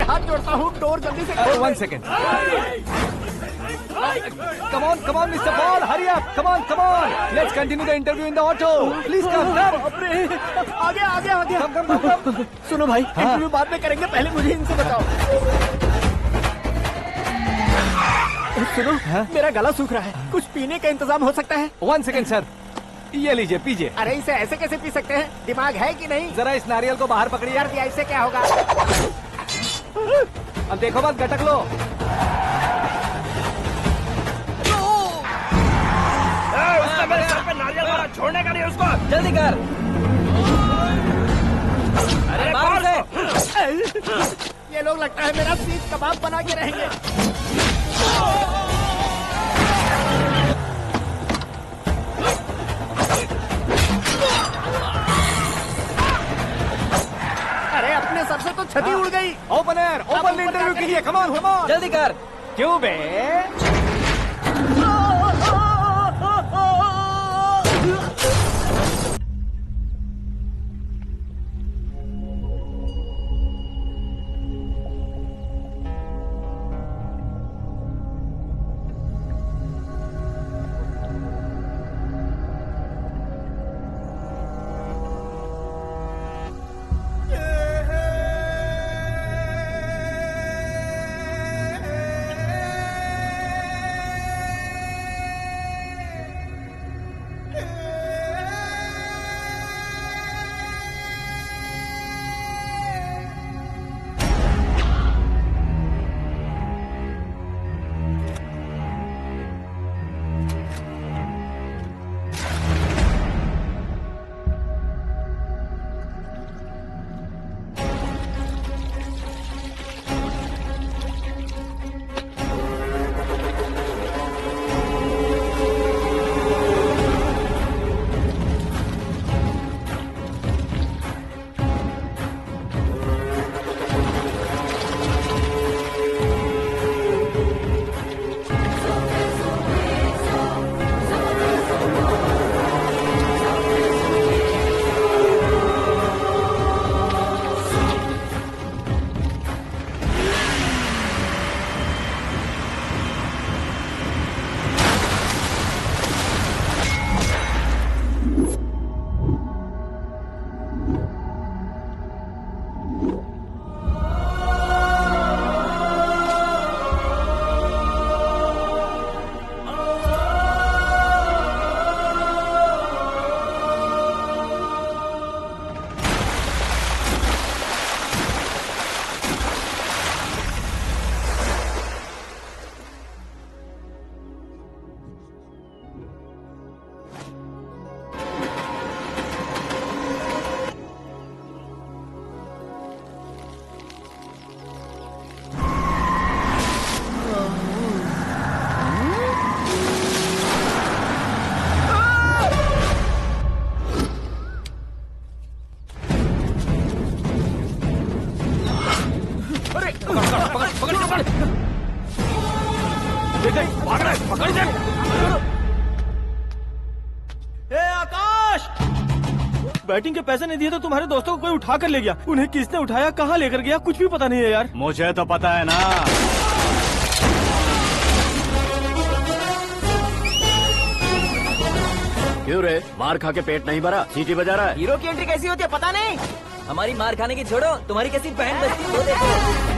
हाथ जोड़ता हूँ, डोर जल्दी से करो। 1 second. Come on, Mr. Paul, hurry up. Come on. Let's continue the interview in the auto. Please come. आगे। Come. सुनो भाई, इंटरव्यू बाद में करेंगे, पहले मुझे इनसे बताओ। सुनो, मेरा गला सूख रहा है, कुछ पीने का इंतजाम हो सकता है? 1 second, sir. ये लीजिए, पीजिए। अरे इसे ऐसे कैसे पी सकते हैं? दिमाग है कि नहीं? जरा इस नारियल को बाहर पकड़िए। यार दिया, इससे क्या होगा? अब देखो मत, गटक लो। उसने मेरे सर पे नारियल मारा, छोड़ने का नहीं उसको। जल्दी कर। अरे बाहर से। ये लोग लगता है मेरा सीख कबाब बना के रहेंगे। अरे अपने सर से तो छती उड़ गई। ओपन इंटरव्यू के लिए। कम ऑन जल्दी कर। क्यों बे? बैटिंग के पैसे नहीं दिए तो तुम्हारे दोस्तों को कोई उठा कर ले गया। उन्हें किसने उठाया, कहाँ लेकर गया, कुछ भी पता नहीं है यार। मुझे तो पता है ना। क्यों रे, मार खा के पेट नहीं भरा, सीटी बजा रहा है? हीरो की एंट्री कैसी होती है पता नहीं। हमारी मार खाने की छोड़ो, तुम्हारी कैसी बहन बजती है वो देखो।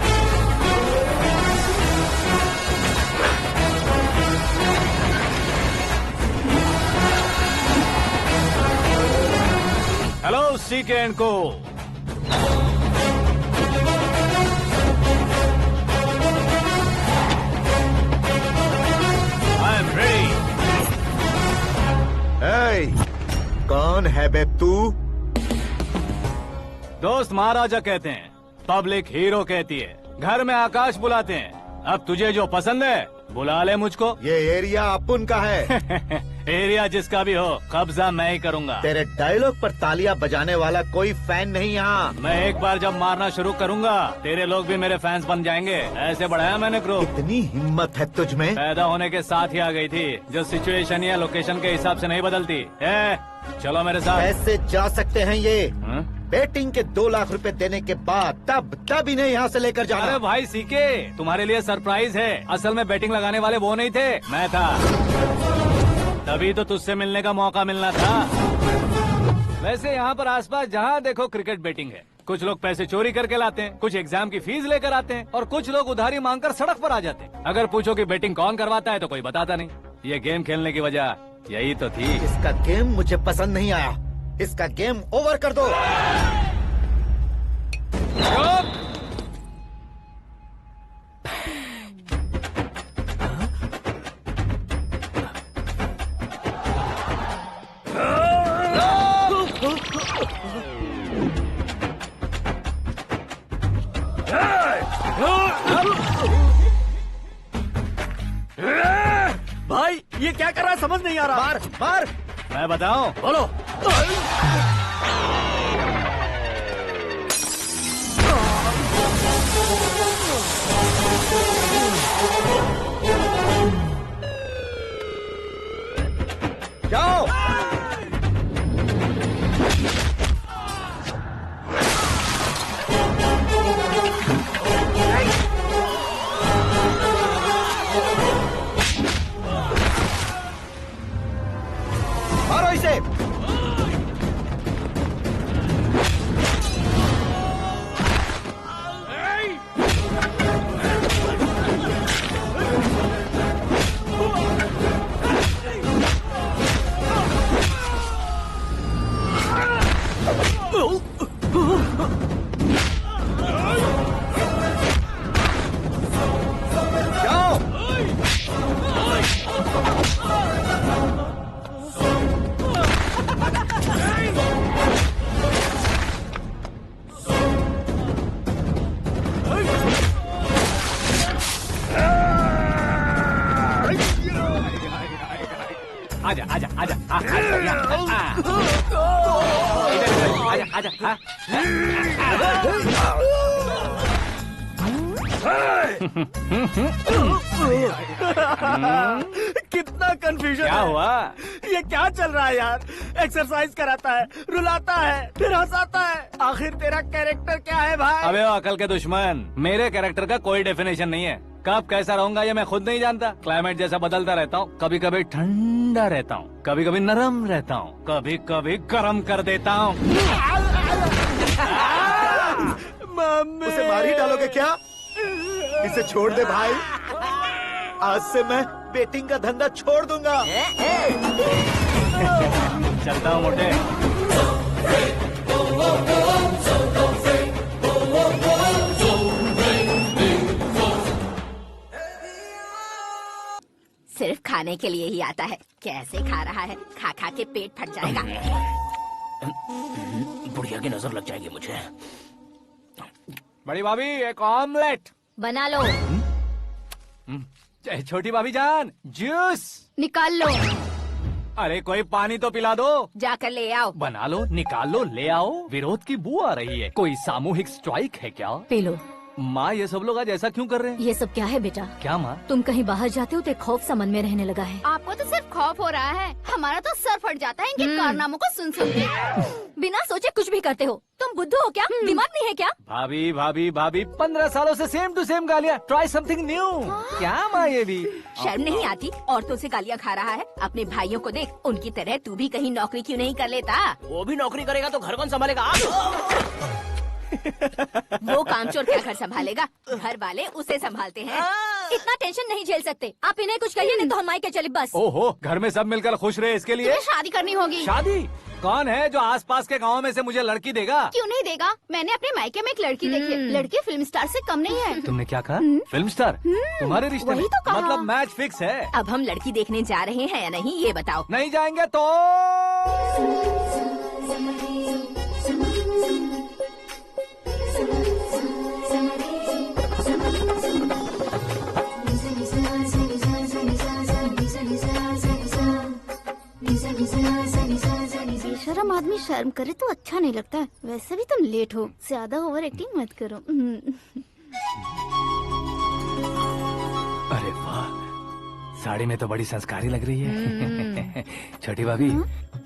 हेलो सीके एंड को। I am ready. कौन है बे तू? दोस्त महाराजा कहते हैं, पब्लिक हीरो कहती है, घर में आकाश बुलाते हैं। अब तुझे जो पसंद है बुला ले मुझको। ये एरिया अपुन का है। एरिया जिसका भी हो, कब्जा मैं ही करूंगा। तेरे डायलॉग पर तालियां बजाने वाला कोई फैन नहीं यहाँ। मैं एक बार जब मारना शुरू करूंगा, तेरे लोग भी मेरे फैंस बन जाएंगे। ऐसे बढ़ाया मैंने ग्रुप। इतनी हिम्मत है तुझ में? पैदा होने के साथ ही आ गई थी, जो सिचुएशन या लोकेशन के हिसाब से नहीं बदलती। चलो मेरे साथ। कैसे जा सकते हैं ये? बेटिंग के 2 लाख रुपए देने के बाद तब इन्हें यहाँ से लेकर अरे जाना। भाई सीके, तुम्हारे लिए सरप्राइज है। असल में बैटिंग लगाने वाले वो नहीं थे, मैं था। तभी तो तुझसे मिलने का मौका मिलना था। वैसे यहाँ पर आसपास जहाँ देखो क्रिकेट बैटिंग है। कुछ लोग पैसे चोरी करके लाते हैं, कुछ एग्जाम की फीस लेकर आते हैं और कुछ लोग उधारी मांगकर सड़क पर आ जाते हैं। अगर पूछो कि बैटिंग कौन करवाता है तो कोई बताता नहीं। ये गेम खेलने की वजह यही तो थी। इसका गेम मुझे पसंद नहीं आया। इसका गेम ओवर कर दो। भाई ये क्या कर रहा है समझ नहीं आ रहा। मार मार। मैं बताऊं? बोलो। जाओ। मारो इसे। जाओ। आजा आजा आजा आजा आजा कितना कंफ्यूजन क्या है। हुआ? ये क्या चल रहा है यार। एक्सरसाइज कराता है, रुलाता है, फिर हंसाता है। आखिर तेरा कैरेक्टर क्या है भाई? अबे ओ अकल के दुश्मन, मेरे कैरेक्टर का कोई डेफिनेशन नहीं है। कब कैसा रहूंगा ये मैं खुद नहीं जानता। क्लाइमेट जैसा बदलता रहता हूँ। कभी कभी ठंडा रहता हूँ, कभी कभी नरम रहता हूँ, कभी कभी गर्म कर देता हूँ। मम्मी। उसे मार ही डालोगे क्या? इसे छोड़ दे भाई। आज से मैं बेटिंग का धंधा छोड़ दूंगा। चलता हूँ मोटे। सिर्फ खाने के लिए ही आता है। कैसे खा रहा है, खा खा के पेट फट जाएगा। बुढ़िया की नजर लग जाएगी मुझे। बड़ी भाभी एक ऑमलेट। बना लो। छोटी भाभी जान जूस। निकाल लो। अरे कोई पानी तो पिला दो। जाकर ले आओ। बना लो, निकाल लो, ले आओ। विरोध की बू आ रही है। कोई सामूहिक स्ट्राइक है क्या? P low. माँ ये सब लोग आज ऐसा क्यों कर रहे हैं? ये सब क्या है बेटा? क्या माँ? तुम कहीं बाहर जाते हो तो एक खौफ सा मन में रहने लगा है। आपको तो सिर्फ खौफ हो रहा है, हमारा तो सर फट जाता है इनके कारनामों को सुन सुन के। बिना सोचे कुछ भी करते हो। तुम बुद्धू हो क्या? दिमाग नहीं है क्या? भाभी भाभी भाभी 15 सालों से सेम टू सेम गालियाँ। Try something new. क्या माँ ये भी? शर्म नहीं आती? औरतों से गालियाँ खा रहा है। अपने भाइयों को देख, उनकी तरह तू भी कहीं नौकरी क्यों नहीं कर लेता? वो भी नौकरी करेगा तो घर कौन संभालेगा? वो कामचोर क्या घर संभालेगा? घर वाले उसे संभालते हैं। इतना टेंशन नहीं झेल सकते। आप इन्हें कुछ कहिए नहीं तो हम मायके चले बस। ओहो, घर में सब मिलकर खुश रहे इसके लिए। तुम्हें शादी करनी होगी। शादी? कौन है जो आसपास के गाँव में से मुझे लड़की देगा? क्यों नहीं देगा? मैंने अपने मायके में एक लड़की देखी है। लड़की फिल्म स्टार से कम नहीं है। तुमने क्या कहा? Film star? तुम्हारे रिश्ते में? वही तो कहा। मतलब मैच फिक्स है? अब हम लड़की देखने जा रहे हैं या नहीं ये बताओ। नहीं जाएंगे तो? बेशरम आदमी शर्म करे तो अच्छा नहीं लगता है। वैसे भी तुम लेट हो, ज्यादा ओवर एक्टिंग मत करो। अरे वाह, साड़ी में तो बड़ी संस्कारी लग रही है। छोटी भाभी,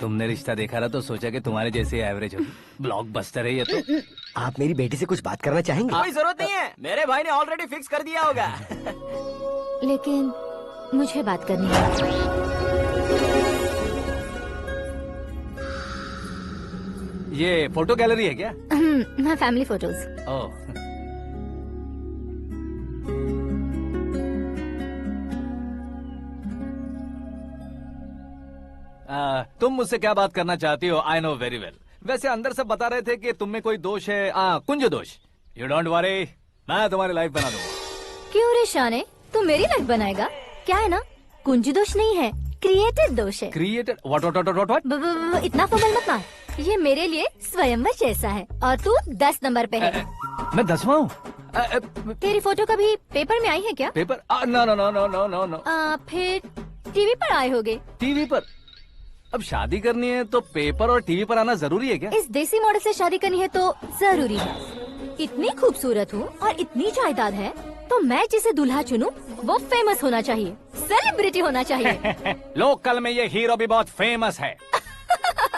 तुमने रिश्ता देखा था तो सोचा कि तुम्हारे जैसे एवरेज होगी। ब्लॉकबस्टर है ये तो। आप मेरी बेटी से कुछ बात करना चाहेंगे? कोई जरूरत नहीं है, मेरे भाई ने ऑलरेडी फिक्स कर दिया होगा। लेकिन मुझे बात करनी है। ये फोटो गैलरी है क्या? मैं फैमिली फोटोज। ओह, तुम मुझसे क्या बात करना चाहती हो? I know very well. वैसे अंदर से बता रहे थे कि तुम में कोई दोष है, कुंज दोष। यू डोंट वरी, मैं तुम्हारी लाइफ बना दूंगा। क्यों रे शाने, तू मेरी लाइफ बनाएगा? क्या है ना, कुंज दोष नहीं है, क्रिएटेड दोष है। क्रिएटेड? व्हाट? इतना फबल मत मार। ये मेरे लिए स्वयंवर जैसा है और तू 10 नंबर पे है। मैं 10वां हूँ? तेरी फोटो कभी पेपर में आई है क्या? Paper? No no no no no no no. फिर टीवी पर आए होगे। टीवी पर? अब शादी करनी है तो पेपर और टीवी पर आना जरूरी है क्या? इस देसी मॉडल से शादी करनी है तो जरूरी है। इतनी खूबसूरत हूँ और इतनी जायदाद है तो मैं जिसे दूल्हा चुनूं वो फेमस होना चाहिए, सेलिब्रिटी होना चाहिए। लोकल में ये हीरो भी बहुत फेमस है।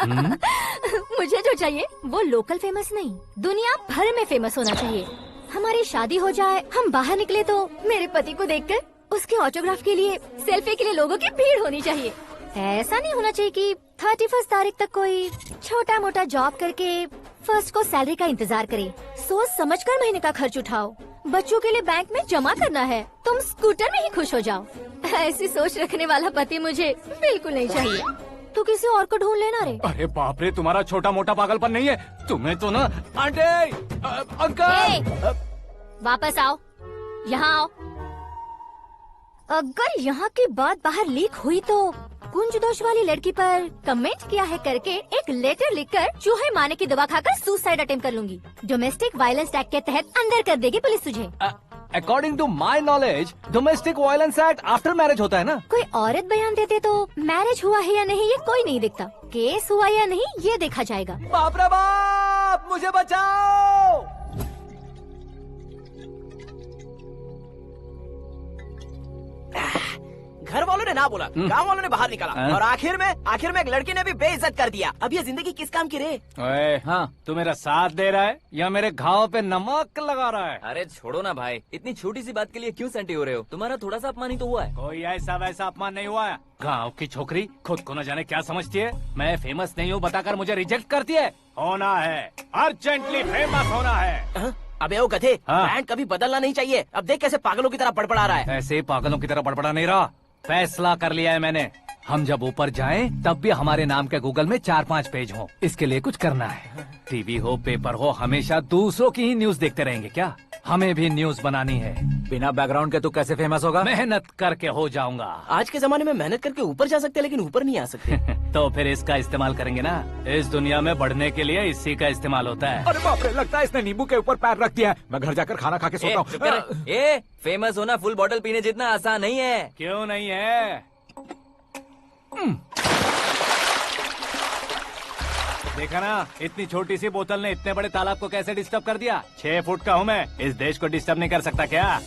मुझे जो चाहिए वो लोकल फेमस नहीं, दुनिया भर में फेमस होना चाहिए। हमारी शादी हो जाए, हम बाहर निकले तो मेरे पति को देखकर उसके ऑटोग्राफ के लिए, सेल्फी के लिए लोगों की भीड़ होनी चाहिए। ऐसा नहीं होना चाहिए कि 31 तारीख तक कोई छोटा मोटा जॉब करके फर्स्ट को सैलरी का इंतजार करे। सोच समझकर महीने का खर्च उठाओ, बच्चों के लिए बैंक में जमा करना है, तुम स्कूटर में ही खुश हो जाओ। ऐसी सोच रखने वाला पति मुझे बिल्कुल नहीं चाहिए। तू किसी और को ढूंढ लेना रे। अरे बाप रे, तुम्हारा छोटा मोटा पागलपन नहीं है? तुम्हें तो ना आंटी, अंकल। वापस आओ, यहाँ आओ। अगर यहाँ की बात बाहर लीक हुई तो कुंज दोष वाली लड़की पर कमेंट किया है करके एक लेटर लिखकर चूहे मारने की दवा खाकर सुसाइड अटेम्प्ट कर लूंगी। डोमेस्टिक वायलेंस एक्ट के तहत अंदर कर देगी पुलिस तुझे। According to my knowledge domestic violence act after marriage होता है ना? कोई औरत बयान देते तो मैरिज हुआ है या नहीं ये कोई नहीं देखता, केस हुआ या नहीं ये देखा जाएगा। बाप रे बाप, मुझे बचाओ। घर वालों ने ना बोला, गांव वालों ने बाहर निकाला और आखिर में एक लड़की ने भी बेइज्जत कर दिया। अब ये जिंदगी किस काम की रे? ओए, हाँ, तू मेरा साथ दे रहा है या मेरे घाव पे नमक लगा रहा है? अरे छोड़ो ना भाई, इतनी छोटी सी बात के लिए क्यों सेंटी हो रहे हो? तुम्हारा थोड़ा सा अपमान ही तो हुआ है। कोई ऐसा वैसा अपमान नहीं हुआ है। गाँव की छोकरी खुद को न जाने क्या समझती है। मैं फेमस नहीं हूँ बताकर मुझे रिजेक्ट करती है। होना है, अर्जेंटली फेमस होना है। अबे ओ गधे, हाँ। ब्रांड कभी बदलना नहीं चाहिए। अब देख कैसे पागलों की तरह बड़बड़ा रहा है। ऐसे पागलों की तरह बड़बड़ा नहीं रहा, फैसला कर लिया है मैंने। हम जब ऊपर जाएं तब भी हमारे नाम के गूगल में 4-5 पेज हों। इसके लिए कुछ करना है। टीवी हो, पेपर हो, हमेशा दूसरों की ही न्यूज देखते रहेंगे क्या? हमें भी न्यूज बनानी है। बिना बैकग्राउंड के तू कैसे फेमस होगा? मेहनत करके हो जाऊंगा। आज के जमाने में मेहनत करके ऊपर जा सकते हैं लेकिन ऊपर नहीं आ सकते। तो फिर इसका इस्तेमाल करेंगे ना। इस दुनिया में बढ़ने के लिए इसी का इस्तेमाल होता है। अरे बाप रे, लगता है इसने नींबू के ऊपर पैर रख दिया है। मैं घर जाकर खाना खा के सोता हूँ। फेमस होना फुल बॉटल पीने जितना आसान नहीं है। क्यों नहीं है? देखा ना, इतनी छोटी सी बोतल ने इतने बड़े तालाब को कैसे डिस्टर्ब कर दिया। 6 फुट का हूँ मैं, इस देश को डिस्टर्ब नहीं कर सकता क्या?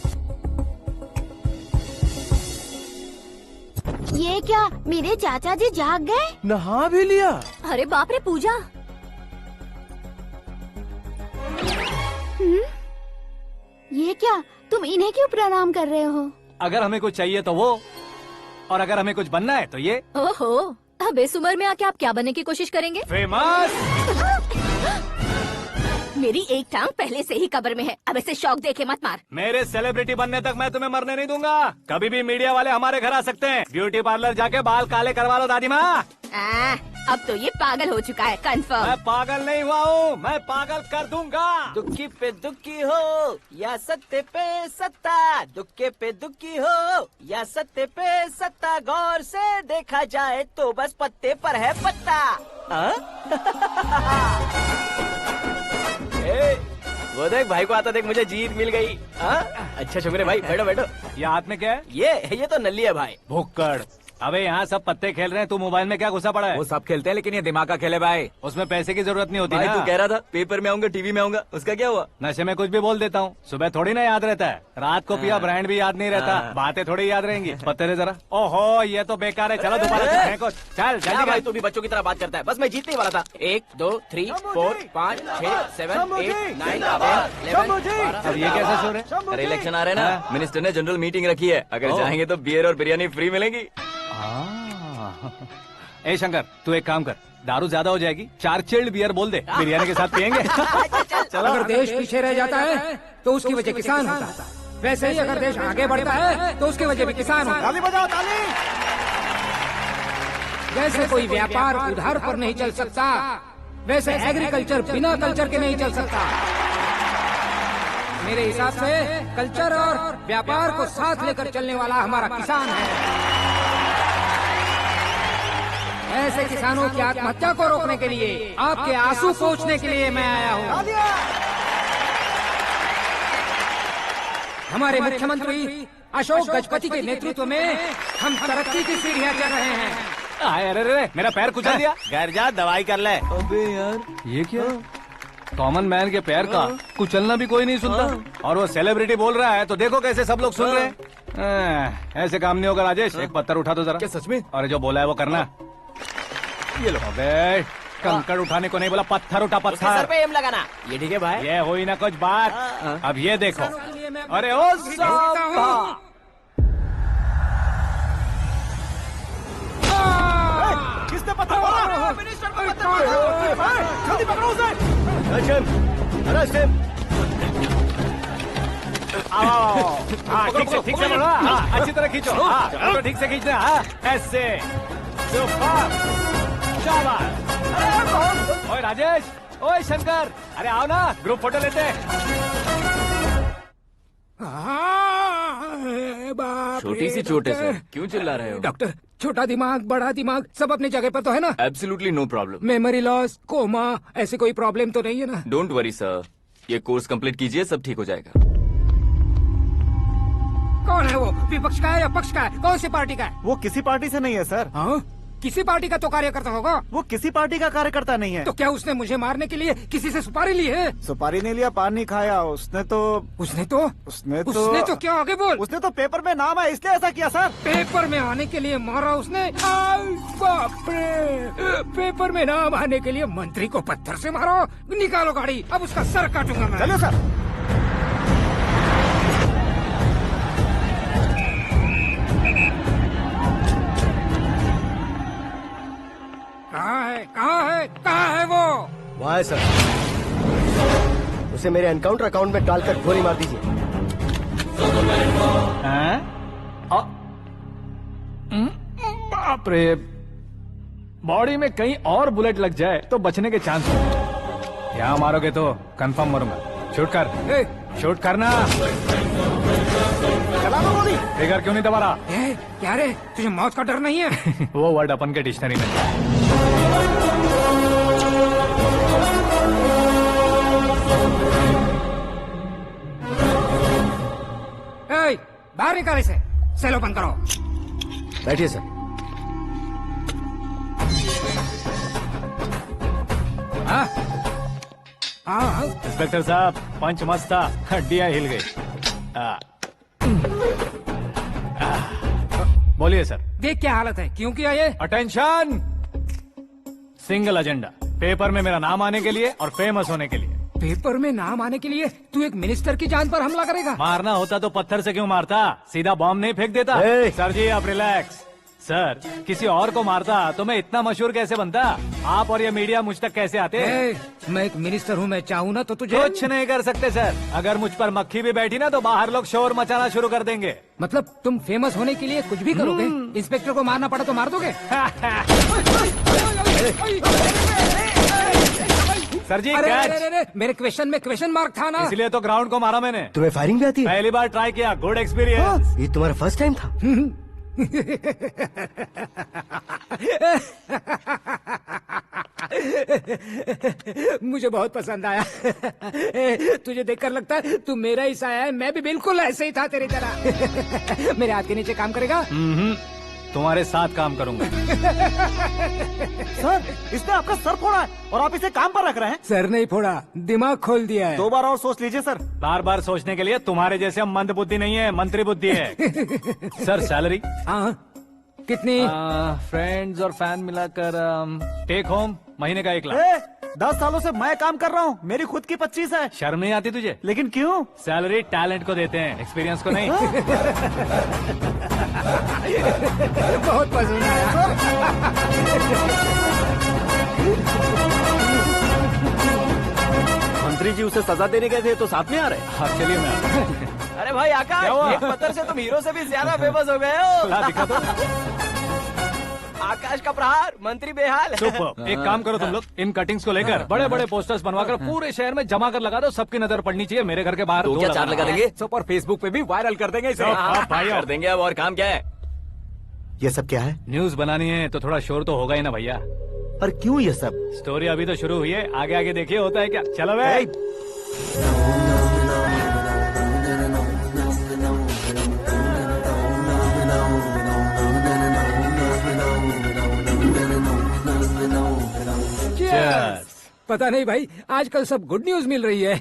ये क्या, मेरे चाचा जी जाग गए? नहा भी लिया? अरे बाप रे पूजा, ये क्या, तुम इन्हें क्यों प्रणाम कर रहे हो? अगर हमें कुछ चाहिए तो वो, और अगर हमें कुछ बनना है तो ये। ओहो, अब इस उम्र में आके आप क्या बनने की कोशिश करेंगे? फेमस। मेरी एक टांग पहले से ही कब्र में है, अब इसे शौक देके मत मार। मेरे सेलिब्रिटी बनने तक मैं तुम्हें मरने नहीं दूंगा। कभी भी मीडिया वाले हमारे घर आ सकते हैं। ब्यूटी पार्लर जाके बाल काले करवा लो दादी माँ। अब तो ये पागल हो चुका है, कंफर्म। मैं पागल नहीं हुआ हूँ, मैं पागल कर दूंगा। दुखी पे दुखी हो या सत्ते पे सत्ता, दुखे पे दुखी हो या सत्ते पे सत्ता, गौर से देखा जाए तो बस पत्ते पर है पत्ता। वो देख भाई को आता देख, मुझे जीत मिल गई। अच्छा शुक्र है भाई, बैठो बैठो। ये हाथ में क्या है? ये तो नल्ली है भाई। भुक्कड़। अबे यहाँ सब पत्ते खेल रहे हैं, तू मोबाइल में क्या घुसा पड़ा है? वो सब खेलते हैं लेकिन ये दिमाग का खेल है भाई। उसमें पैसे की जरूरत नहीं होती भाई ना। तू कह रहा था पेपर में आऊंगा, टीवी में आऊंगा, उसका क्या हुआ? नशे में कुछ भी बोल देता हूँ, सुबह थोड़ी ना याद रहता है, रात को पिया ब्रांड भी याद नहीं रहता, बातें थोड़ी याद रहेंगी। पत्ते दे जरा। ओहो ये तो बेकार है, चलो दोबारा से फेंको। चल क्या जल्दी भाई कर। तू भी बच्चों की तरह बात करता है? बस मैं जीतने ही वाला था। 1 2 3 4 5 6 7 8 9 10 11 अब ये कैसे सो रहे? अरे इलेक्शन आ रहे हैं ना, मिनिस्टर ने जनरल मीटिंग रखी है, अगर जाएंगे तो बियर और बिरयानी फ्री मिलेगी। ए शंकर तू एक काम कर, दारू ज्यादा हो जाएगी, 4 चिल्ड बियर बोल दे, बिरयानी के साथ पियेंगे। चलो। अगर देश पीछे रह जाता है तो उसकी वजह किसान होता है, वैसे ही अगर देश आगे बढ़ता है तो उसकी वजह भी किसान होता है। ताली बजाओ ताली। जैसे कोई व्यापार उधार पर नहीं चल सकता, वैसे एग्रीकल्चर बिना कल्चर के नहीं चल सकता। मेरे हिसाब से कल्चर और व्यापार को साथ लेकर चलने वाला हमारा किसान है। ऐसे किसानों की आत्महत्या को रोकने के लिए, आपके आंसू पोंछने के लिए मैं आया हूँ। हमारे मुख्यमंत्री अशोक गजपति के नेतृत्व में हम तरक्की की सीढ़ियाँ चढ़ रहे हैं। अरे अरे मेरा पैर कुचल दिया। घर जा दवाई कर ले। अबे यार ये क्या? कॉमन मैन के पैर का कुचलना भी कोई नहीं सुनता, और वो सेलिब्रिटी बोल रहा है तो देखो कैसे सब लोग सुन रहे हैं। ऐसे काम नहीं होगा राजेश, एक पत्थर उठा दो जरा। क्या सच में? और जो बोला है वो करना। ये लो। अबे कंकड़ उठाने को नहीं बोला, पत्थर उठा उसके सर पत्थर। पे एम लगाना। ये ठीक है भाई? ये हुई ना कुछ बात। अब ये देखो। अरे ओ साहब किसने पत्थर मारा? मिनिस्टर को पत्थर मारा। जल्दी पकड़ो उसे। आओ। हाँ ठीक से पकड़ो। हाँ अच्छी तरह खींचो। हाँ चलो ठीक से खींचना। हाँ ऐसे सुपर शाबाश। ओए राजेश, ओए शंकर, अरे आओ ना ग्रुप फोटो लेते हैं। छोटी सी चोट है सर, क्यों चिल्ला रहे हो? डॉक्टर, छोटा दिमाग बड़ा दिमाग सब अपनी जगह पर तो है ना? Absolutely no problem. Memory loss, coma, ऐसी कोई प्रॉब्लम तो नहीं है ना? डोंट वरी सर, ये कोर्स कंप्लीट कीजिए, सब ठीक हो जाएगा। कौन है वो? विपक्ष का है या पक्ष का है? कौन सी पार्टी का है? वो किसी पार्टी से नहीं है सर। हाँ? किसी पार्टी का तो कार्यकर्ता होगा। वो किसी पार्टी का कार्यकर्ता नहीं है। तो क्या उसने मुझे मारने के लिए किसी से सुपारी ली है? सुपारी नहीं लिया, पान नहीं खाया। उसने तो क्या आगे बोल? उसने तो पेपर में नाम है इसलिए ऐसा किया सर। पेपर में आने के लिए मारा उसने? बाप रे! पेपर में नाम आने के लिए मंत्री को पत्थर से मारो? निकालो गाड़ी, अब उसका सर काटूंगा मैं। चलो सर। कहाँ है वो? वहाँ है सर, उसे मेरे एनकाउंटर अकाउंट में डालकर गोली मार दीजिए। बाप रे, बॉडी में कहीं और बुलेट लग जाए तो बचने के चांस हो। यहाँ मारोगे तो कंफर्म मरूंगा। शूट कर, शूट करना। चला दो गोली। फिगर क्यों नहीं दबा रहा? क्या रे, तुझे मौत का डर नहीं है? वो वर्ड अपन के डिक्शनरी में है। बाहर निकाल इसे, सेल ओपन करो। बैठिए सर। हाँ इंस्पेक्टर साहब, पंच मस्त था, हड्डियां हिल गई। बोलिए सर। देख क्या हालत है, क्यों किया ये? अटेंशन, सिंगल एजेंडा, पेपर में मेरा नाम आने के लिए और फेमस होने के लिए। पेपर में नाम आने के लिए तू एक मिनिस्टर की जान पर हमला करेगा? मारना होता तो पत्थर से क्यों मारता, सीधा बॉम्ब नहीं फेंक देता। सर जी आप रिलैक्स। सर किसी और को मारता तो मैं इतना मशहूर कैसे बनता? आप और ये मीडिया मुझ तक कैसे आते? मैं एक मिनिस्टर हूँ, मैं चाहूँ ना तो तुझे कुछ नहीं कर सकते सर। अगर मुझ पर मक्खी भी बैठी ना तो बाहर लोग शोर मचाना शुरू कर देंगे। मतलब तुम फेमस होने के लिए कुछ भी करोगे? इंस्पेक्टर को मारना पड़ा तो मार दोगे? सर जी मेरे क्वेश्चन में क्वेश्चन मार्क था ना, इसलिए तो ग्राउंड को मारा मैंने। तुम्हें फायरिंग भी आती है? पहली बार ट्राई किया, गुड एक्सपीरियंस। ये तुम्हारा फर्स्ट टाइम था? मुझे बहुत पसंद आया। तुझे देखकर लगता है तू मेरा ही आया है। मैं भी बिल्कुल ऐसे ही था तेरी तरह। मेरे हाथ के नीचे काम करेगा? तुम्हारे साथ काम करूंगा। सर, इसने आपका सर फोड़ा है और आप इसे काम पर रख रहे हैं। सर नहीं फोड़ा, दिमाग खोल दिया है। 2 बार और सोच लीजिए सर। बार बार सोचने के लिए तुम्हारे जैसे मंद बुद्धि नहीं है, मंत्री बुद्धि है। सर सैलरी हाँ, कितनी? फ्रेंड्स और फैन मिलाकर टेक होम महीने का 1 लाख। 10 सालों से मैं काम कर रहा हूँ, मेरी खुद की 25 है। शर्म नहीं आती तुझे? लेकिन क्यों? सैलरी टैलेंट को देते हैं, एक्सपीरियंस को नहीं। बहुत पसंद आया। मंत्री जी उसे सजा देने गए थे तो साथ में आ रहे। हाँ चलिए मैं। अरे भाई आकाश, क्या हुआ? एक पत्थर से तुम हीरो से भी ज्यादा फेमस हो गए हो। ला दिखा दो। आकाश का प्रहार, मंत्री बेहाल। सुपर। एक काम करो तुम लोग, इन कटिंग्स को लेकर बड़े बड़े पोस्टर्स बनवाकर पूरे शहर में जमा कर लगा दो, सबकी नजर पड़नी चाहिए। मेरे घर के बाहर तो क्या चार्ज लगा देंगे? सुपर फेसबुक पे भी वायरल कर देंगे इसे। भाई कर देंगे अब, और काम क्या है? ये सब क्या है? न्यूज बनानी है तो थोड़ा शोर तो होगा ही ना भैया। पर क्यों ये सब? स्टोरी अभी तो शुरू हुई है, आगे आगे देखिए होता है क्या। चलो भाई। Cheers। पता नहीं भाई, आजकल सब गुड न्यूज मिल रही है।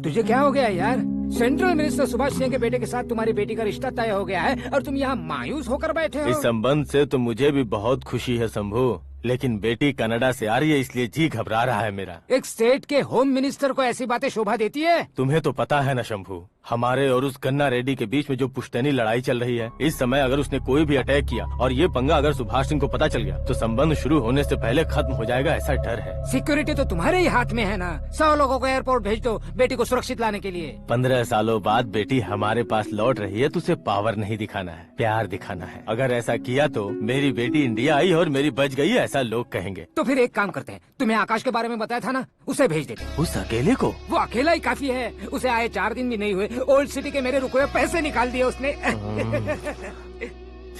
तुझे क्या हो गया यार? सेंट्रल मिनिस्टर सुभाष सिंह के बेटे के साथ तुम्हारी बेटी का रिश्ता तय हो गया है और तुम यहाँ मायूस होकर बैठे हो। इस संबंध से तो मुझे भी बहुत खुशी है शंभू, लेकिन बेटी कनाडा से आ रही है इसलिए जी घबरा रहा है मेरा। एक स्टेट के होम मिनिस्टर को ऐसी बातें शोभा देती है? तुम्हें तो पता है ना शंभू, हमारे और उस गन्ना रेड्डी के बीच में जो पुश्तैनी लड़ाई चल रही है, इस समय अगर उसने कोई भी अटैक किया और ये पंगा अगर सुभाष सिंह को पता चल गया तो संबंध शुरू होने से पहले खत्म हो जाएगा, ऐसा डर है। सिक्योरिटी तो तुम्हारे ही हाथ में है ना। 100 लोगों को एयरपोर्ट भेज दो बेटी को सुरक्षित लाने के लिए। 15 सालों बाद बेटी हमारे पास लौट रही है तो उसे पावर नहीं दिखाना है, प्यार दिखाना है। अगर ऐसा किया तो मेरी बेटी इंडिया आई और मेरी बच गई, ऐसा लोग कहेंगे। तो फिर एक काम करते हैं, तुम्हें आकाश के बारे में बताया था ना, उसे भेज देते। उस अकेले को? वो अकेला ही काफी है, उसे आए 4 दिन भी नहीं हुए, ओल्ड सिटी के मेरे रुके हुए पैसे निकाल दिए उसने।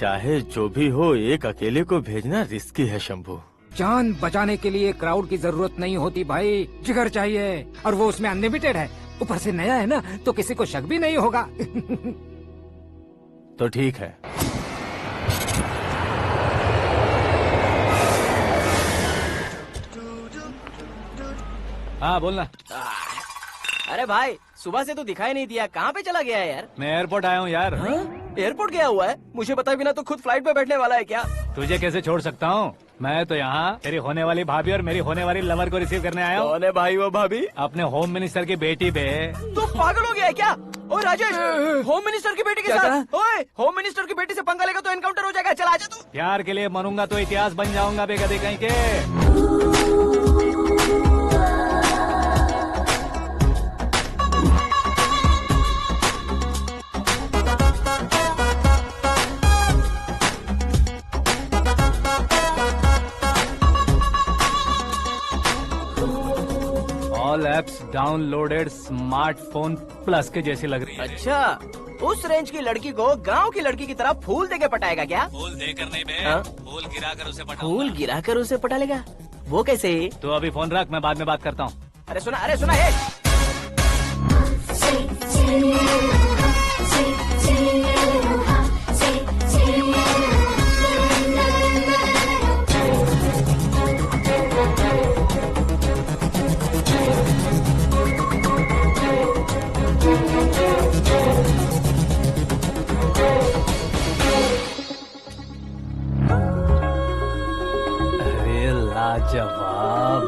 चाहे जो भी हो, एक अकेले को भेजना रिस्की है शंभू। जान बचाने के लिए क्राउड की जरूरत नहीं होती भाई, जिगर चाहिए, और वो उसमें अनलिमिटेड है। ऊपर से नया है ना, तो किसी को शक भी नहीं होगा। तो ठीक है। हाँ बोलना। अरे भाई, सुबह से तो दिखाई नहीं दिया, कहाँ पे चला गया है यार? मैं एयरपोर्ट आया हूँ यार। एयरपोर्ट गया हुआ है? मुझे बताए बिना तो खुद फ्लाइट पे बैठने वाला है क्या? तुझे कैसे छोड़ सकता हूँ? मैं तो यहाँ तेरी होने वाली भाभी और मेरी होने वाली लवर को रिसीव करने आया हूँ। कौन है भाई वो भाभी? अपने होम मिनिस्टर की बेटी पे। तू पागल हो गया है क्या? ओ राजेश, होम मिनिस्टर की बेटी के साथ? ओए, होम मिनिस्टर की बेटी से पंगा लेगा तो एनकाउंटर हो जाएगा। चल आजा तू। प्यार के लिए मरूंगा तो इतिहास बन जाऊंगा बेगदे कहीं के। All apps downloaded smartphone plus के जैसी लग रही है। अच्छा, उस रेंज की लड़की को गांव की लड़की की तरह फूल देके पटाएगा क्या? फूल देकर नहीं बे, हाँ? फूल गिराकर उसे पटा। फूल गिराकर उसे पटा लेगा? वो कैसे? तो अभी फोन रख, मैं बाद में बात करता हूँ। अरे सुना है। अरे लाजवाब,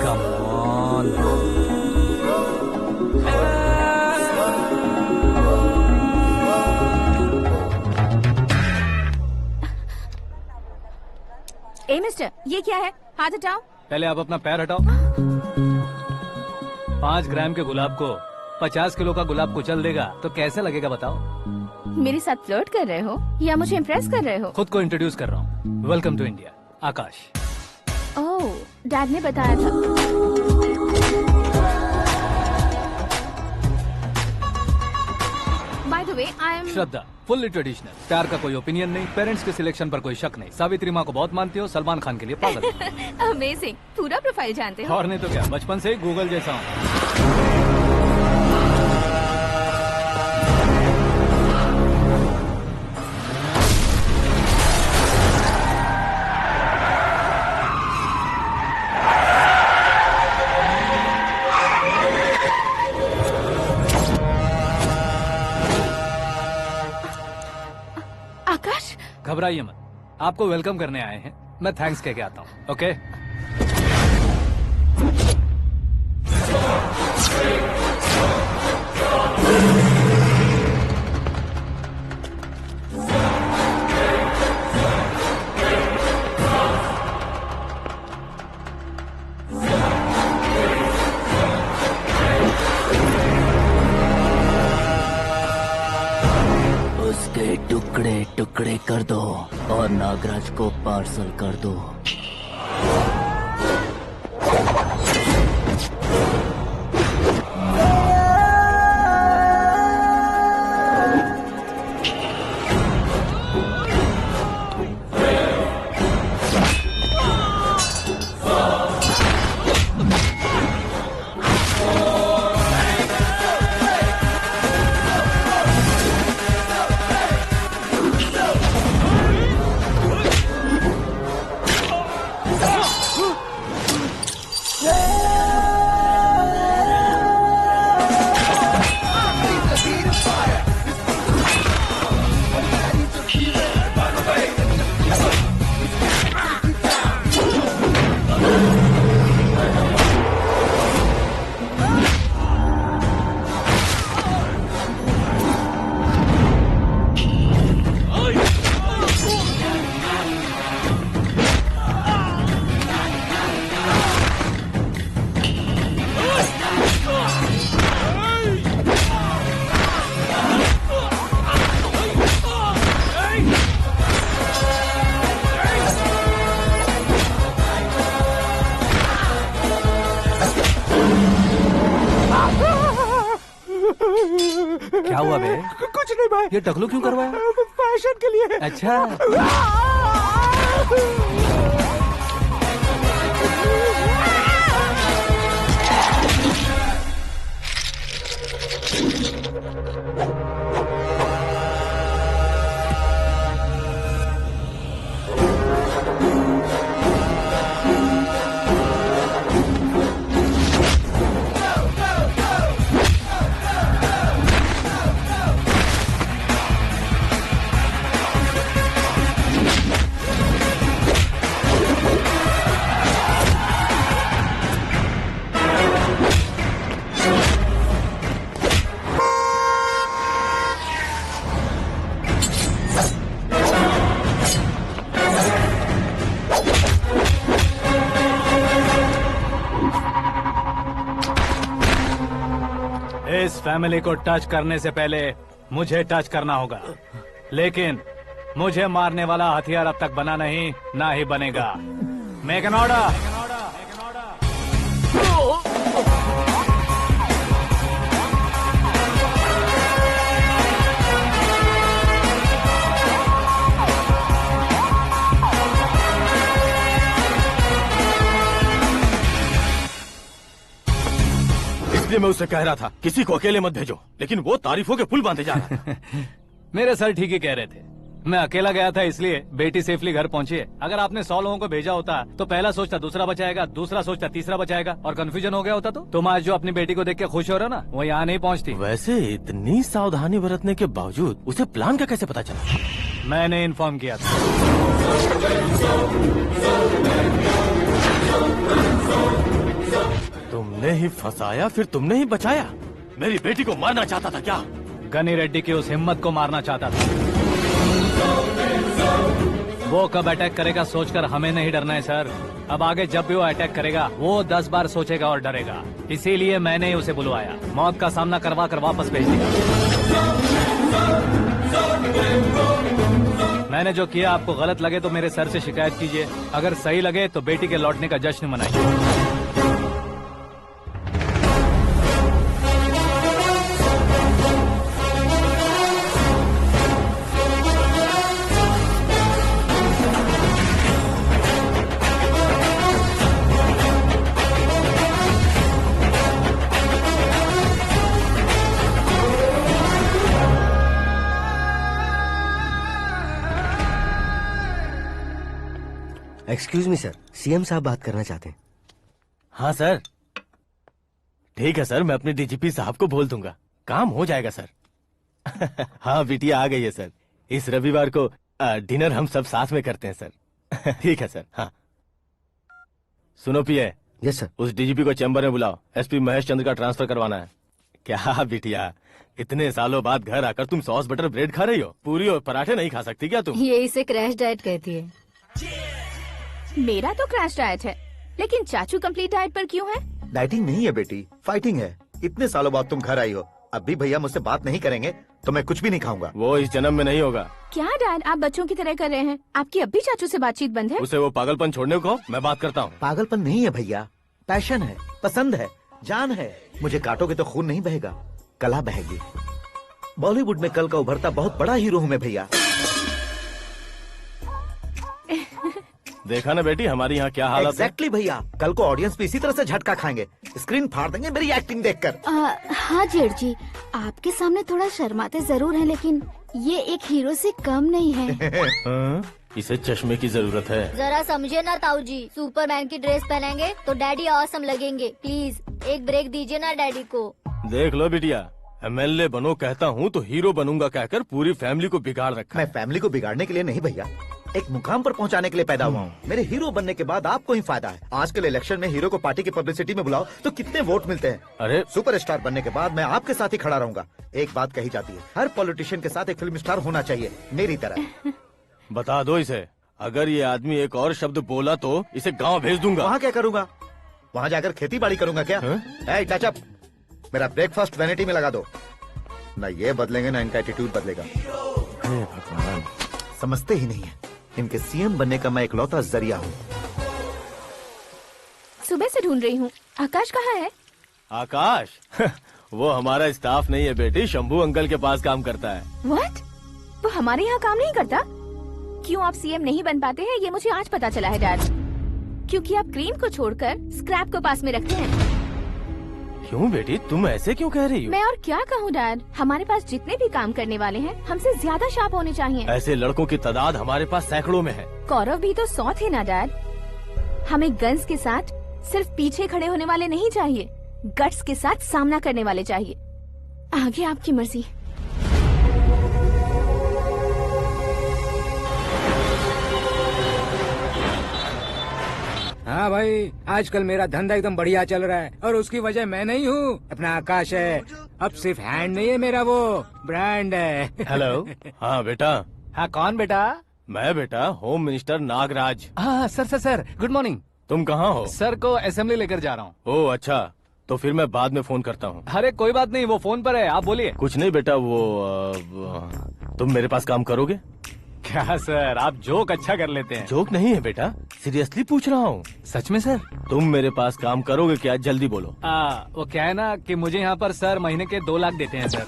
कम ऑन। ए मिस्टर, ये क्या है? हाथ हटाओ। पहले आप अपना पैर हटाओ। 5 ग्राम के गुलाब को 50 किलो का गुलाब कुचल देगा तो कैसे लगेगा बताओ? मेरे साथ फ्लर्ट कर रहे हो या मुझे इम्प्रेस कर रहे हो? खुद को इंट्रोड्यूस कर रहा हूँ। Welcome to India, Akash. Oh, dad ने बताया था। By the way, I am Shraddha, fully traditional. प्यार का कोई ओपिनियन नहीं, पेरेंट्स के सिलेक्शन पर कोई शक नहीं। सावित्री माँ को बहुत मानती हो, सलमान खान के लिए पागल। अमेजिंग, पूरा प्रोफाइल जानते हो। और नहीं तो क्या, बचपन से ही गूगल जैसा हूँ। घबराइए मत, आपको वेलकम करने आए हैं। मैं थैंक्स कह के आता हूँ। ओके उसके टुकड़े टुकड़े कर दो और नागराज को पार्सल कर दो। क्या हुआ बे? कुछ नहीं भाई। ये टकलू क्यों करवाया? फैशन के लिए। अच्छा इस फैमिली को टच करने से पहले मुझे टच करना होगा, लेकिन मुझे मारने वाला हथियार अब तक बना नहीं, ना ही बनेगा। Make an order. इसलिए मैं उससे कह रहा था किसी को अकेले मत भेजो, लेकिन वो तारीफों के पुल बांधे जा रहा था। मेरे सर ठीक ही कह रहे थे। मैं अकेला गया था इसलिए बेटी सेफली घर पहुंची है। अगर आपने 100 लोगों को भेजा होता तो पहला सोचता दूसरा बचाएगा, दूसरा सोचता तीसरा बचाएगा, और कंफ्यूजन हो गया होता तो तुम आज जो अपनी बेटी को देख के खुश हो रहे हो ना, वो यहाँ नहीं पहुँचती। वैसे इतनी सावधानी बरतने के बावजूद उसे प्लान का कैसे पता चला? मैंने इन्फॉर्म किया था। तुमने ही फंसाया, फिर तुमने ही बचाया। मेरी बेटी को मारना चाहता था क्या? गनी रेड्डी की उस हिम्मत को मारना चाहता था। वो कब अटैक करेगा सोचकर हमें नहीं डरना है सर। अब आगे जब भी वो अटैक करेगा वो 10 बार सोचेगा और डरेगा। इसीलिए मैंने ही उसे बुलवाया। मौत का सामना करवा कर वापस भेज दिया। मैंने जो किया आपको गलत लगे तो मेरे सर से शिकायत कीजिए, अगर सही लगे तो बेटी के लौटने का जश्न मनाइए। एक्सक्यूज मी सर, सीएम साहब बात करना चाहते हैं। हाँ सर, ठीक है सर, मैं अपने डीजीपी साहब को बोल दूंगा, काम हो जाएगा सर। हाँ बिटिया आ गई है सर। इस रविवार को डिनर हम सब साथ में करते हैं सर। ठीक है सर। हाँ सुनो पिए। Yes sir. उस डीजीपी को चैम्बर में बुलाओ, एसपी महेश चंद्र का ट्रांसफर करवाना है। क्या बिटिया, इतने सालों बाद घर आकर तुम सॉस बटर ब्रेड खा रही हो? पूरी और पराठे नहीं खा सकती क्या तुम? ये इसे क्रैश डाइट कहती है। मेरा तो क्रैश डाइट है, लेकिन चाचू कंप्लीट डाइट पर क्यों है? डाइटिंग नहीं है बेटी, फाइटिंग है। इतने सालों बाद तुम घर आई हो, अब भी भैया मुझसे बात नहीं करेंगे तो मैं कुछ भी नहीं खाऊंगा। वो इस जन्म में नहीं होगा। क्या डैड, आप बच्चों की तरह कर रहे हैं? आपकी अब भी चाचू से बातचीत बंद है? उसे वो पागलपन छोड़ने को मैं बात करता हूँ। पागलपन नहीं है भैया, पैशन है, पसंद है, जान है। मुझे काटोगे तो खून नहीं बहेगा, कला बहेगी। बॉलीवुड में कल का उभरता बहुत बड़ा हीरो हूँ मैं भैया। देखा ना बेटी हमारी यहाँ क्या हालत है। एग्जैक्टली भैया, कल को ऑडियंस भी इसी तरह से झटका खाएंगे, स्क्रीन फाड़ देंगे मेरी एक्टिंग देखकर। हाँ जेठ जी, आपके सामने थोड़ा शर्माते जरूर हैं, लेकिन ये एक हीरो से कम नहीं है। इसे चश्मे की जरूरत है। जरा समझे ना ताऊ जी, सुपरमैन की ड्रेस पहनेंगे तो डैडी ऑसम लगेंगे। प्लीज एक ब्रेक दीजिए ना डैडी को। देख लो बिटिया, एमएलए बनो कहता हूँ तो हीरो बनूंगा कहकर पूरी फैमिली को बिगाड़ रखा। मैं फैमिली को बिगाड़ने के लिए नहीं भैया, एक मुकाम पर पहुंचाने के लिए पैदा हुआ हूँ। मेरे हीरो बनने के बाद आपको ही फायदा है। आजकल इलेक्शन में हीरो को पार्टी की पब्लिसिटी में बुलाओ तो कितने वोट मिलते हैं। अरे सुपरस्टार बनने के बाद मैं आपके साथ ही खड़ा रहूंगा। एक बात कही जाती है, हर पॉलिटिशियन के साथ एक फिल्म स्टार होना चाहिए, मेरी तरह। बता दो इसे, अगर ये आदमी एक और शब्द बोला तो इसे गाँव भेज दूंगा। वहाँ क्या करूँगा? वहाँ जाकर खेती बाड़ी करूँगा क्या? टचअप, मेरा ब्रेकफास्ट वैनिटी में लगा दो। न ये बदलेंगे न इनका एटीट्यूड बदलेगा। भगवान, समझते ही नहीं है, इनके सीएम बनने का मैं इकलौता जरिया हूँ। सुबह से ढूंढ रही हूँ, आकाश कहाँ है? आकाश वो हमारा स्टाफ नहीं है बेटी, शंभू अंकल के पास काम करता है। व्हाट? वो हमारे यहाँ काम नहीं करता? क्यों आप सीएम नहीं बन पाते हैं ये मुझे आज पता चला है डैड। क्योंकि आप क्रीम को छोड़कर स्क्रैप को पास में रखते हैं। क्यों बेटी, तुम ऐसे क्यों कह रही हो? मैं और क्या कहूँ डैड, हमारे पास जितने भी काम करने वाले हैं हमसे ज्यादा शार्प होने चाहिए। ऐसे लड़कों की तादाद हमारे पास सैकड़ों में है। कौरव भी तो 100 थे ना डैड। हमें गन्स के साथ सिर्फ पीछे खड़े होने वाले नहीं चाहिए, गट्स के साथ सामना करने वाले चाहिए। आगे आपकी मर्जी। हाँ भाई, आजकल मेरा धंधा एकदम बढ़िया चल रहा है और उसकी वजह मैं नहीं हूँ, अपना आकाश है। अब सिर्फ हैंड नहीं है मेरा, वो ब्रांड है। हेलो। हाँ बेटा। हाँ कौन बेटा? मैं बेटा होम मिनिस्टर नागराज। हाँ सर गुड मॉर्निंग। तुम कहाँ हो? सर को असेंबली लेकर जा रहा हूँ। ओह अच्छा, तो फिर मैं बाद में फोन करता हूँ। अरे कोई बात नहीं, वो फोन पर है, आप बोलिए। कुछ नहीं बेटा, तुम मेरे पास काम करोगे? क्या सर, आप जोक अच्छा कर लेते हैं। जोक नहीं है बेटा, सीरियसली पूछ रहा हूँ। सच में सर? तुम मेरे पास काम करोगे क्या? जल्दी बोलो। वो क्या है ना कि मुझे यहाँ पर सर महीने के 2 लाख देते हैं सर।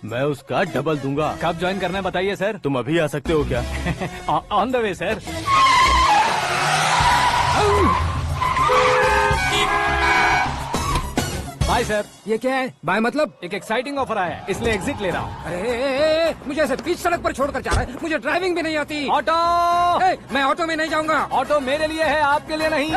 मैं उसका डबल दूंगा। कब ज्वाइन करना है बताइए सर। तुम अभी आ सकते हो क्या? On the way sir. Bye sir. ये क्या है? बाय मतलब? एक एक्साइटिंग ऑफर आया है, इसलिए एग्जिट ले रहा हूँ। अरे मुझे ऐसे बीच सड़क पर छोड़कर जा रहा है, मुझे ड्राइविंग भी नहीं आती। ऑटो। मैं ऑटो में नहीं जाऊंगा। ऑटो मेरे लिए है, आपके लिए नहीं।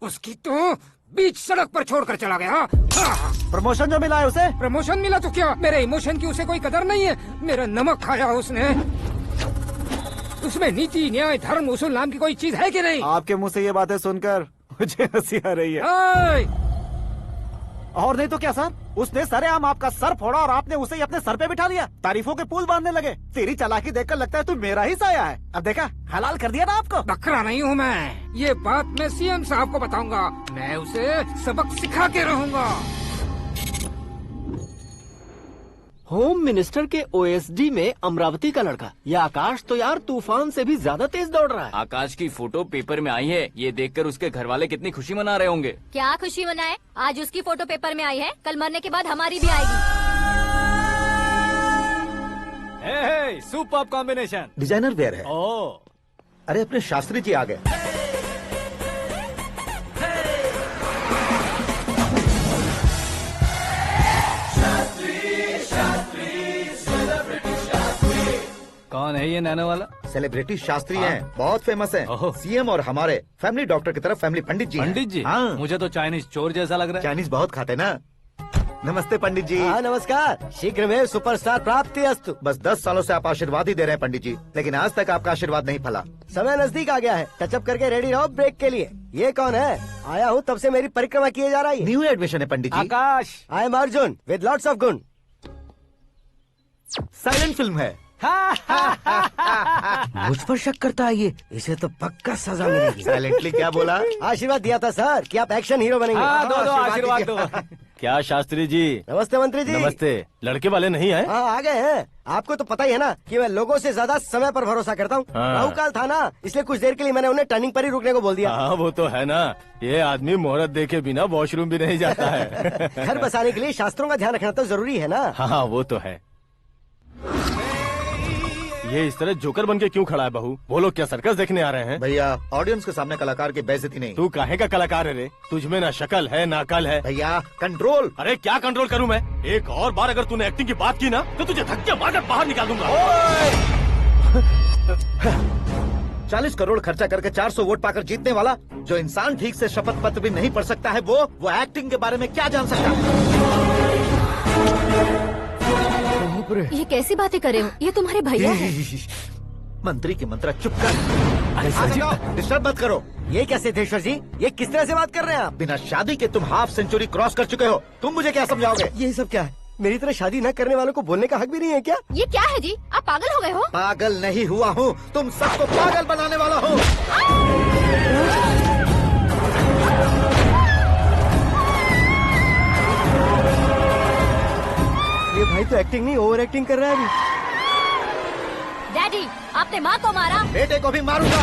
उसकी तो बीच सड़क पर छोड़कर चला गया। प्रमोशन जो मिला है उसे? प्रमोशन मिला तो क्या, मेरे इमोशन की उसे कोई कदर नहीं है। मेरा नमक खाया उसने। उसमें नीति, न्याय, धर्म, उसूल नाम की कोई चीज है कि नहीं? आपके मुंह से ये बातें सुनकर मुझे हंसी आ रही है। और नहीं तो क्या सर, उसने सरेआम आपका सर फोड़ा और आपने उसे ही अपने सर पे बिठा लिया। तारीफों के पुल बांधने लगे। तेरी चालाकी देखकर लगता है तू मेरा ही साया है। अब देखा, हलाल कर दिया ना आपको। बकरा नहीं हूँ मैं, ये बात मैं सीएम साहब को बताऊंगा। मैं उसे सबक सिखा के रहूंगा। होम मिनिस्टर के ओएसडी में अमरावती का लड़का, ये आकाश तो यार तूफान से भी ज्यादा तेज दौड़ रहा है। आकाश की फोटो पेपर में आई है, ये देखकर उसके घर वाले कितनी खुशी मना रहे होंगे। क्या खुशी मनाए? आज उसकी फोटो पेपर में आई है, कल मरने के बाद हमारी भी आएगी। Super combination. डिजाइनर वेयर है। ओह, अरे अपने शास्त्री जी आ गए। कौन है ये नैनो वाला? सेलिब्रिटी शास्त्री हैं, बहुत फेमस हैं। सीएम और हमारे फैमिली डॉक्टर की तरफ फैमिली पंडित जी हैं। पंडित जी? हाँ। मुझे तो चाइनीज चोर जैसा लग रहा है। चाइनीज बहुत खाते ना। नमस्ते पंडित जी। हाँ नमस्कार, शीघ्र में सुपरस्टार प्राप्ति अस्तु। बस 10 सालों से आप आशीर्वाद ही दे रहे हैं पंडित जी, लेकिन आज तक आपका आशीर्वाद नहीं फला। समय नजदीक आ गया है, टचअप करके रेडी रहो ब्रेक के लिए। ये कौन है? आया हूँ तब से मेरी परिक्रमा किए जा रही है। न्यू एडमिशन है Pandit ji. Akash. I am Arjun with lots of गुण। साइलेंट फिल्म है। मुझ पर शक करता है ये, इसे तो पक्का सजा मिलेगी। साइलेंटली क्या बोला? आशीर्वाद दिया था सर कि आप एक्शन हीरो बनेंगे। हाँ, दो आशीर्वाद दो। क्या शास्त्री जी? नमस्ते मंत्री जी। नमस्ते। लड़के वाले नहीं आए? हाँ आ गए हैं। आपको तो पता ही है ना कि मैं लोगों से ज्यादा समय पर भरोसा करता हूँ। हाँ। राहु काल था ना, इसलिए कुछ देर के लिए मैंने उन्हें टर्निंग पर ही रुकने को बोल दिया। हाँ वो तो है ना, ये आदमी मुहूर्त देखे बिना वॉशरूम भी नहीं जाता है। घर बसाने के लिए शास्त्रों का ध्यान रखना तो जरूरी है ना। हाँ वो तो है। ये इस तरह जोकर बन के क्यों खड़ा है बहू? वो लोग क्या सर्कस देखने आ रहे हैं? भैया ऑडियंस के सामने कलाकार की बेइज्जती नहीं। तू काहे का कलाकार है रे? तुझमें ना शक्ल है ना अकल है। भैया कंट्रोल। अरे क्या कंट्रोल करूं मैं? एक और बार अगर तूने एक्टिंग की बात की ना तो तुझे धक्के मारकर बाहर निकाल दूंगा। 40 करोड़ खर्चा करके 400 वोट पाकर जीतने वाला, जो इंसान ठीक से शपथ पत्र भी नहीं पढ़ सकता है, वो एक्टिंग के बारे में क्या जान सकता है? ये कैसी बातें कर रहे हो? ये तुम्हारे भैया हैं। मंत्री की मंत्रा चुप कर। डिस्टर्ब मत करो। ये क्या सिद्धेश्वर जी, ये किस तरह से बात कर रहे हैं आप? बिना शादी के तुम हाफ सेंचुरी क्रॉस कर चुके हो, तुम मुझे क्या समझाओगे? ये सब क्या है? मेरी तरह शादी न करने वालों को बोलने का हक भी नहीं है क्या? ये क्या है जी? आप पागल हो गए हो? पागल नहीं हुआ हूँ, तुम सबको पागल बनाने वाला हूँ। ये भाई तो एक्टिंग नहीं ओवर एक्टिंग कर रहा है अभी। डैडी, आपने माँ को मारा। बेटे को भी मारूंगा।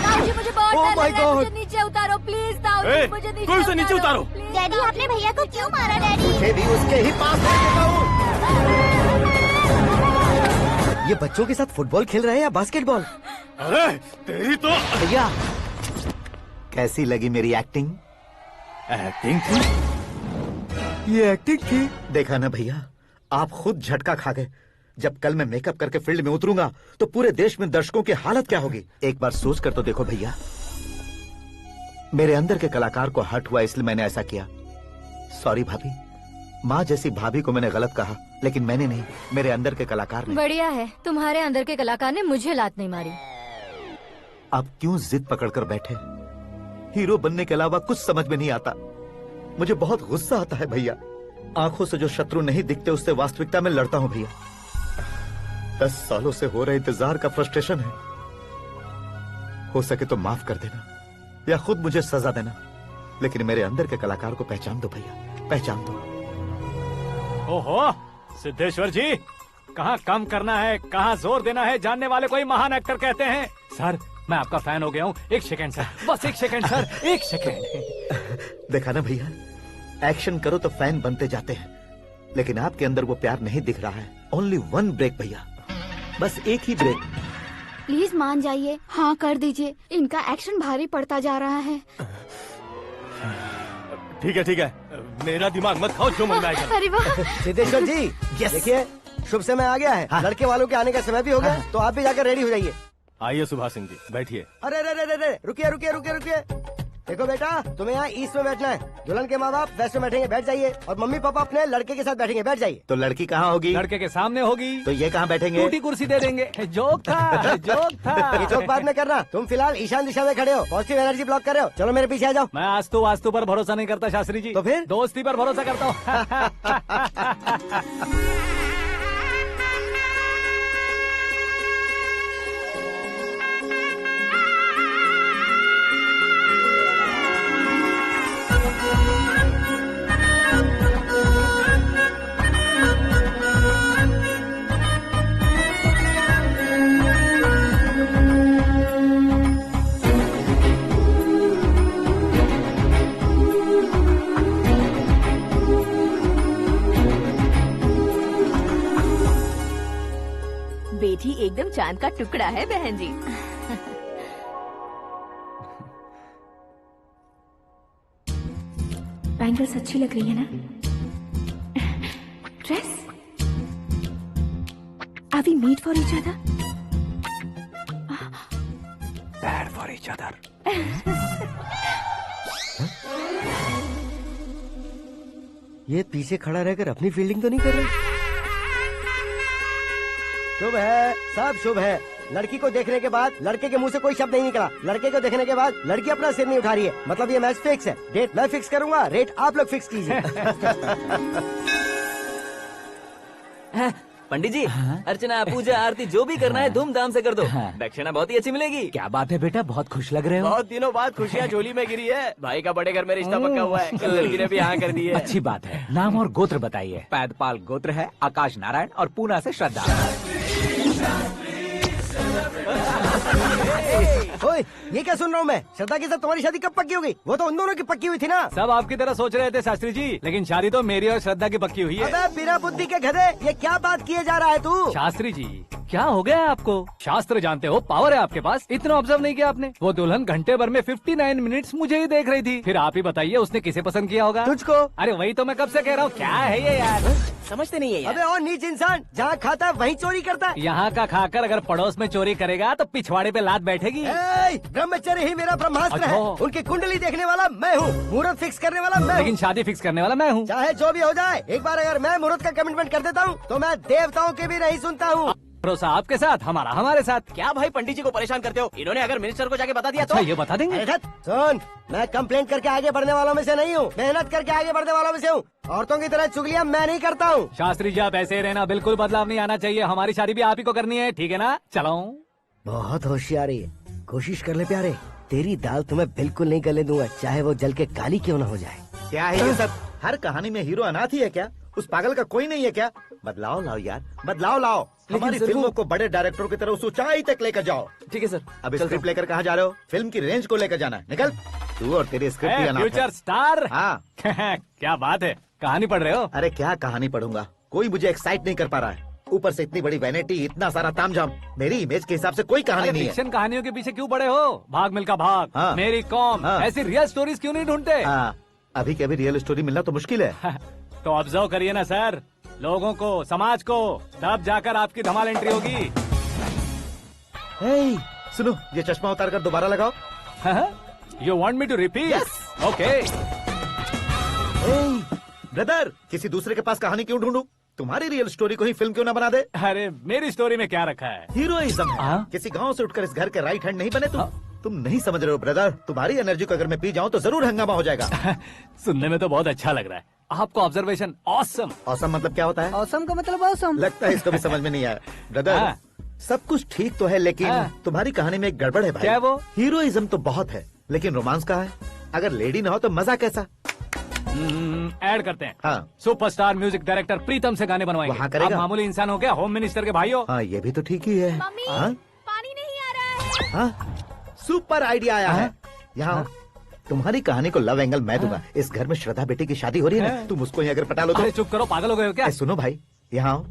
ताऊजी मुझे बहुत Oh डर my लग रहा है, God! मुझे नीचे उतारो प्लीज। ताऊजी मुझे नीचे कोई उसे नीचे उतारो। डैडी आपने भैया को क्यों मारा डैडी? मुझे भी उसके ही पास लेके जाऊं। ये बच्चों के साथ फुटबॉल खेल रहे हैं या बास्केटबॉल? अरे तेरी तो भैया कैसी लगी मेरी एक्टिंग? एक्टिंग थी? ये एक्टिंग थी? देखा ना भैया, आप खुद झटका खा गए। जब कल मैं मेकअप करके फील्ड में उतरूंगा तो पूरे देश में दर्शकों की हालत क्या होगी? एक बार सोच कर तो देखो भैया। मेरे अंदर के कलाकार को हर्ट हुआ इसलिए मैंने ऐसा किया। सॉरी भाभी। माँ जैसी भाभी को मैंने गलत कहा, लेकिन मैंने नहीं, मेरे अंदर के कलाकार ने। बढ़िया है, तुम्हारे अंदर के कलाकार ने मुझे लात नहीं मारी। आप क्यों जिद पकड़कर बैठे? हीरो बनने के अलावा कुछ समझ में नहीं आता। मुझे बहुत गुस्सा आता है भैया। आंखों से जो शत्रु नहीं दिखते उससे वास्तविकता में लड़ता हूँ भैया। 10 सालों से हो रहे इंतजार का फ्रस्ट्रेशन है। हो सके तो माफ कर देना या खुद मुझे सजा देना, लेकिन मेरे अंदर के कलाकार को पहचान दो भैया, पहचान दो। ओहो सिद्धेश्वर जी, कहाँ कम करना है कहाँ जोर देना है जानने वाले को ही महान एक्टर कहते हैं। सर मैं आपका फैन हो गया हूँ। एक सेकंड सर, बस एक सेकंड सर, एक सेकंड। देखा ना भैया, एक्शन करो तो फैन बनते जाते हैं, लेकिन आपके अंदर वो प्यार नहीं दिख रहा है। ओनली 1 ब्रेक भैया, बस एक ही ब्रेक। प्लीज मान जाइए, हाँ कर दीजिए। इनका एक्शन भारी पड़ता जा रहा है। ठीक है, मेरा दिमाग मत खाओ, जो मन में आएगा। अरे वाह सिद्धेश्वर जी, देखिए शुभ समय आ गया है। लड़के वालों के आने का समय भी हो गया, तो आप भी जाकर रेडी हो जाइए। आइए सुभाष सिंह जी, बैठिए। अरे रुकिए। देखो बेटा, तुम्हें यहाँ ईस्ट में बैठना है। दुल्हन के माँ बाप वेस्ट में बैठेंगे, बैठ जाइए। और मम्मी पापा अपने लड़के के साथ बैठेंगे, बैठ जाइए। तो लड़की कहाँ होगी? लड़के के सामने होगी। तो ये कहाँ बैठेंगे? टूटी कुर्सी दे देंगे। जोक था, जोक था। ये जोक बाद में करना। तुम फिलहाल ईशान दिशा में खड़े हो, पॉजिटिव एनर्जी ब्लॉक कर रहे हो। चलो मेरे पीछे आ जाओ। मैं वास्तु पर भरोसा नहीं करता शास्त्री जी। तो फिर? दोस्ती पर भरोसा करता हूँ। बेटी एकदम चांद का टुकड़ा है बहन जी। बैंगल्स अच्छी लग रही है ना? Dress Are we made for each other? Bad for each other. ये पीछे खड़ा रहकर अपनी फील्डिंग तो नहीं कर रहा? शुभ है, सब शुभ है। लड़की को देखने के बाद लड़के के मुंह से कोई शब्द नहीं निकला। लड़के को देखने के बाद लड़की अपना सिर नहीं उठा रही है। मतलब ये मैच फिक्स है। डेट मैं फिक्स करूंगा, रेट आप लोग फिक्स कीजिए। पंडित जी, अर्चना, पूजा, आरती जो भी करना है धूमधाम से कर दो। दक्षिणा बहुत ही अच्छी मिलेगी। क्या बात है बेटा, बहुत खुश लग रहे हो। बहुत दिनों बाद खुशियाँ झोली में गिरी है। भाई का बड़े घर में रिश्ता पक्का हुआ है। कल लड़की ने भी हाँ कर दी है। अच्छी बात है। नाम और गोत्र बताइए। पैदपाल गोत्र है, आकाश नारायण और पूना से श्रद्धा। ओए, ये क्या सुन रहा हूँ मैं? श्रद्धा के साथ तुम्हारी शादी कब पक्की हो गई? वो तो उन दोनों की पक्की हुई थी ना। सब आपकी तरह सोच रहे थे शास्त्री जी, लेकिन शादी तो मेरी और श्रद्धा की पक्की हुई है। अबे बिना बुद्धि के गधे, ये क्या बात किए जा रहा है तू? शास्त्री जी, क्या हो गया है आपको? शास्त्र जानते हो, पावर है आपके पास। इतना ऑब्जर्व नहीं किया आपने? वो दुल्हन घंटे भर में 59 मिनट्स मुझे ही देख रही थी। फिर आप ही बताइए उसने किसे पसंद किया होगा? तुझको। अरे वही तो मैं कब से कह रहा हूँ, क्या है ये यार? समझते नहीं है यार। अबे और नीच इंसान, जहाँ खाता है वहीं चोरी करता है। यहाँ का खाकर अगर पड़ोस में चोरी करेगा तो पिछवाड़े पे लात बैठेगी। ब्रह्मचर्य ही मेरा ब्रह्मास्त्र है। अच्छा। उनकी कुंडली देखने वाला मैं हूँ, मुहूर्त फिक्स करने वाला मैं हूँ। लेकिन शादी फिक्स करने वाला मैं हूँ। चाहे जो भी हो जाए, एक बार अगर मैं मुहूर्त का कमिटमेंट कर देता हूँ तो मैं देवताओं के भी नहीं सुनता हूँ। भरोसा आपके साथ, हमारा हमारे साथ। क्या भाई पंडित जी को परेशान करते हो? इन्होंने अगर मिनिस्टर को जाके बता दिया अच्छा, तो ये बता देंगे? अरे सुन, मैं कंप्लेंट करके आगे बढ़ने वालों में से नहीं हूँ, मेहनत करके आगे बढ़ने वालों में से हूँ। औरतों की तरह चुगलियाँ मैं नहीं करता हूँ। शास्त्री जी, आप ऐसे ही रहना, बिल्कुल बदलाव नहीं आना चाहिए। हमारी शादी भी आप ही को करनी है, ठीक है ना? चलो। बहुत होशियारी है, कोशिश कर ले प्यारे। तेरी दाल तुम्हें बिल्कुल नहीं गलने दूंगा, चाहे वो जल के काली क्यों न हो जाए। क्या है ये सब? हर कहानी में हीरो अनाथ ही है क्या? उस पागल का कोई नहीं है क्या? बदलाव लाओ यार, बदलाव लाओ। हमारी फिल्मों को बड़े डायरेक्टरों की तरह उस ऊंचाई तक लेकर जाओ। ठीक है सर। अब स्क्रिप्ट लेकर कहाँ जा रहे हो? फिल्म की रेंज को लेकर जाना है। निकल तू और तेरी स्क्रिप्ट भी अनाथ है। Future star. हाँ। क्या बात है, कहानी पढ़ रहे हो? अरे क्या कहानी पढ़ूंगा, कोई मुझे एक्साइट नहीं कर पा रहा है। ऊपर से इतनी बड़ी वैनिटी, इतना सारा तामझाम। मेरी इमेज के हिसाब से कोई कहानी नहीं है। फिक्शन कहानियों के पीछे क्यों पड़े हो? भाग मिल्खा भाग, हाँ। मेरी कॉम, हाँ। ऐसी रियल स्टोरीज क्यों नहीं ढूंढते? अभी के अभी रियल स्टोरी मिलना तो मुश्किल है। तो ऑब्जर्व करिए ना सर, लोगों को, समाज को, तब जाकर आपकी धमाल एंट्री होगी। सुनो, ये चश्मा उतार कर दोबारा लगाओ। You want me to repeat? Okay. Brother, किसी दूसरे के पास कहानी क्यों ढूंढूं? तुम्हारी रियल स्टोरी को ही फिल्म क्यों ना बना दे? अरे मेरी स्टोरी में क्या रखा है? हीरोइज्म है। किसी गांव से उठकर इस घर के राइट हैंड नहीं बने तुम नहीं समझ रहे हो ब्रदर। तुम्हारी एनर्जी को अगर मैं पी जाऊं तो जरूर हंगामा हो जाएगा। सुनने में तो बहुत अच्छा लग रहा है। आपको ऑब्जर्वेशन ऑसम। ऑसम मतलब क्या होता है? ऑसम का मतलब ऑसम। लगता है इसको भी समझ में नहीं आया। ब्रदर, सब कुछ ठीक तो है, लेकिन तुम्हारी कहानी में एक गड़बड़ है भाई। क्या है वो? हीरोइज्म तो बहुत है, लेकिन रोमांस कहाँ है? अगर लेडी ना हो तो मजा कैसा? ऐड करते हैं। हाँ। सुपरस्टार म्यूजिक डायरेक्टर प्रीतम से गाने बनवाएंगे। वहाँ करेगा? आप मामूली इंसान हो क्या? होम मिनिस्टर के भाई हो। हाँ, ये भी तो ठीक ही है। मम्मी, हाँ? पानी नहीं आ रहा है। हाँ? सुपर आइडिया आया है। यहाँ तुम्हारी कहानी को लव एंगल मैं दूंगा। इस घर में श्रद्धा बेटी की शादी हो रही है ना, तुम उसको ही अगर पटा लो तो। अरे चुप करो, पागल हो गए हो क्या? सुनो भाई, यहाँ आओ।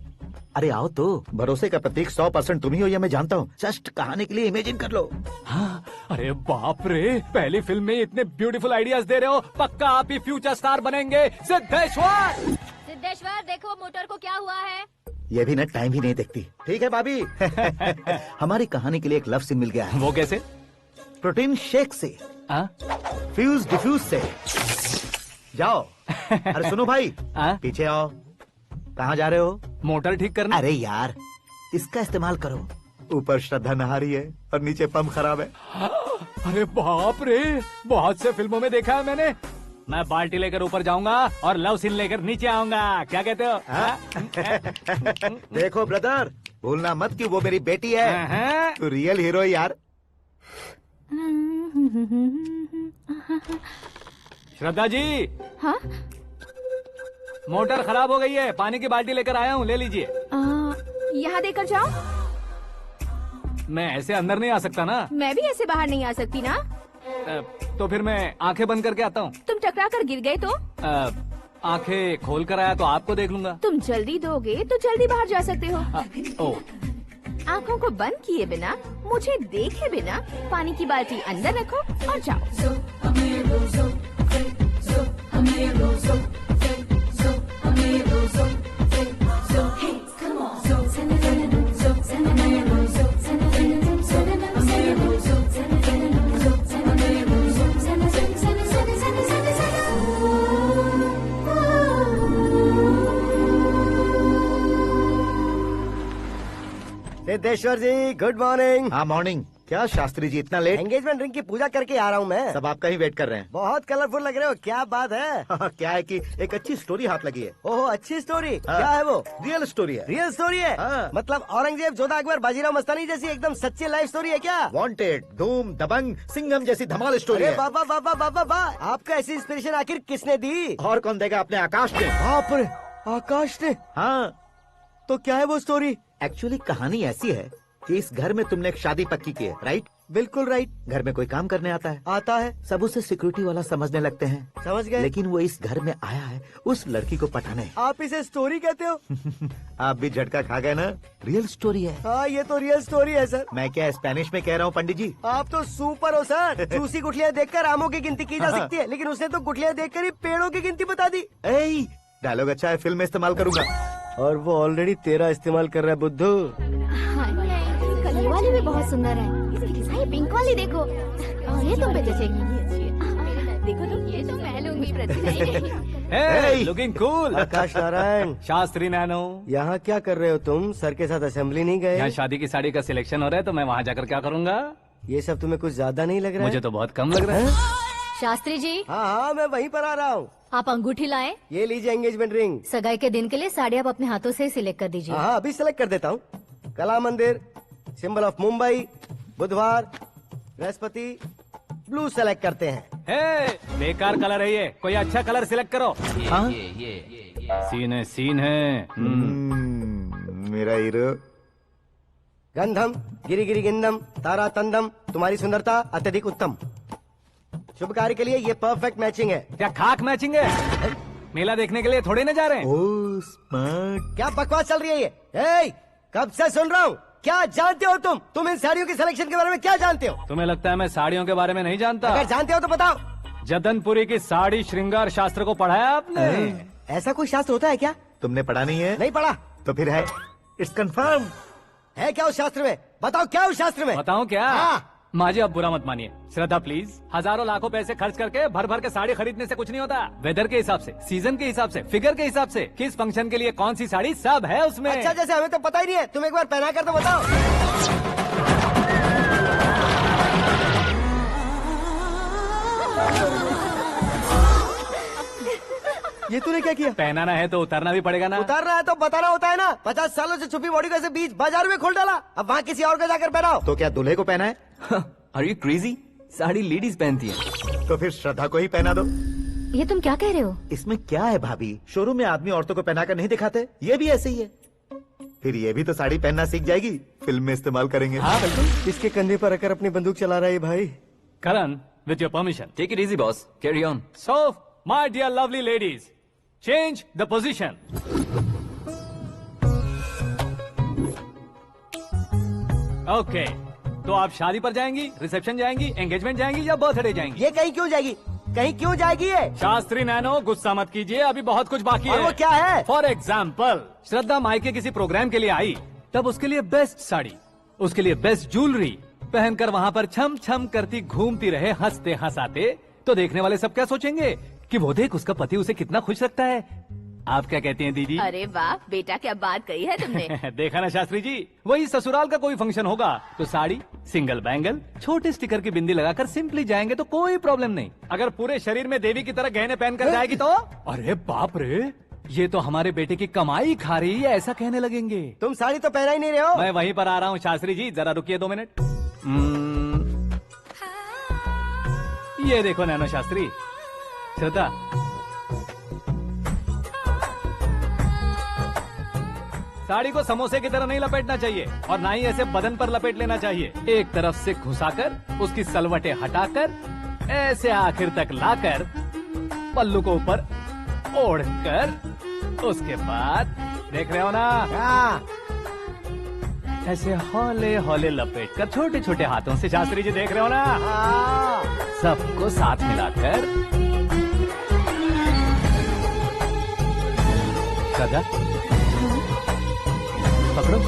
अरे आओ तो। भरोसे का प्रतीक 100% तुम ही हो, ये मैं जानता हूँ। जस्ट कहानी के लिए इमेजिन कर लो। हाँ, अरे बाप रे, पहली फिल्म में इतने ब्यूटीफुल आइडियाज दे रहे हो। पक्का आप ही फ्यूचर स्टार बनेंगे। सिद्धेश्वर, सिद्धेश्वर देखो मोटर को क्या हुआ है। ये भी ना टाइम ही नहीं देखती। ठीक है भाभी। हमारी कहानी के लिए एक लव सीन मिल गया है। वो कैसे? प्रोटीन शेक से, फ्यूज डिफ्यूज से। जाओ। अरे सुनो भाई, पीछे आओ। कहाँ जा रहे हो? मोटर ठीक करना। अरे यार, इसका इस्तेमाल करो। ऊपर श्रद्धा नहा रही है और नीचे पंप खराब है। अरे बाप रे, बहुत से फिल्मों में देखा है मैंने। मैं बाल्टी लेकर ऊपर जाऊंगा और लव सीन लेकर नीचे आऊंगा। क्या कहते हो? देखो ब्रदर, भूलना मत कि वो मेरी बेटी है। तू रियल हीरो यार। श्रद्धा जी। हाँ? मोटर खराब हो गई है, पानी की बाल्टी लेकर आया हूँ, ले लीजिए। यहाँ देकर जाओ। मैं ऐसे अंदर नहीं आ सकता ना। मैं भी ऐसे बाहर नहीं आ सकती ना। तो फिर मैं आंखें बंद करके आता हूँ। तुम टकरा कर गिर गए तो? आंखें खोल कर आया तो आपको देख लूंगा। तुम जल्दी दोगे तो जल्दी बाहर जा सकते हो। आँखों को बंद किए बिना, मुझे देखे बिना पानी की बाल्टी अंदर रखो और जाओ। सिद्धेश्वर जी गुड मॉर्निंग। हाँ मॉर्निंग। क्या शास्त्री जी इतना लेट? एंगेजमेंट रिंग की पूजा करके आ रहा हूँ मैं। सब आपका ही वेट कर रहे हैं। बहुत कलरफुल लग रहे हो, क्या बात है? क्या है कि एक अच्छी स्टोरी हाथ लगी है। ओह अच्छी स्टोरी। हाँ। क्या है वो? रियल स्टोरी है। रियल स्टोरी है? हाँ। मतलब औरंगजेब, जोधा अकबर, बाजीराव मस्तानी जैसी एकदम सच्ची लाइफ स्टोरी है क्या? वांटेड, धूम, दबंग, सिंघम जैसी धमाल स्टोरी अरे है। बाबा बाबा बाबा बाबा, आपको ऐसी इंस्पिरेशन आखिर किसने दी? और कौन देगा? अपने आकाश ने। बाप रे, आकाश ने? हाँ। तो क्या है वो स्टोरी? एक्चुअली कहानी ऐसी है कि इस घर में तुमने एक शादी पक्की की है, राइट? बिल्कुल राइट। घर में कोई काम करने आता है? आता है। सब उसे सिक्योरिटी वाला समझने लगते हैं। समझ गए। लेकिन वो इस घर में आया है उस लड़की को पटाने। आप इसे स्टोरी कहते हो? आप भी झटका खा गए ना? रियल स्टोरी है। हाँ ये तो रियल स्टोरी है सर। मैं क्या स्पेनिश में कह रहा हूँ पंडित जी? आप तो सुपर हो सर। चूसी गुठलियाँ देखकर आमों की गिनती की जा हाँ। सकती है, लेकिन उसने तो गुठलियाँ देखकर ही पेड़ों की गिनती बता दी। डायलॉग अच्छा है, फिल्म में इस्तेमाल करूंगा। और वो ऑलरेडी तेरा इस्तेमाल कर रहा है बुद्धू। ये वाली भी बहुत सुंदर है। इसकी डिजाइन पिंक वाली देखो। ये तुम पे जचेगी। देखो तो ये तो मैं लूंगी। Looking cool. Akash Narayan. Shastri Nano. यहाँ क्या कर रहे हो तुम? सर के साथ असेंबली नहीं गए? यहाँ शादी की साड़ी का सिलेक्शन हो रहा है तो मैं वहाँ जाकर क्या करूँगा? ये सब तुम्हें कुछ ज्यादा नहीं लग रहा है? मुझे तो बहुत कम लग रहा है। शास्त्री जी। हाँ मैं वहीं पर आ रहा हूँ। आप अंगूठी लाएं। ये लीजिए एंगेजमेंट रिंग। सगाई के दिन के लिए साड़ी आप अपने हाथों से ही सिलेक्ट कर दीजिए। हाँ अभी सिलेक्ट कर देता हूँ। कला मंदिर, सिंबल ऑफ मुंबई, बुधवार, बृहस्पति, ब्लू सेलेक्ट करते हैं। बेकार कलर है ये, कोई अच्छा कलर सिलेक्ट करो। सीन है। मेरा हीरो। गंधम गिरी गिरी गिंदम तारा तंदम, तुम्हारी सुंदरता अत्यधिक उत्तम। शुभ कार्य के लिए ये परफेक्ट मैचिंग है। क्या खाक मैचिंग है? मेला देखने के लिए थोड़े न जा रहे हैं। Oh smart. क्या बकवास चल रही है ये? कब से सुन रहा हूँ। क्या जानते हो तुम इन साड़ियों की सिलेक्शन के बारे में क्या जानते हो? तुम्हें लगता है मैं साड़ियों के बारे में नहीं जानता? अगर जानते हो तो बताओ। जदनपुरी की साड़ी श्रृंगार शास्त्र को पढ़ा है आपने? ऐसा कोई शास्त्र होता है क्या? तुमने पढ़ा नहीं है? नहीं पढ़ा। तो फिर है। It's confirm. है क्या उस शास्त्र में? बताओ क्या उस शास्त्र में? बताऊं क्या? हाँ। माजी अब बुरा मत मानिए। श्रद्धा प्लीज। हजारों लाखों पैसे खर्च करके भर भर के साड़ी खरीदने से कुछ नहीं होता। वेदर के हिसाब से, सीजन के हिसाब से, फिगर के हिसाब से, किस फंक्शन के लिए कौन सी साड़ी, सब है उसमें। अच्छा जैसे हमें तो पता ही नहीं है, तुम एक बार पहना कर तो बताओ। ये तूने क्या किया? पहनाना है तो उतारना भी पड़ेगा ना। उतारना है तो बताना होता है ना। 50 सालों से छुपी बॉडी को ऐसे बीच बाजार में खोल डाला, अब वहाँ किसी और को जाकर पहनाओ। तो क्या दूल्हे को पहना है? Are you crazy? Sari ladies पहनती है। तो फिर श्रद्धा को ही पहना दो। ये तुम क्या कह रहे हो? इसमें क्या है भाभी? शोरूम में आदमी औरतों को पहनाकर नहीं दिखाते? ये भी ऐसे ही है। फिर ये भी तो साड़ी पहनना सीख जाएगी, फिल्म में इस्तेमाल करेंगे। हाँ बिल्कुल। इसके कंधे पर रखकर अपनी बंदूक चला रहा है भाई। Karan, with your permission. Take it easy boss, carry on. So my dear lovely ladies, change the position. Okay, तो आप शादी पर जाएंगी, रिसेप्शन जाएंगी, एंगेजमेंट जाएंगी या बर्थडे जाएंगी? ये कहीं क्यों जाएगी? कहीं क्यों जाएगी ये? शास्त्री नैनो गुस्सा मत कीजिए, अभी बहुत कुछ बाकी और है। वो क्या है? फॉर एग्जाम्पल, श्रद्धा मायके किसी प्रोग्राम के लिए आई, तब उसके लिए बेस्ट साड़ी, उसके लिए बेस्ट ज्वेलरी पहनकर वहाँ पर छम छम करती घूमती रहे हंसते हंसाते, तो देखने वाले सब क्या सोचेंगे कि वो देख उसका पति उसे कितना खुश रखता है। आप क्या कहती हैं दीदी? अरे वाह बेटा, क्या बात कही है तुमने। देखा ना शास्त्री जी, वही ससुराल का कोई फंक्शन होगा तो साड़ी, सिंगल बैंगल, छोटे स्टिकर की बिंदी लगाकर सिंपली जाएंगे तो कोई प्रॉब्लम नहीं। अगर पूरे शरीर में देवी की तरह गहने पहन कर जाएगी तो अरे बाप रे, ये तो हमारे बेटे की कमाई खा रही है, ऐसा कहने लगेंगे। तुम साड़ी तो पहना ही नहीं रहे हो। मैं वहीं पर आ रहा हूँ शास्त्री जी, जरा रुकिए 2 मिनट। ये देखो नैनो शास्त्री, श्रद्धा साड़ी को समोसे की तरह नहीं लपेटना चाहिए और ना ही ऐसे बदन पर लपेट लेना चाहिए। एक तरफ से घुसाकर उसकी सलवटें हटाकर ऐसे आखिर तक लाकर पल्लू को ऊपर ओढ़कर उसके बाद देख रहे हो ना, ऐसे हौले हौले लपेट कर छोटे छोटे हाथों से, शास्त्री जी देख रहे हो ना, सबको साथ मिलाकर श्रद्धा पकड़ो।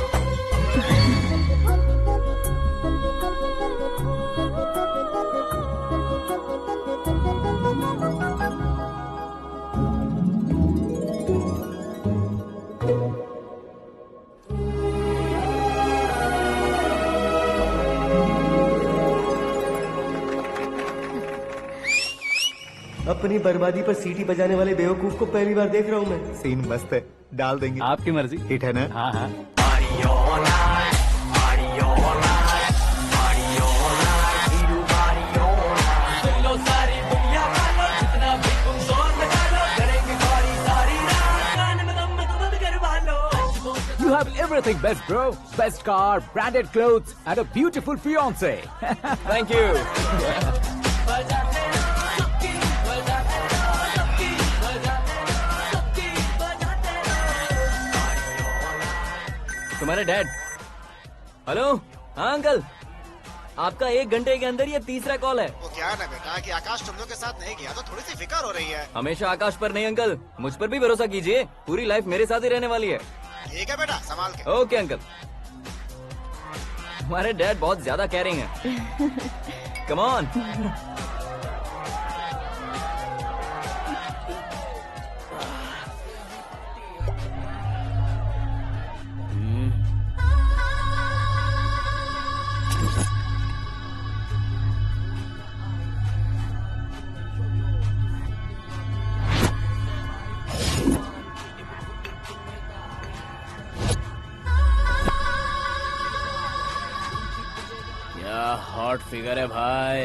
अपनी बर्बादी पर सीटी बजाने वाले बेवकूफ को पहली बार देख रहा हूँ मैं। सीन मस्त है, डाल देंगे। आपकी मर्जी। हिट है ना? हाँ हाँ। You have everything best, bro. Best car, branded clothes, and a beautiful fiance. Thank you. तुम्हारे डैड। हेलो। हाँ अंकल, आपका 1 घंटे के अंदर ये तीसरा कॉल है। वो क्या है ना बेटा कि आकाश तुम लोग के साथ नहीं गया तो थोड़ी सी फिक्र हो रही है। हमेशा आकाश पर नहीं अंकल, मुझ पर भी भरोसा कीजिए, पूरी लाइफ मेरे साथ ही रहने वाली है। ठीक है बेटा, संभाल के। Okay uncle. हमारे डैड बहुत ज्यादा केयरिंग है। Come on. हॉट फिगर है भाई।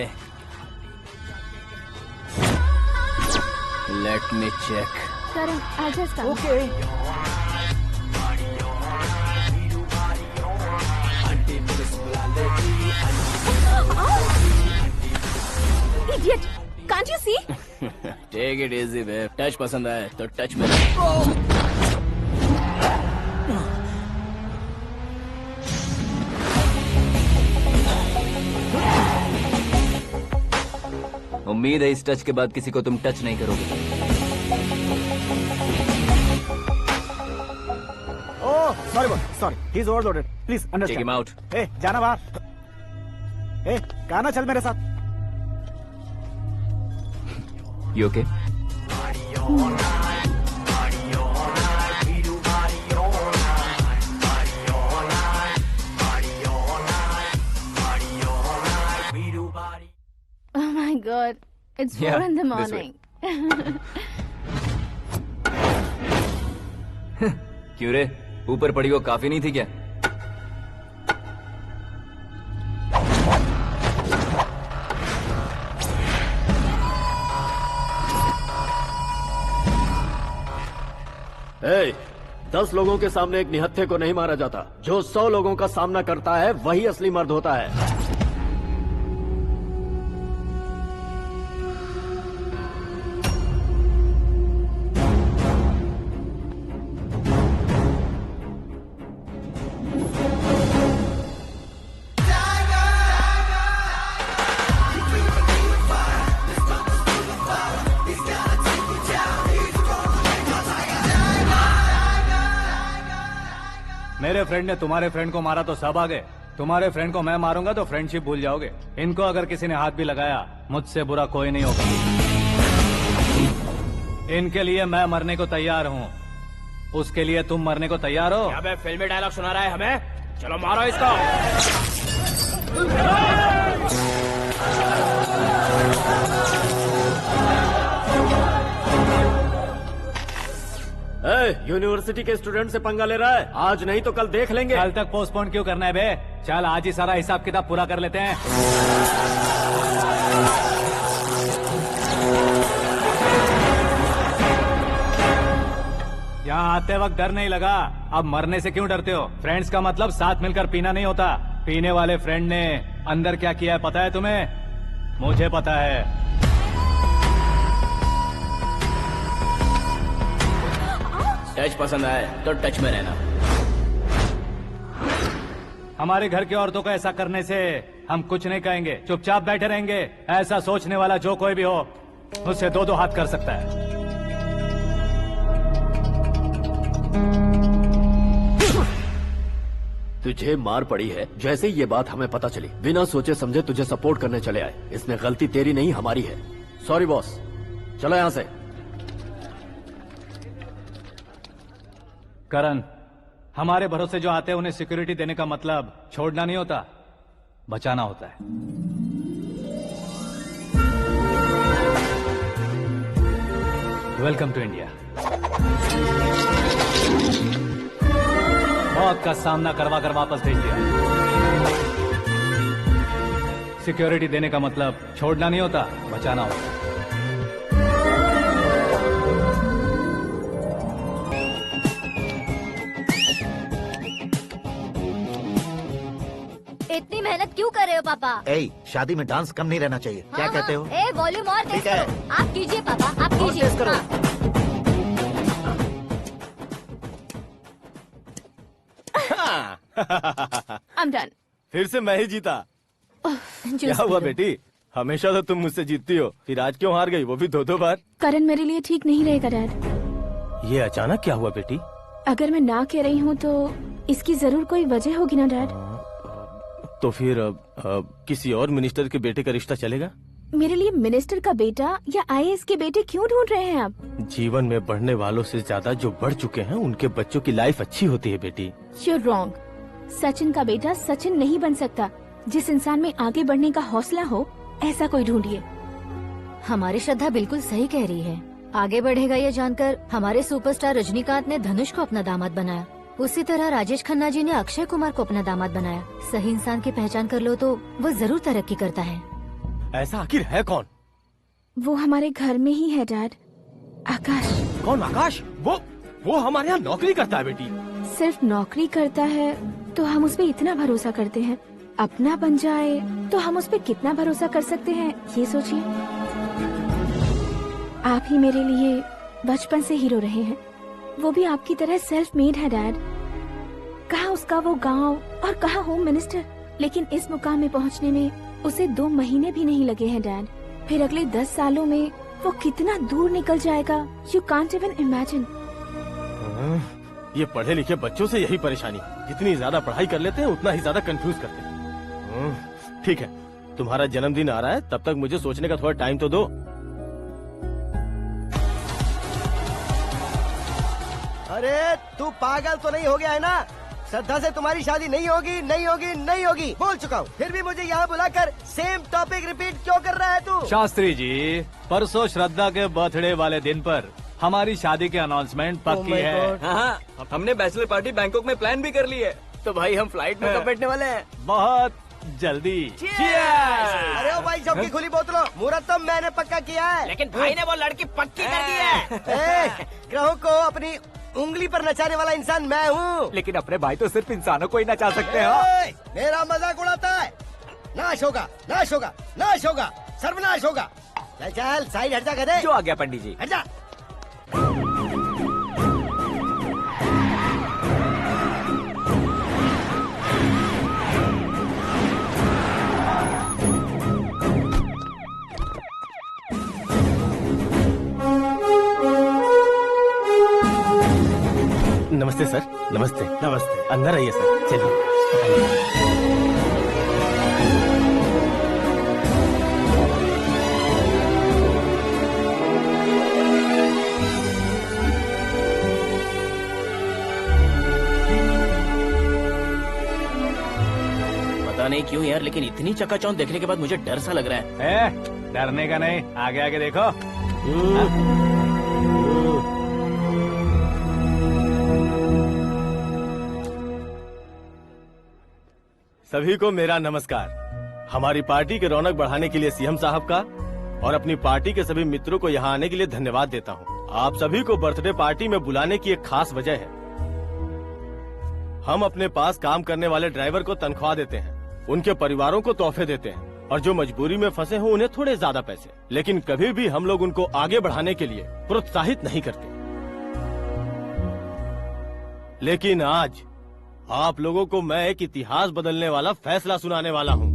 Let me check. Karan, I'll just come. Okay. Idiot! Can't you see? Take it easy babe. Touch पसंद आए तो टच में। उम्मीद है इस टच के बाद किसी को तुम टच नहीं करोगे। Oh sorry sorry, he is overloaded, please understand. Take him out. ए जाना बाहर। ए गाना चल मेरे साथ। You okay? Oh my God! It's 4 in the morning. क्यों रे, ऊपर पड़ी वो काफी नहीं थी क्या? ए, 10 लोगों के सामने एक निहत्थे को नहीं मारा जाता। जो 100 लोगों का सामना करता है वही असली मर्द होता है। मेरे फ्रेंड ने तुम्हारे फ्रेंड को मारा तो सब आ गए। तुम्हारे फ्रेंड को मैं मारूंगा तो फ्रेंडशिप भूल जाओगे। इनको अगर किसी ने हाथ भी लगाया, मुझसे बुरा कोई नहीं होगा। इनके लिए मैं मरने को तैयार हूँ, उसके लिए तुम मरने को तैयार हो? अबे फिल्मी डायलॉग सुना रहा है हमें? चलो मारो इसको। यूनिवर्सिटी के स्टूडेंट से पंगा ले रहा है। आज नहीं तो कल देख लेंगे। कल तक पोस्टपोन क्यों करना है बे? चल आज ही सारा हिसाब किताब पूरा कर लेते हैं। यहाँ आते वक्त डर नहीं लगा, अब मरने से क्यों डरते हो? फ्रेंड्स का मतलब साथ मिलकर पीना नहीं होता। पीने वाले फ्रेंड ने अंदर क्या किया है पता है तुम्हें? मुझे पता है। टच पसंद आए तो टच में रहना। हमारे घर की औरतों को ऐसा करने से हम कुछ नहीं कहेंगे, चुपचाप बैठे रहेंगे। ऐसा सोचने वाला जो कोई भी हो, उससे 2-2 हाथ कर सकता है। तुझे मार पड़ी है। जैसे ही ये बात हमें पता चली, बिना सोचे समझे तुझे सपोर्ट करने चले आए। इसमें गलती तेरी नहीं हमारी है। सॉरी बॉस, चलो यहाँ से। करण, हमारे भरोसे जो आते हैं उन्हें सिक्योरिटी देने का मतलब छोड़ना नहीं होता, बचाना होता है। Welcome to India. मौत का सामना करवा कर वापस भेज दिया। सिक्योरिटी देने का मतलब छोड़ना नहीं होता, बचाना होता। इतनी मेहनत क्यों कर रहे हो पापा? ए, शादी में डांस कम नहीं रहना चाहिए। क्या कहते हो? ए, वॉल्यूम और तेज ठीक है। करो। आप कीजिए पापा, आप और कीजिए। तेज करो। I'm done. फिर से मैं ही जीता। क्या हुआ बेटी? हमेशा तो तुम मुझसे जीतती हो, फिर आज क्यों हार गई, वो भी 2-2 बार? करण मेरे लिए ठीक नहीं रहेगा डैड। ये अचानक क्या हुआ बेटी? अगर मैं ना कह रही हूँ तो इसकी जरूर कोई वजह होगी ना डैड। तो फिर किसी और मिनिस्टर के बेटे का रिश्ता चलेगा? मेरे लिए मिनिस्टर का बेटा या आईएएस के बेटे क्यों ढूंढ रहे हैं आप? जीवन में बढ़ने वालों से ज्यादा जो बढ़ चुके हैं उनके बच्चों की लाइफ अच्छी होती है बेटी। You're wrong. सचिन का बेटा सचिन नहीं बन सकता। जिस इंसान में आगे बढ़ने का हौसला हो ऐसा कोई ढूंढिए। हमारी श्रद्धा बिल्कुल सही कह रही है। आगे बढ़ेगा ये जानकर हमारे सुपरस्टार रजनीकांत ने धनुष को अपना दामाद बनाया। उसी तरह राजेश खन्ना जी ने अक्षय कुमार को अपना दामाद बनाया। सही इंसान की पहचान कर लो तो वो जरूर तरक्की करता है। ऐसा आखिर है कौन? वो हमारे घर में ही है डैड। आकाश। कौन आकाश? वो हमारे यहाँ नौकरी करता है बेटी। सिर्फ नौकरी करता है तो हम उस पे इतना भरोसा करते हैं। अपना बन जाए तो हम उस पे कितना भरोसा कर सकते हैं ये सोचिए। आप ही मेरे लिए बचपन से हीरो रहे हैं। वो भी आपकी तरह सेल्फ मेड है डैड। कहाँ उसका वो गांव और कहाँ होम मिनिस्टर, लेकिन इस मुकाम में पहुँचने में उसे 2 महीने भी नहीं लगे हैं डैड। फिर अगले 10 सालों में वो कितना दूर निकल जाएगा, यू कांट इवन इमेजिन। ये पढ़े लिखे बच्चों से यही परेशानी, जितनी ज्यादा पढ़ाई कर लेते हैं उतना ही ज्यादा कंफ्यूज करते हैं। ठीक है, तुम्हारा जन्मदिन आ रहा है, तब तक मुझे सोचने का थोड़ा टाइम तो दो। अरे तू पागल तो नहीं हो गया है ना? श्रद्धा से तुम्हारी शादी नहीं होगी, नहीं होगी, नहीं होगी, बोल चुका हूँ। फिर भी मुझे यहाँ बुलाकर सेम टॉपिक रिपीट क्यों कर रहा है तू? शास्त्री जी, परसों श्रद्धा के बर्थडे वाले दिन पर हमारी शादी की अनाउंसमेंट पक्की है। हाँ, हमने बैचलर पार्टी बैंकॉक में प्लान भी कर ली है। तो भाई हम फ्लाइट में कब बैठने वाले हैं? बहुत जल्दी। अरे ओ भाई, सबकी खुली बोतलों, मुहूर्त तो मैंने पक्का किया है। लेकिन भाई ने वो लड़की पक्की कर दी है। ग्रहों को अपनी उंगली पर नचाने वाला इंसान मैं हूँ। लेकिन अपने भाई तो सिर्फ इंसानों को ही नचा सकते हैं। मेरा मजाक उड़ाता है। नाश होगा, नाश होगा, नाश होगा, सर्वनाश होगा। चल चल साइड हट जा गधे। जो आ गया पंडित जी। हट जा। नमस्ते सर। नमस्ते। नमस्ते। अंदर आइए सर, चलिए। पता नहीं क्यों यार, लेकिन इतनी चकाचौंध देखने के बाद मुझे डर सा लग रहा है। डरने का नहीं, आगे आगे देखो। सभी को मेरा नमस्कार। हमारी पार्टी के रौनक बढ़ाने के लिए सीएम साहब का और अपनी पार्टी के सभी मित्रों को यहाँ आने के लिए धन्यवाद देता हूँ। आप सभी को बर्थडे पार्टी में बुलाने की एक खास वजह है। हम अपने पास काम करने वाले ड्राइवर को तनख्वाह देते हैं, उनके परिवारों को तोहफे देते हैं और जो मजबूरी में फंसे हो उन्हें थोड़े ज्यादा पैसे। लेकिन कभी भी हम लोग उनको आगे बढ़ाने के लिए प्रोत्साहित नहीं करते। लेकिन आज आप लोगों को मैं एक इतिहास बदलने वाला फैसला सुनाने वाला हूँ।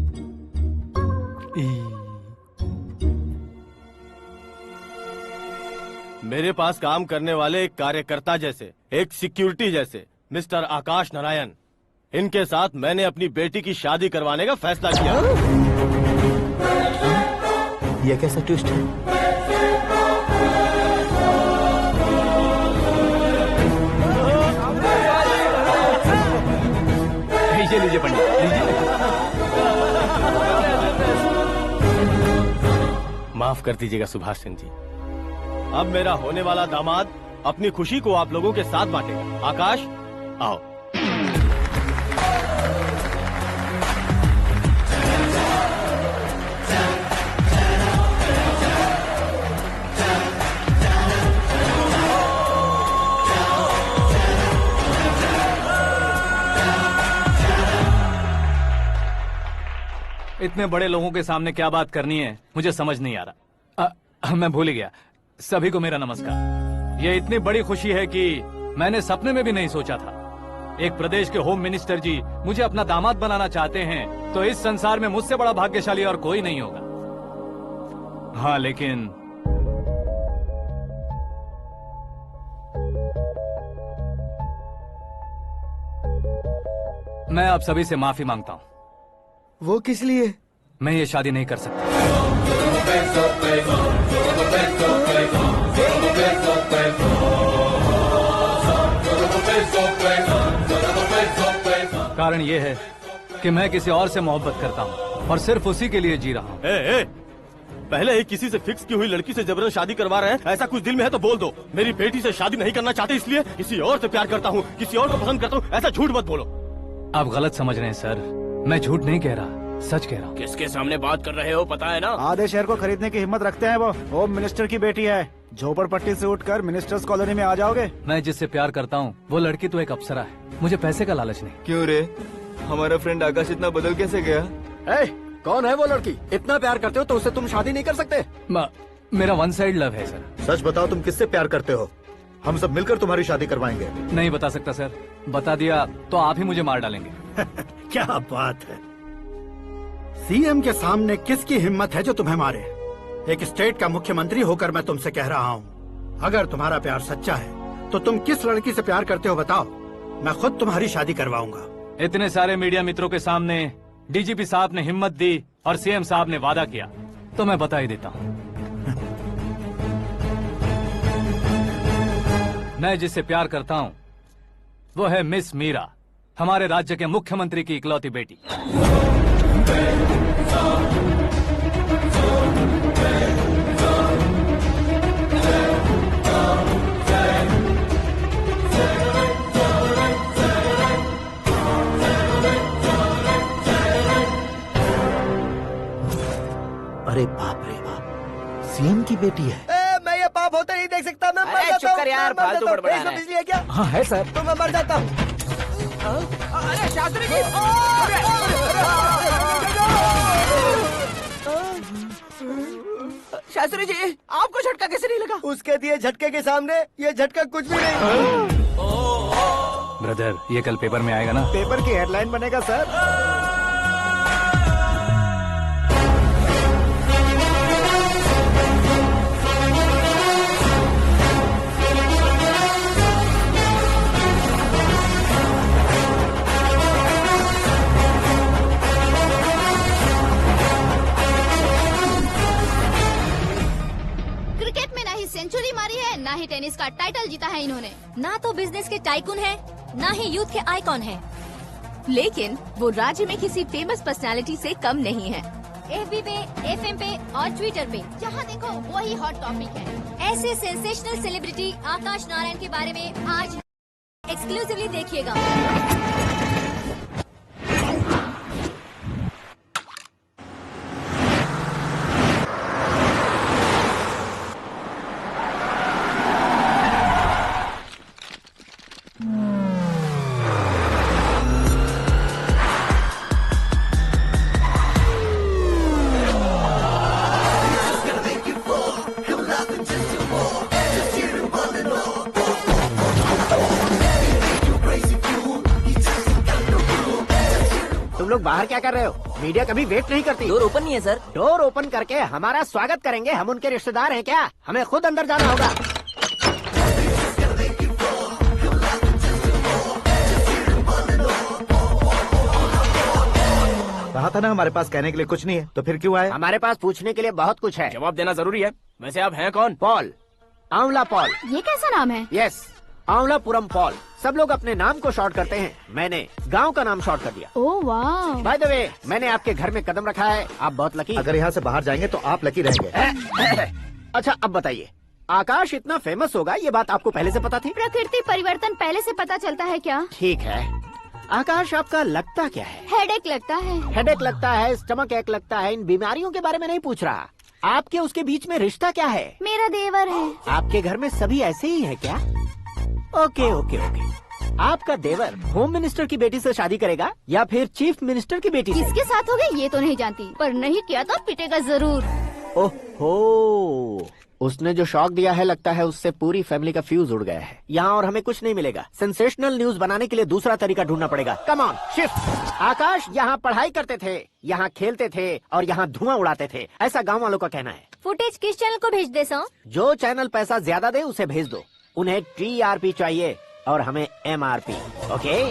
मेरे पास काम करने वाले एक कार्यकर्ता जैसे, एक सिक्योरिटी जैसे मिस्टर आकाश नारायण, इनके साथ मैंने अपनी बेटी की शादी करवाने का फैसला किया। यह कैसा ट्विस्ट है? लीजिए पंडित, लीजिए। माफ कर दीजिएगा सुभाष सिंह जी, अब मेरा होने वाला दामाद अपनी खुशी को आप लोगों के साथ बांटेगा। आकाश, आओ। इतने बड़े लोगों के सामने क्या बात करनी है मुझे समझ नहीं आ रहा। मैं भूल गया। सभी को मेरा नमस्कार। ये इतनी बड़ी खुशी है कि मैंने सपने में भी नहीं सोचा था। एक प्रदेश के होम मिनिस्टर जी मुझे अपना दामाद बनाना चाहते हैं तो इस संसार में मुझसे बड़ा भाग्यशाली और कोई नहीं होगा। हाँ, लेकिन मैं आप सभी से माफी मांगता हूँ। वो किस लिए? मैं ये शादी नहीं कर सकता। कारण ये है कि मैं किसी और से मोहब्बत करता हूँ और सिर्फ उसी के लिए जी रहा हूँ। पहले ही किसी से फिक्स की हुई लड़की से जबरन शादी करवा रहे हैं। ऐसा कुछ दिल में है तो बोल दो। मेरी बेटी से शादी नहीं करना चाहते इसलिए किसी और से प्यार करता हूँ, किसी और को पसंद करता हूँ, ऐसा झूठ मत बोलो। आप गलत समझ रहे हैं सर। मैं झूठ नहीं कह रहा, सच कह रहा हूँ। किसके सामने बात कर रहे हो पता है ना? आधे शहर को खरीदने की हिम्मत रखते हैं वो। होम मिनिस्टर की बेटी है। झोपड़पट्टी से उठकर मिनिस्टर्स कॉलोनी में आ जाओगे। मैं जिससे प्यार करता हूँ वो लड़की तो एक अप्सरा है। मुझे पैसे का लालच नहीं। क्यों रे, हमारा फ्रेंड आकाश इतना बदल कैसे गया? कौन है वो लड़की? इतना प्यार करते हो तो उससे तुम शादी नहीं कर सकते? मेरा वन साइड लव है सर। सच बताओ, तुम किससे प्यार करते हो? हम सब मिलकर तुम्हारी शादी करवाएंगे। नहीं बता सकता सर। बता दिया तो आप ही मुझे मार डालेंगे। क्या बात है, सीएम के सामने किसकी हिम्मत है जो तुम्हें मारे? एक स्टेट का मुख्यमंत्री होकर मैं तुमसे कह रहा हूँ, अगर तुम्हारा प्यार सच्चा है तो तुम किस लड़की से प्यार करते हो बताओ, मैं खुद तुम्हारी शादी करवाऊंगा। इतने सारे मीडिया मित्रों के सामने डीजीपी साहब ने हिम्मत दी और सीएम साहब ने वादा किया तो मैं बता ही देता हूँ। मैं जिससे प्यार करता हूँ वो है मिस मीरा, हमारे राज्य के मुख्यमंत्री की इकलौती बेटी। अरे बाप रे बाप, सीएम की बेटी है। मैं ये पाप होते नहीं देख सकता। मैं मर जाता चुप कर यार, हूँ, फालतू बड़बड़ा रहा है। बिजली है क्या? हाँ है सर। तो मैं मर जाता हूँ। अरे शास्त्री जी, शास्त्री जी, आपको झटका कैसे नहीं लगा? उसके दिए झटके के सामने ये झटका कुछ भी नहीं। ब्रदर, ये कल पेपर में आएगा ना? पेपर की हेडलाइन बनेगा सर। क्रिकेट में ना ही सेंचुरी मारी है, ना ही टेनिस का टाइटल जीता है इन्होंने। ना तो बिजनेस के टाइकून है, ना ही यूथ के आइकॉन है। लेकिन वो राज्य में किसी फेमस पर्सनालिटी से कम नहीं है। FB पे, FM पे और ट्विटर पे जहाँ देखो वही हॉट टॉपिक है। ऐसे सेंसेशनल सेलिब्रिटी आकाश नारायण के बारे में आज एक्सक्लूसिवली देखिएगा। तुम लोग बाहर क्या कर रहे हो? मीडिया कभी वेट नहीं करती। डोर ओपन नहीं है सर। डोर ओपन करके हमारा स्वागत करेंगे? हम उनके रिश्तेदार हैं क्या? हमें खुद अंदर जाना होगा। कहा था ना हमारे पास कहने के लिए कुछ नहीं है, तो फिर क्यों आए? हमारे पास पूछने के लिए बहुत कुछ है। जवाब देना जरूरी है। वैसे आप हैं कौन? पॉल, आंवला पॉल। ये कैसा नाम है? Yes, Anwalapuram Paul. सब लोग अपने नाम को शॉर्ट करते हैं, मैंने गांव का नाम शॉर्ट कर दिया। ओह वाह। बाय द वे, मैंने आपके घर में कदम रखा है, आप बहुत लकी। अगर यहाँ से बाहर जाएंगे तो आप लकी रहेंगे। अच्छा अब बताइए, आकाश इतना फेमस होगा ये बात आपको पहले से पता थी? प्रकृति परिवर्तन पहले से पता चलता है क्या? ठीक है। आकाश आपका लगता क्या है? हेडेक लगता है। हेडेक लगता है, स्टमक एक लगता है, इन बीमारियों के बारे में नहीं पूछ रहा। आपके उसके बीच में रिश्ता क्या है? मेरा देवर है। आपके घर में सभी ऐसे ही है क्या? Okay okay okay. आपका देवर होम मिनिस्टर की बेटी से शादी करेगा या फिर चीफ मिनिस्टर की बेटी से? किसके साथ होगा ये तो नहीं जानती, पर नहीं किया तो पिटेगा जरूर। ओहो, उसने जो शॉक दिया है लगता है उससे पूरी फैमिली का फ्यूज उड़ गया है। यहाँ और हमें कुछ नहीं मिलेगा। सेंसेशनल न्यूज बनाने के लिए दूसरा तरीका ढूंढना पड़ेगा। Come on, shift. आकाश यहाँ पढ़ाई करते थे, यहाँ खेलते थे और यहाँ धुआं उड़ाते थे, ऐसा गाँव वालों का कहना है। फुटेज किस चैनल को भेज दे सो? जो चैनल पैसा ज्यादा दे उसे भेज दो। उन्हें TRP चाहिए और हमें MRP। ओके?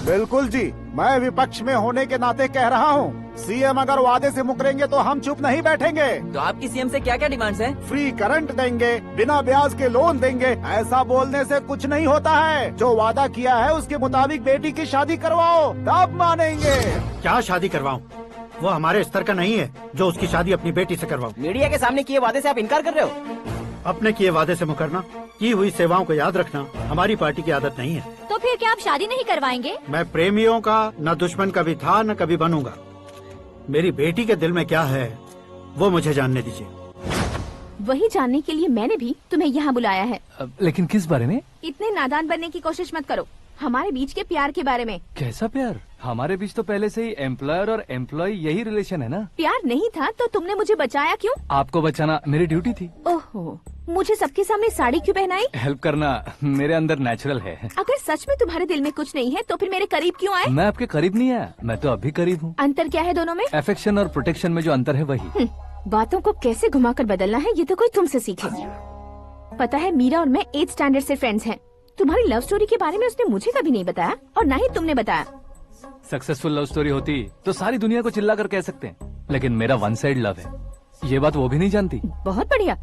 बिल्कुल जी, मैं विपक्ष में होने के नाते कह रहा हूँ, सीएम अगर वादे से मुकरेंगे तो हम चुप नहीं बैठेंगे। तो आपकी सीएम से क्या क्या डिमांड्स हैं? फ्री करंट देंगे, बिना ब्याज के लोन देंगे। ऐसा बोलने से कुछ नहीं होता है। जो वादा किया है उसके मुताबिक बेटी की शादी करवाओ, तब मानेंगे। क्या शादी करवाऊं? वो हमारे स्तर का नहीं है जो उसकी शादी अपनी बेटी से करवाऊं। मीडिया के सामने किए वादे से आप इनकार कर रहे हो? अपने किए वादे से मुकरना, की हुई सेवाओं को याद रखना हमारी पार्टी की आदत नहीं है। तो फिर क्या आप शादी नहीं करवाएंगे? मैं प्रेमियों का न दुश्मन कभी था न कभी बनूंगा। मेरी बेटी के दिल में क्या है वो मुझे जानने दीजिए। वही जानने के लिए मैंने भी तुम्हें यहाँ बुलाया है। लेकिन किस बारे में? इतने नादान बनने की कोशिश मत करो। हमारे बीच के प्यार के बारे में। कैसा प्यार? हमारे बीच तो पहले से ही एम्प्लॉयर और एम्प्लॉय यही रिलेशन है ना। प्यार नहीं था तो तुमने मुझे बचाया क्यों? आपको बचाना मेरी ड्यूटी थी। ओहो, मुझे सबके सामने साड़ी क्यों पहनाई? हेल्प करना मेरे अंदर नेचुरल है। अगर सच में तुम्हारे दिल में कुछ नहीं है तो फिर मेरे करीब क्यों आए? मैं आपके करीब नहीं आया, मैं तो अभी करीब हूँ। अंतर क्या है दोनों में? अफेक्शन और प्रोटेक्शन में जो अंतर है वही। बातों को कैसे घुमाकर बदलना है ये तो कोई तुमसे सीखे। पता है मीरा और मैं 8th स्टैंडर्ड से फ्रेंड्स हैं। तुम्हारी लव स्टोरी के बारे में उसने मुझे कभी नहीं बताया और ना ही तुमने बताया। सक्सेसफुल लव स्टोरी होती तो सारी दुनिया को चिल्ला कर कह सकते हैं, लेकिन मेरा वन साइड लव है, ये बात वो भी नहीं जानती। बहुत बढ़िया।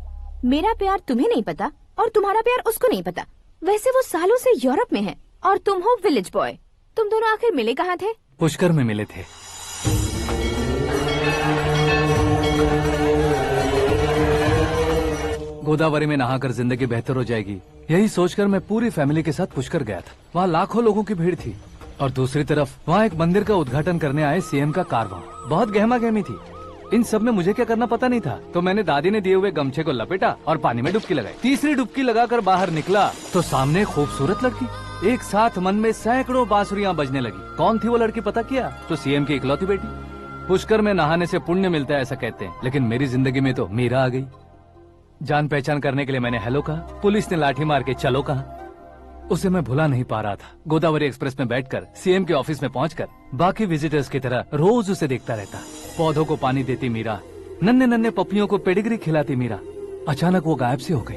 मेरा प्यार तुम्हें नहीं पता और तुम्हारा प्यार उसको नहीं पता। वैसे वो सालों से यूरोप में है और तुम हो विलेज बॉय। तुम दोनों आखिर मिले कहाँ थे? पुष्कर में मिले थे। गोदावरी में नहाकर जिंदगी बेहतर हो जाएगी, यही सोचकर मैं पूरी फैमिली के साथ पुष्कर गया था। वहाँ लाखों लोगों की भीड़ थी और दूसरी तरफ वहाँ एक मंदिर का उद्घाटन करने आए सीएम का कारवां। बहुत गहमा गहमी थी। इन सब में मुझे क्या करना पता नहीं था, तो मैंने दादी ने दिए हुए गमछे को लपेटा और पानी में डुबकी लगाई। तीसरी डुबकी लगाकर बाहर निकला तो सामने खूबसूरत लड़की। एक साथ मन में सैकड़ों बांसुरियां बजने लगी। कौन थी वो लड़की पता किया? तो सीएम की इकलौती बेटी। पुष्कर में नहाने से पुण्य मिलता है ऐसा कहते हैं, लेकिन मेरी जिंदगी में तो मीरा आ गई। जान पहचान करने के लिए मैंने हेलो कहा, पुलिस ने लाठी मार के चलो कहा। उसे मैं भुला नहीं पा रहा था। गोदावरी एक्सप्रेस में बैठकर सीएम के ऑफिस में पहुंचकर बाकी विजिटर्स की तरह रोज उसे देखता रहता। पौधों को पानी देती मीरा, नन्हे नन्हे पपियों को पेडिग्री खिलाती मीरा। अचानक वो गायब सी हो गई।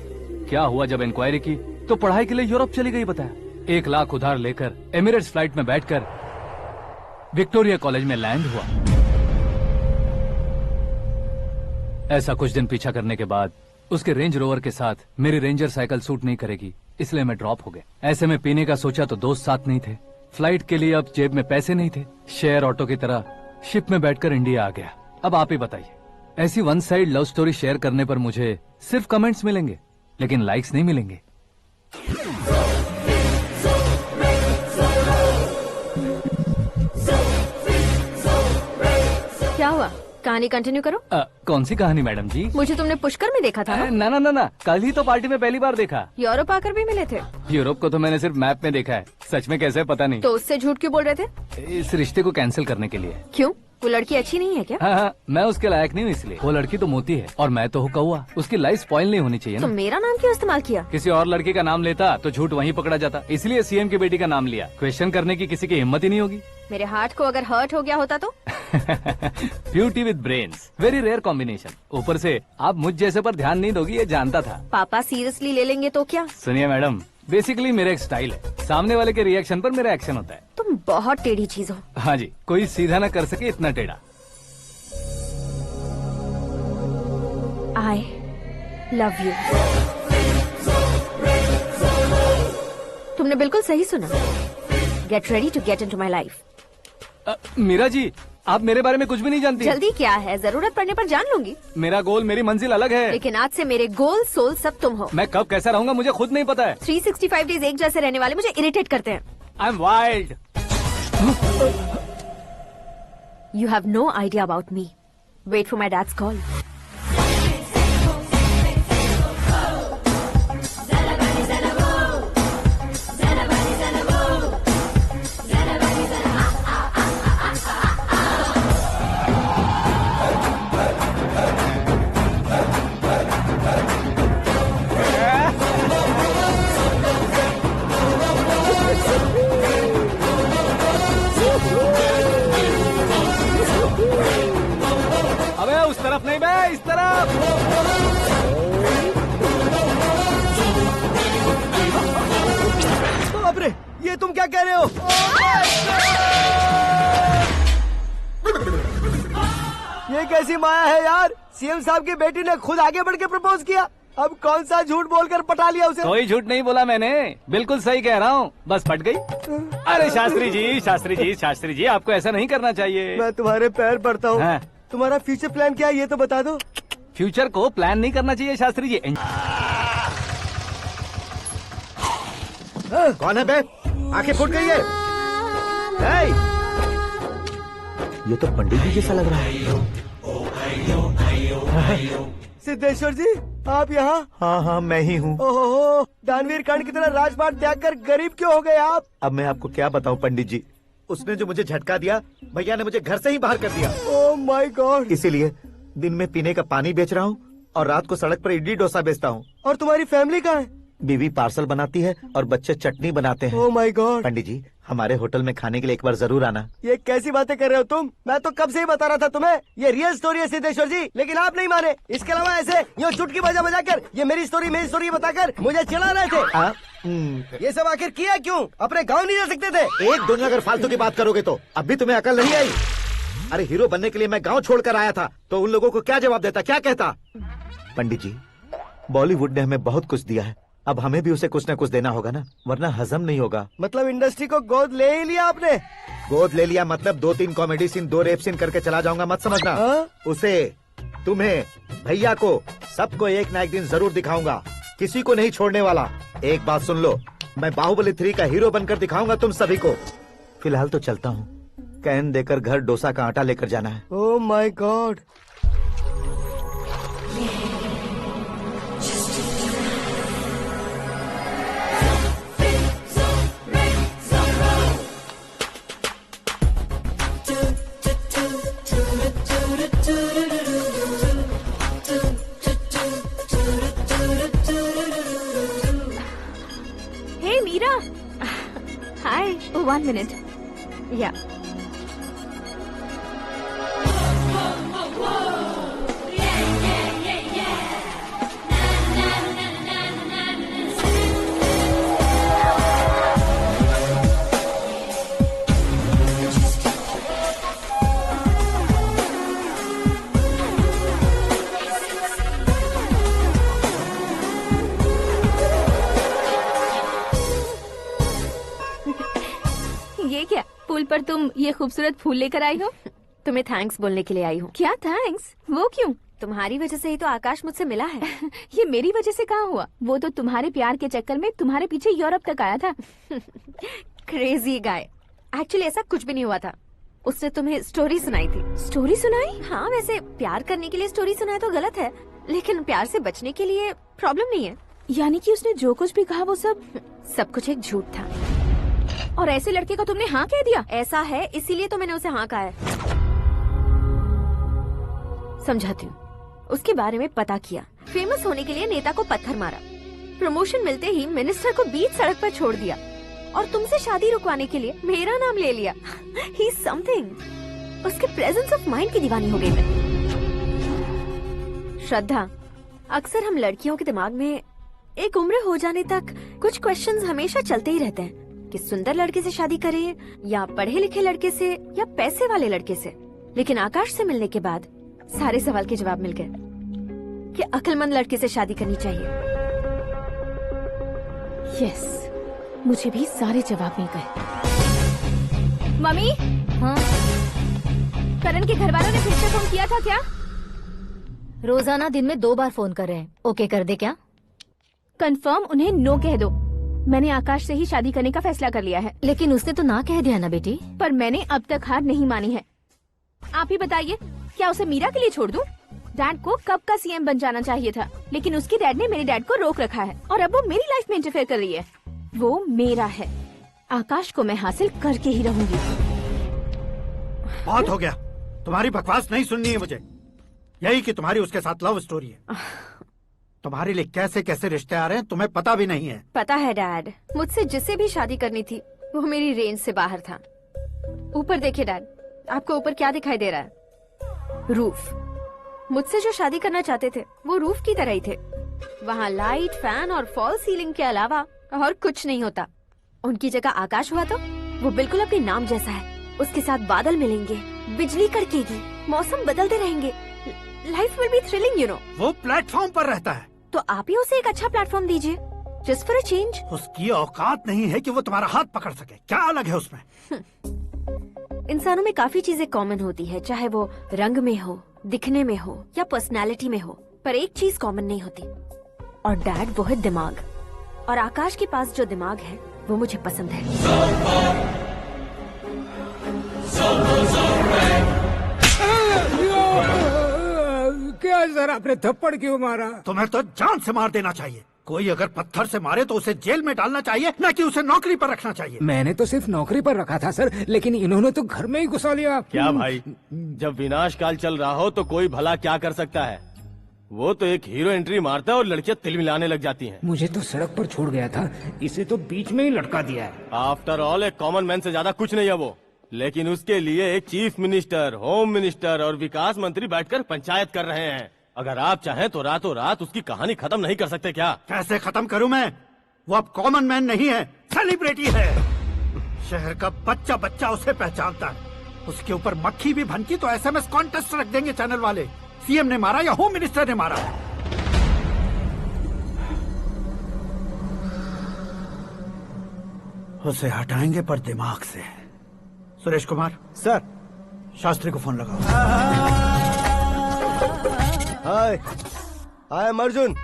क्या हुआ? जब इंक्वायरी की तो पढ़ाई के लिए यूरोप चली गई बताया। 1 लाख उधार लेकर एमिरेट्स फ्लाइट में बैठकर विक्टोरिया कॉलेज में लैंड हुआ। ऐसा कुछ दिन पीछा करने के बाद उसके रेंज रोवर के साथ मेरी रेंजर साइकिल सूट नहीं करेगी, इसलिए मैं ड्रॉप हो गया। ऐसे में पीने का सोचा तो दोस्त साथ नहीं थे। फ्लाइट के लिए अब जेब में पैसे नहीं थे। शेयर ऑटो की तरह शिप में बैठकर इंडिया आ गया। अब आप ही बताइए, ऐसी one side love story share करने पर मुझे सिर्फ कमेंट्स मिलेंगे, लेकिन लाइक्स नहीं मिलेंगे। क्या हुआ? कहानी कंटिन्यू करो। कौन सी कहानी मैडम जी? मुझे तुमने पुष्कर में देखा था ना? ना, कल ही तो पार्टी में पहली बार देखा। यूरोप आकर भी मिले थे? यूरोप को तो मैंने सिर्फ मैप में देखा है, सच में कैसे पता नहीं। तो उससे झूठ क्यों बोल रहे थे? इस रिश्ते को कैंसिल करने के लिए। क्यों? वो लड़की अच्छी नहीं है क्या? हाँ, मैं उसके लायक नहीं हूँ इसलिए। वो लड़की तो मोती है और मैं तो हूँ कौवा। उसकी लाइफ स्पॉइल नहीं होनी चाहिए ना। तो मेरा नाम क्यों इस्तेमाल किया? किसी और लड़की का नाम लेता तो झूठ वहीं पकड़ा जाता, इसलिए सीएम की बेटी का नाम लिया। क्वेश्चन करने की किसी की हिम्मत ही नहीं होगी। मेरे हार्ट को अगर हर्ट हो गया होता तो? Beauty with brains, very rare combination. ऊपर से आप मुझ जैसे पर ध्यान नहीं दोगी ये जानता था। पापा सीरियसली ले लेंगे तो क्या? सुनिए मैडम, बेसिकली मेरा एक स्टाइल है, सामने वाले के रिएक्शन पर मेरा एक्शन होता है। तुम बहुत टेढ़ी चीज हो। हाँ जी, कोई सीधा न कर सके इतना टेढ़ा। I love you. तुमने बिल्कुल सही सुना। Get ready to get into my life. Meera ji, आप मेरे बारे में कुछ भी नहीं जानती। जल्दी क्या है, जरूरत पड़ने पर जान लूंगी। मेरा गोल, मेरी मंजिल अलग है। लेकिन आज से मेरे गोल सोल सब तुम हो। मैं कब कैसा रहूंगा मुझे खुद नहीं पता है। 365 डेज एक जैसे रहने वाले मुझे इरिटेट करते हैं। I am wild. You have no idea about me. Wait for my dad's call. अबे उस तरफ नहीं बे, इस तरफ। बाप रे, ये तुम क्या कह रहे हो? ये कैसी माया है यार? सीएम साहब की बेटी ने खुद आगे बढ़ के प्रपोज किया। अब कौन सा झूठ बोलकर पटा लिया उसे? कोई झूठ नहीं बोला मैंने, बिल्कुल सही कह रहा हूँ, बस पट गई। अरे शास्त्री जी, शास्त्री जी, शास्त्री जी, आपको ऐसा नहीं करना चाहिए। मैं तुम्हारे पैर पड़ता हूँ। हाँ। तुम्हारा फ्यूचर प्लान क्या है ये तो बता दो। फ्यूचर को प्लान नहीं करना चाहिए शास्त्री जी। कौन है बे? आंखें फूट गई है। ये तो पंडित जी जैसा लग रहा है। सिद्धेश्वर जी, आप यहाँ? हाँ हाँ, मैं ही हूँ। ओहो, दानवीर कर्ण की तरह राजपाट त्याग कर गरीब क्यों हो गए आप? अब मैं आपको क्या बताऊँ पंडित जी, उसने जो मुझे झटका दिया, भैया ने मुझे घर से ही बाहर कर दिया। Oh my God. इसीलिए दिन में पीने का पानी बेच रहा हूँ और रात को सड़क पर इडली डोसा बेचता हूँ। और तुम्हारी फैमिली कहाँ है? बीवी पार्सल बनाती है और बच्चे चटनी बनाते हैं। Oh my God. पंडित जी, हमारे होटल में खाने के लिए एक बार जरूर आना। ये कैसी बातें कर रहे हो तुम? मैं तो कब से ही बता रहा था तुम्हें, ये रियल स्टोरी है सिद्धेश्वर जी, लेकिन आप नहीं माने। इसके अलावा ऐसे यूँ चुटकी बजा बजा कर ये मेरी स्टोरी बताकर मुझे चिढ़ा रहे थे। ये सब आखिर किया क्यों? अपने गाँव नहीं जा सकते थे? एक दिन अगर फालतू की बात करोगे तो अब भी तुम्हें अकल नहीं आई। अरे हीरो बनने के लिए मैं गाँव छोड़कर आया था तो उन लोगों को क्या जवाब देता, क्या कहता? पंडित जी, बॉलीवुड ने हमें बहुत कुछ दिया है, अब हमें भी उसे कुछ न कुछ देना होगा ना, वरना हजम नहीं होगा। मतलब इंडस्ट्री को गोद ले ही लिया आपने? गोद ले लिया मतलब 2-3 कॉमेडी सीन, 2 रेप सीन करके चला जाऊंगा मत समझना। उसे, तुम्हें, भैया को, सबको एक ना एक दिन जरूर दिखाऊंगा, किसी को नहीं छोड़ने वाला। एक बात सुन लो, मैं बाहुबली 3 का हीरो बनकर दिखाऊंगा तुम सभी को। फिलहाल तो चलता हूँ, कैन देकर घर डोसा का आटा लेकर जाना है। Oh my God. Hey Meera. Hi. Oh, 1 minute. Yeah. ये क्या, पुल पर तुम ये खूबसूरत फूल लेकर आई हो? तुम्हें थैंक्स बोलने के लिए आई हूँ। क्या थैंक्स? वो क्यों? तुम्हारी वजह से ही तो आकाश मुझसे मिला है। ये मेरी वजह से कहाँ हुआ? वो तो तुम्हारे प्यार के चक्कर में तुम्हारे पीछे यूरोप तक आया था। Crazy guy. एक्चुअली ऐसा कुछ भी नहीं हुआ था, उसने तुम्हें स्टोरी सुनाई थी। स्टोरी सुनाई? हाँ, वैसे प्यार करने के लिए स्टोरी सुनाए तो गलत है, लेकिन प्यार से बचने के लिए प्रॉब्लम नहीं है। यानी कि उसने जो कुछ भी कहा वो सब कुछ एक झूठ था। और ऐसे लड़के को तुमने हाँ कह दिया? ऐसा है इसीलिए तो मैंने उसे हाँ कहा है। समझाती हूँ। उसके बारे में पता किया, फेमस होने के लिए नेता को पत्थर मारा, प्रमोशन मिलते ही मिनिस्टर को बीच सड़क पर छोड़ दिया और तुमसे शादी रुकवाने के लिए मेरा नाम ले लिया। He is something. उसके प्रेजेंस ऑफ माइंड की दीवानी हो गई मैं। श्रद्धा, अक्सर हम लड़कियों के दिमाग में एक उम्र हो जाने तक कुछ क्वेश्चंस हमेशा चलते ही रहते हैं कि सुंदर लड़के से शादी करें या पढ़े लिखे लड़के से या पैसे वाले लड़के से। लेकिन आकाश से मिलने के बाद सारे सवाल के जवाब मिल गए कि अक्लमंद लड़के से शादी करनी चाहिए। यस, मुझे भी सारे जवाब मिल गए। मम्मी, हाँ? करण के घर वालों ने फिर से फोन किया था क्या? रोजाना दिन में 2 बार फोन कर रहे हैं। ओके कर दे क्या? कंफर्म उन्हें नो कह दो। मैंने आकाश से ही शादी करने का फैसला कर लिया है। लेकिन उसने तो ना कह दिया ना बेटी। पर मैंने अब तक हार नहीं मानी है। आप ही बताइए, क्या उसे मीरा के लिए छोड़ दूं? डैड को कब का सीएम बन जाना चाहिए था, लेकिन उसके डैड ने मेरे डैड को रोक रखा है और अब वो मेरी लाइफ में इंटरफेयर कर रही है। वो मेरा है, आकाश को मैं हासिल करके ही रहूंगी। बहुत हो गया, तुम्हारी बकवास नहीं सुननी है मुझे। यही कि तुम्हारी उसके साथ लव स्टोरी है। तुम्हारे लिए कैसे कैसे रिश्ते आ रहे हैं तुम्हें पता भी नहीं है। पता है डैड, मुझसे जिसे भी शादी करनी थी वो मेरी रेंज से बाहर था। ऊपर देखिए डैड, आपको ऊपर क्या दिखाई दे रहा है? रूफ। मुझसे जो शादी करना चाहते थे वो रूफ की तरह ही थे। वहाँ लाइट, फैन और फॉल सीलिंग के अलावा और कुछ नहीं होता। उनकी जगह आकाश हुआ तो वो बिल्कुल अपने नाम जैसा है। उसके साथ बादल मिलेंगे, बिजली कड़केगी, मौसम बदलते रहेंगे, life will be thrilling you know. वो प्लेटफॉर्म पर रहता है तो आप ही उसे एक अच्छा प्लेटफॉर्म दीजिए, जस्ट फॉर अ चेंज। उसकी औकात नहीं है कि वो तुम्हारा हाथ पकड़ सके। क्या अलग है उसमें? इंसानों में काफी चीजें कॉमन होती है, चाहे वो रंग में हो, दिखने में हो या पर्सनालिटी में हो, पर एक चीज कॉमन नहीं होती, और डैड वो है दिमाग। और आकाश के पास जो दिमाग है वो मुझे पसंद है। क्या सर, आपने थप्पड़ क्यों मारा? तुम्हें तो जान से मार देना चाहिए। कोई अगर पत्थर से मारे तो उसे जेल में डालना चाहिए, न कि उसे नौकरी पर रखना चाहिए। मैंने तो सिर्फ नौकरी पर रखा था सर, लेकिन इन्होंने तो घर में ही घुसा लिया। क्या भाई, जब विनाश काल चल रहा हो तो कोई भला क्या कर सकता है? वो तो एक हीरो एंट्री मारता है और लड़कियां तिल मिलाने लग जाती हैं। मुझे तो सड़क पर छोड़ गया था, इसे तो बीच में ही लटका दिया है। आफ्टर ऑल एक कॉमन मैन से ज्यादा कुछ नहीं है वो, लेकिन उसके लिए एक चीफ मिनिस्टर, होम मिनिस्टर और विकास मंत्री बैठकर पंचायत कर रहे हैं। अगर आप चाहें तो रातों रात उसकी कहानी खत्म नहीं कर सकते क्या? कैसे खत्म करूं मैं? वो अब कॉमन मैन नहीं है, सेलिब्रिटी है। शहर का बच्चा बच्चा उसे पहचानता है। उसके ऊपर मक्खी भी भनकी तो एसएमएस कॉन्टेस्ट रख देंगे चैनल वाले। सीएम ने मारा या होम मिनिस्टर ने मारा? उसे हटाएंगे पर दिमाग से। सुरेश कुमार सर, शास्त्री को फोन लगाओ। Hi, I am Arjun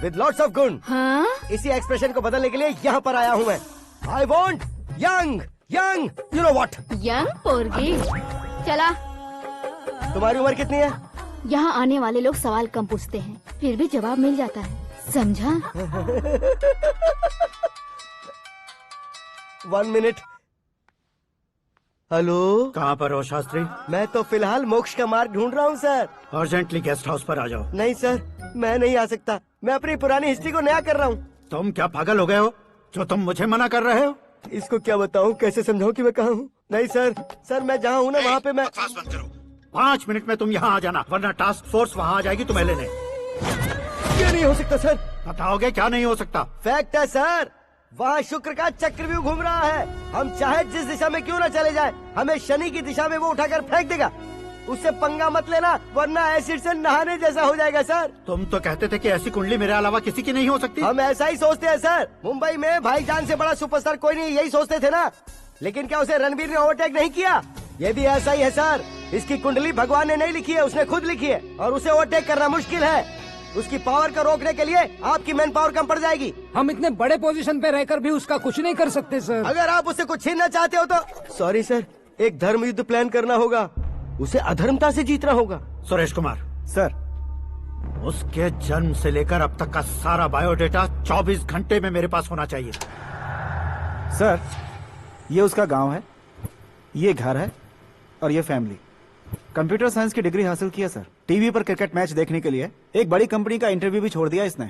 with lots of गुण। हाँ? इसी एक्सप्रेशन को बदलने के लिए यहाँ पर आया हूँ मैं। I want young young you know what. Young पोरगी। चला। तुम्हारी उम्र कितनी है? यहाँ आने वाले लोग सवाल कम पूछते हैं, फिर भी जवाब मिल जाता है, समझा? 1 मिनट। हेलो, कहाँ पर हो शास्त्री? मैं तो फिलहाल मोक्ष का मार्ग ढूंढ रहा हूँ सर। अर्जेंटली गेस्ट हाउस पर आ जाओ। नहीं सर, मैं नहीं आ सकता। मैं अपनी पुरानी हिस्ट्री को नया कर रहा हूँ। तुम क्या पागल हो गए हो जो तुम मुझे मना कर रहे हो? इसको क्या बताऊँ, कैसे समझाऊँ कि मैं कहाँ हूँ? नहीं सर, सर मैं जहाँ हूँ ना वहाँ पे मैं। 5 मिनट में तुम यहाँ आ जाना, वरना टास्क फोर्स वहाँ आ जाएगी तुम्हें लेने। क्या नहीं हो सकता सर? बताओगे क्या नहीं हो सकता? फैक्ट है सर, वहाँ शुक्र का चक्रव्यूह घूम रहा है। हम चाहे जिस दिशा में क्यों न चले जाएं, हमें शनि की दिशा में वो उठाकर फेंक देगा। उससे पंगा मत लेना, वरना एसिड से नहाने जैसा हो जाएगा सर। तुम तो कहते थे कि ऐसी कुंडली मेरे अलावा किसी की नहीं हो सकती। हम ऐसा ही सोचते हैं सर। मुंबई में भाईजान से बड़ा सुपरस्टार कोई नहीं, यही सोचते थे ना। लेकिन क्या उसे रणबीर ने ओवरटेक नहीं किया? ये भी ऐसा ही है सर। इसकी कुंडली भगवान ने नहीं लिखी है, उसने खुद लिखी है, और उसे ओवरटेक करना मुश्किल है। उसकी पावर को रोकने के लिए आपकी मैन पावर कम पड़ जाएगी। हम इतने बड़े पोजीशन पे रहकर भी उसका कुछ नहीं कर सकते सर। अगर आप उससे कुछ छीनना चाहते हो तो सॉरी सर, एक धर्म युद्ध प्लान करना होगा। उसे अधर्मता से जीतना होगा। सुरेश कुमार सर, उसके जन्म से लेकर अब तक का सारा बायोडेटा 24 घंटे में मेरे पास होना चाहिए। सर, ये उसका गांव है, ये घर है और ये फैमिली। कंप्यूटर साइंस की डिग्री हासिल किया सर। टीवी पर क्रिकेट मैच देखने के लिए एक बड़ी कंपनी का इंटरव्यू भी छोड़ दिया इसने।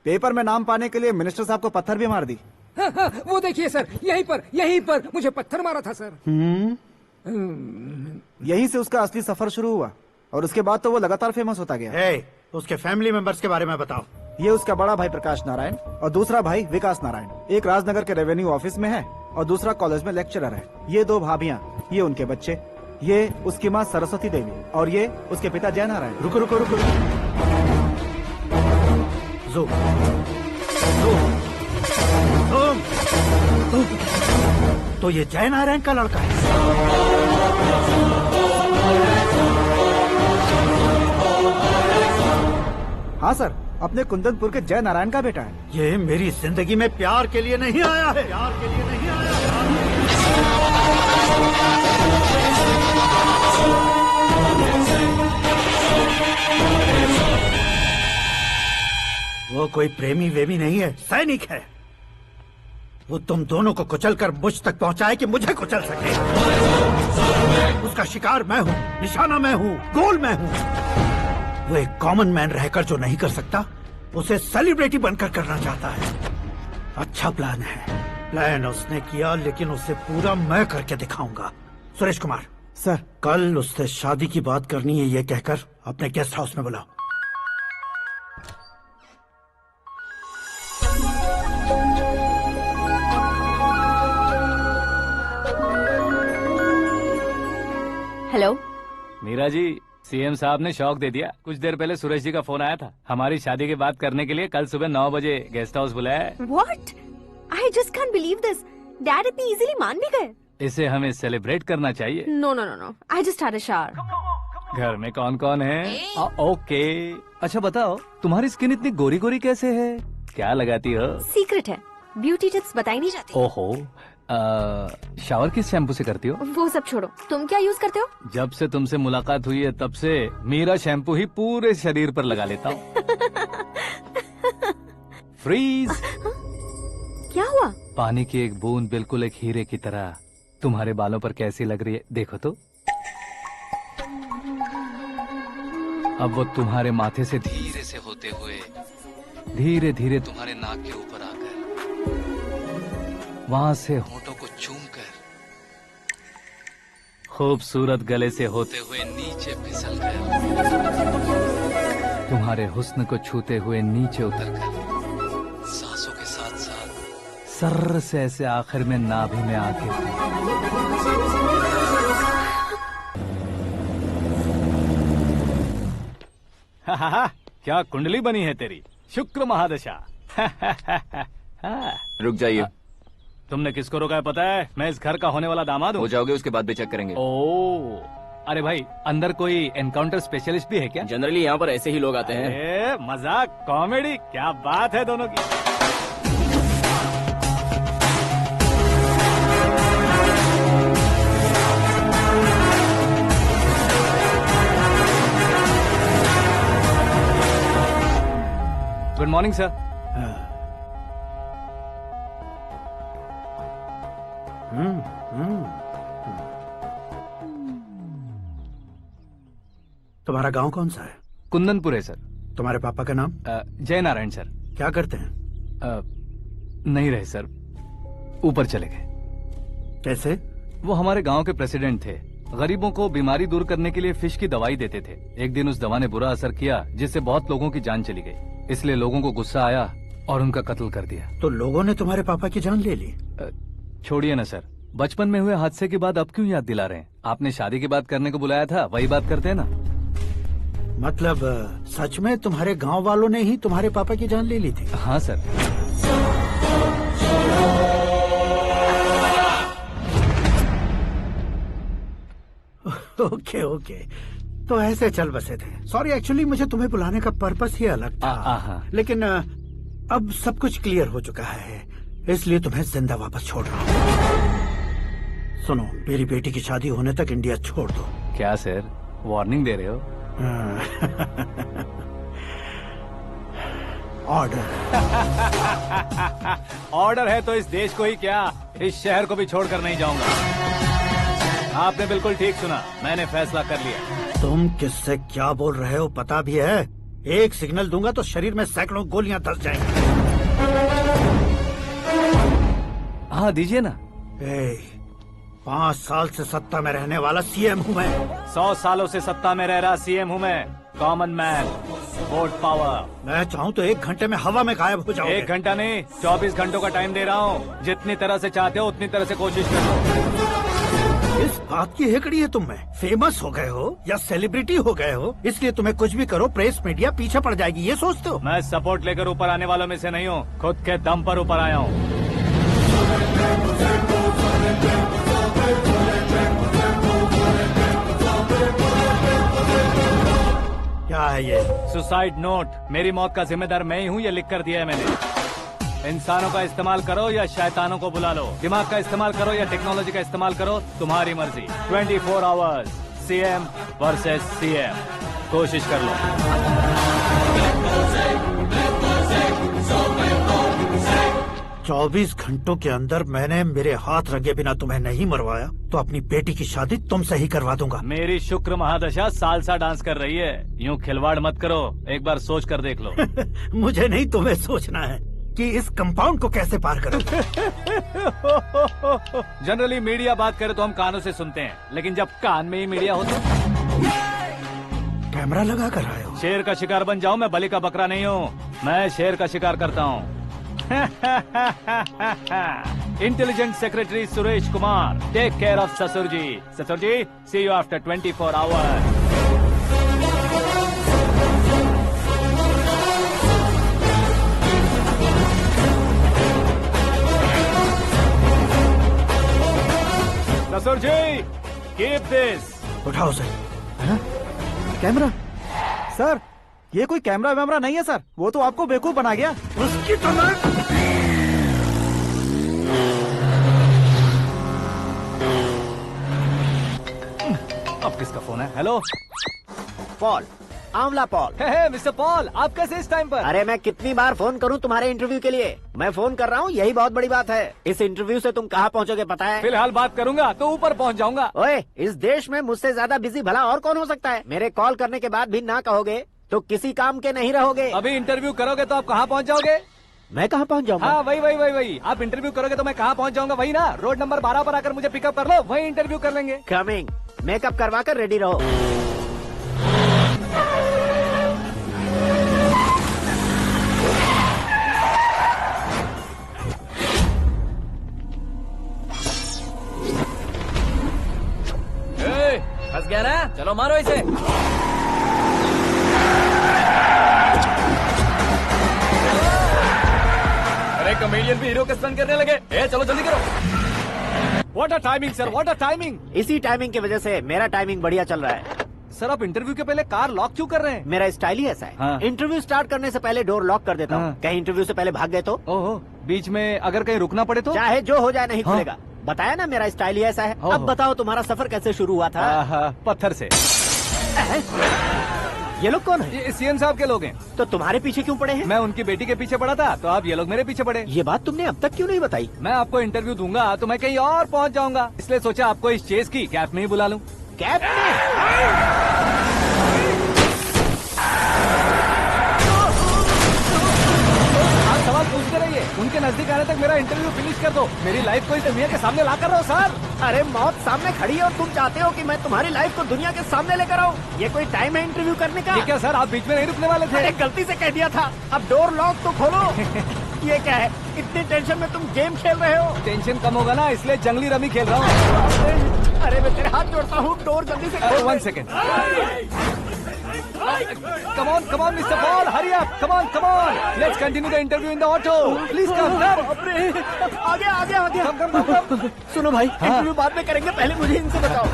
पेपर में नाम पाने के लिए मिनिस्टर साहब को पत्थर भी मार दी। वो देखिए सर, यहीं पर मुझे पत्थर मारा था सर। यहीं से उसका असली सफर शुरू हुआ और उसके बाद तो वो लगातार फेमस होता गया। उसके फैमिली मेंबर्स के बारे में बताओ। ये उसका बड़ा भाई प्रकाश नारायण और दूसरा भाई विकास नारायण। एक राजनगर के रेवेन्यू ऑफिस में है और दूसरा कॉलेज में लेक्चरर है। ये 2 भाभियां, ये उनके बच्चे, ये उसकी माँ सरस्वती देवी और ये उसके पिता जय नारायण। रुको रुको रुको, ज़ूम, तो ये जय नारायण का लड़का है। हाँ सर, अपने कुंदनपुर के जय नारायण का बेटा है। ये मेरी जिंदगी में प्यार के लिए नहीं आया है, प्यार के लिए नहीं आया वो कोई प्रेमी वेमी नहीं है, सैनिक है। वो तुम दोनों को कुचलकर मुझ तक पहुंचाए कि मुझे कुचल सके। उसका शिकार मैं हूँ, निशाना मैं हूँ, गोल मैं हूँ। वो एक कॉमन मैन रहकर जो नहीं कर सकता, उसे सेलिब्रिटी बनकर करना चाहता है। अच्छा प्लान है, प्लान उसने किया, लेकिन उसे पूरा मैं करके दिखाऊंगा। सुरेश कुमार सर, कल उससे शादी की बात करनी है, ये कहकर अपने गेस्ट हाउस में बुलाओ। हेलो मीरा जी, सीएम साहब ने शौक दे दिया। कुछ देर पहले सुरेश जी का फोन आया था, हमारी शादी की बात करने के लिए कल सुबह 9 बजे गेस्ट हाउस बुलाया है। What? I just can't believe this. Dad इतनी इजीली मान भी गए। इसे हमें सेलिब्रेट करना चाहिए। No, no, no, no. I just had a shower. घर में कौन कौन है? ओके। अच्छा बताओ, तुम्हारी स्किन इतनी गोरी गोरी कैसे है? क्या लगाती हो? सीक्रेट है, ब्यूटी टिप्स बताई नहीं जाती। ओहो, शावर किस शैम्पू से करती हो? वो सब छोड़ो, तुम क्या यूज करते हो? जब से तुमसे मुलाकात हुई है तब से मीरा शैम्पू ही पूरे शरीर पर लगा लेता हूँ। फ्रीज। क्या हुआ? पानी की एक बूंद बिल्कुल एक हीरे की तरह तुम्हारे बालों पर कैसी लग रही है, देखो तो। अब वो तुम्हारे माथे से धीरे से होते हुए धीरे धीरे तुम्हारे नाक के ऊपर आकर वहां से होठों को चूमकर खूबसूरत गले से होते हुए नीचे फिसलकर तुम्हारे हुस्न को छूते हुए नीचे उतरकर सांसों के साथ साथ सर्र से ऐसे आखिर में नाभि में आके क्या कुंडली बनी है तेरी, शुक्र महादशा। रुक जाइए। तुमने किसको रोका है पता है? मैं इस घर का होने वाला दामाद हूँ। हो जाओगे उसके बाद भी चेक करेंगे। ओ, अरे भाई, अंदर कोई एनकाउंटर स्पेशलिस्ट भी है क्या? जनरली यहाँ पर ऐसे ही लोग आते हैं। मजाक, कॉमेडी, क्या बात है दोनों की। Good morning sir. तुम्हारा गांव कौन सा है? कुंदनपुर है सर। तुम्हारे पापा का नाम? जय नारायण सर। क्या करते हैं? नहीं रहे सर, ऊपर चले गए। कैसे? वो हमारे गांव के प्रेसिडेंट थे। गरीबों को बीमारी दूर करने के लिए फिश की दवाई देते थे। एक दिन उस दवा ने बुरा असर किया, जिससे बहुत लोगों की जान चली गई। इसलिए लोगों को गुस्सा आया और उनका कत्ल कर दिया। तो लोगों ने तुम्हारे पापा की जान ले ली? छोड़िए ना सर, बचपन में हुए हादसे की बात अब क्यों याद दिला रहे हैं? आपने शादी की बात करने को बुलाया था, वही बात करते हैं ना। मतलब सच में तुम्हारे गांव वालों ने ही तुम्हारे पापा की जान ले ली थी? हाँ सर। ओके ओके, तो ऐसे चल बसे थे। सॉरी, एक्चुअली मुझे तुम्हें बुलाने का पर्पस ही अलग था। लेकिन अब सब कुछ क्लियर हो चुका है, इसलिए तुम्हें जिंदा वापस छोड़ रहा हूँ। सुनो, मेरी बेटी की शादी होने तक इंडिया छोड़ दो। क्या सर, वार्निंग दे रहे हो? ऑर्डर। ऑर्डर है तो इस देश को ही क्या, इस शहर को भी छोड़कर नहीं जाऊंगा। आपने बिल्कुल ठीक सुना, मैंने फैसला कर लिया। तुम किससे क्या बोल रहे हो पता भी है? एक सिग्नल दूंगा तो शरीर में सैकड़ों गोलियां धस जाएंगी। हाँ दीजिए ना। 5 साल से सत्ता में रहने वाला सीएम हूँ मैं। 100 सालों से सत्ता में रह रहा सीएम हूँ मैं। Common man, vote power. मैं चाहूँ तो 1 घंटे में हवा में गायब हो जाऊंगा। 1 घंटा नहीं, 24 घंटों का टाइम दे रहा हूँ। जितनी तरह से चाहते हो उतनी तरह से कोशिश करो। इस बात की हेकड़ी है तुम में? फेमस हो गए हो या सेलिब्रिटी हो गए हो, इसलिए तुम्हें कुछ भी करो प्रेस मीडिया पीछे पड़ जाएगी, ये सोचते हो? मैं सपोर्ट लेकर ऊपर आने वालों में से नहीं हूँ, खुद के दम पर ऊपर आया हूँ। क्या है ये? Suicide note. मेरी मौत का जिम्मेदार मैं ही हूँ, ये लिख कर दिया है मैंने। इंसानों का इस्तेमाल करो या शैतानों को बुला लो, दिमाग का इस्तेमाल करो या टेक्नोलॉजी का इस्तेमाल करो, तुम्हारी मर्जी। 24 आवर्स सीएम वर्सेस सीएम, कोशिश कर लो। 24 घंटों के अंदर मैंने मेरे हाथ रंगे बिना तुम्हें नहीं मरवाया तो अपनी बेटी की शादी तुमसे ही करवा दूंगा। मेरी शुक्र महादशा सालसा डांस कर रही है, यूँ खिलवाड़ मत करो, एक बार सोच कर देख लो। मुझे नहीं, तुम्हें सोचना है कि इस कंपाउंड को कैसे पार करूं। जनरली मीडिया बात करे तो हम कानों से सुनते हैं, लेकिन जब कान में ही मीडिया हो तो कैमरा लगा कर आए हो। शेर का शिकार बन जाऊं, मैं बलि का बकरा नहीं हूँ, मैं शेर का शिकार करता हूँ। Intelligent secretary Suresh Kumar, take care of ससुर जी। ससुर जी, सी यू आफ्टर 24 आवर्स। ससुर जी, कीप दिस। उठाओ सर। कैमरा? सर, ये कोई कैमरा वैमरा नहीं है सर, वो तो आपको बेवकूफ बना गया। उसकी तो अब किसका फोन है? हेलो पॉल, आंवला पॉल। हे मिस्टर पॉल, आप कैसे इस टाइम पर? अरे मैं कितनी बार फोन करूं तुम्हारे इंटरव्यू के लिए? मैं फोन कर रहा हूं, यही बहुत बड़ी बात है। इस इंटरव्यू से तुम कहां पहुंचोगे पता है? फिलहाल बात करूंगा तो ऊपर पहुंच जाऊंगा। ओए, इस देश में मुझसे ज्यादा बिजी भला और कौन हो सकता है? मेरे कॉल करने के बाद भी ना कहोगे तो किसी काम के नहीं रहोगे। अभी इंटरव्यू करोगे तो आप कहाँ पहुँच जाओगे? मैं कहाँ पहुँच जाऊंगा? हाँ, वही। आप इंटरव्यू करोगे तो मैं कहाँ पहुँच जाऊंगा? वही ना, रोड नंबर 12 पर आकर मुझे पिकअप कर लो, वही इंटरव्यू कर लेंगे। कमिंग। मेकअप करवा कर रेडी रहो। फंस गया ना? चलो मारो इसे। अरे कमेडियन भी हीरो के स्टंट करने लगे। चलो जल्दी करो। What a timing sir, what a timing. इसी टाइमिंग की वजह से मेरा टाइमिंग बढ़िया चल रहा है। सर, आप इंटरव्यू के पहले कार लॉक क्यों कर रहे हैं? मेरा स्टाइल ही ऐसा है। हाँ। इंटरव्यू स्टार्ट करने से पहले डोर लॉक कर देता हूँ। हाँ। कहीं इंटरव्यू से पहले भाग गए तो? ओहो, बीच में अगर कहीं रुकना पड़े तो? चाहे जो हो जाए नहीं हाँ। खुलेगा। बताया ना, मेरा स्टाइल ही ऐसा है। अब बताओ तुम्हारा सफर कैसे शुरू हुआ था? पत्थर से। ये लोग कौन है? ये सीएम साहब के लोग हैं। तो तुम्हारे पीछे क्यों पड़े हैं? मैं उनकी बेटी के पीछे पड़ा था, तो आप ये लोग मेरे पीछे पड़े। ये बात तुमने अब तक क्यों नहीं बताई? मैं आपको इंटरव्यू दूंगा तो मैं कहीं और पहुंच जाऊंगा, इसलिए सोचा आपको इस चेस की कैप में ही बुला लूं। कैप में? आप सवाल पूछते रहिए, उनके नजदीक आने तक मेरा इंटरव्यू फिनिश कर दो। मेरी लाइफ को इस दुनिया के सामने ला कर रहो सर। अरे मौत सामने खड़ी है और तुम चाहते हो कि मैं तुम्हारी लाइफ को दुनिया के सामने लेकर आऊं? ये कोई टाइम है इंटरव्यू करने का? ये क्या सर, आप बीच में नहीं रुकने वाले थे? अरे गलती से कह दिया था। अब डोर लॉक तो खोलो। ये क्या है? इतनी टेंशन में तुम गेम खेल रहे हो? टेंशन कम होगा ना, इसलिए जंगली रमी खेल रहा हूँ। अरे मैं तेरे हाथ जोड़ता हूँ, डोर जल्दी से खोलो। 1 second. Come on, Mr. Paul, hurry up! Come on! Let's continue the interview in the auto. Please come. आगे। Come. सुनो भाई, इंटरव्यू बाद में करेंगे, पहले मुझे इनसे बताओ।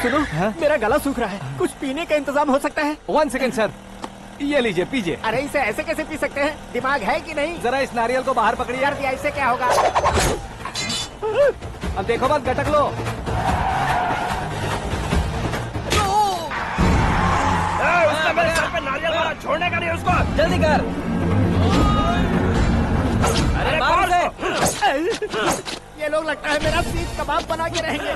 सुनो, मेरा गला सूख रहा है, कुछ पीने का इंतजाम हो सकता है? 1 सेकेंड सर, ये लीजिए पीजिए। अरे इसे ऐसे कैसे पी सकते हैं? दिमाग है कि नहीं? जरा इस नारियल को बाहर पकड़िए। कर दिया, इससे क्या होगा? अब देखो मत, गटक लो। मेरे सर पे नारियल मारा, छोड़ने का नहीं उसको। जल्दी कर। अरे मार से। ये लोग लगता है मेरा सीख कबाब बना के रहेंगे।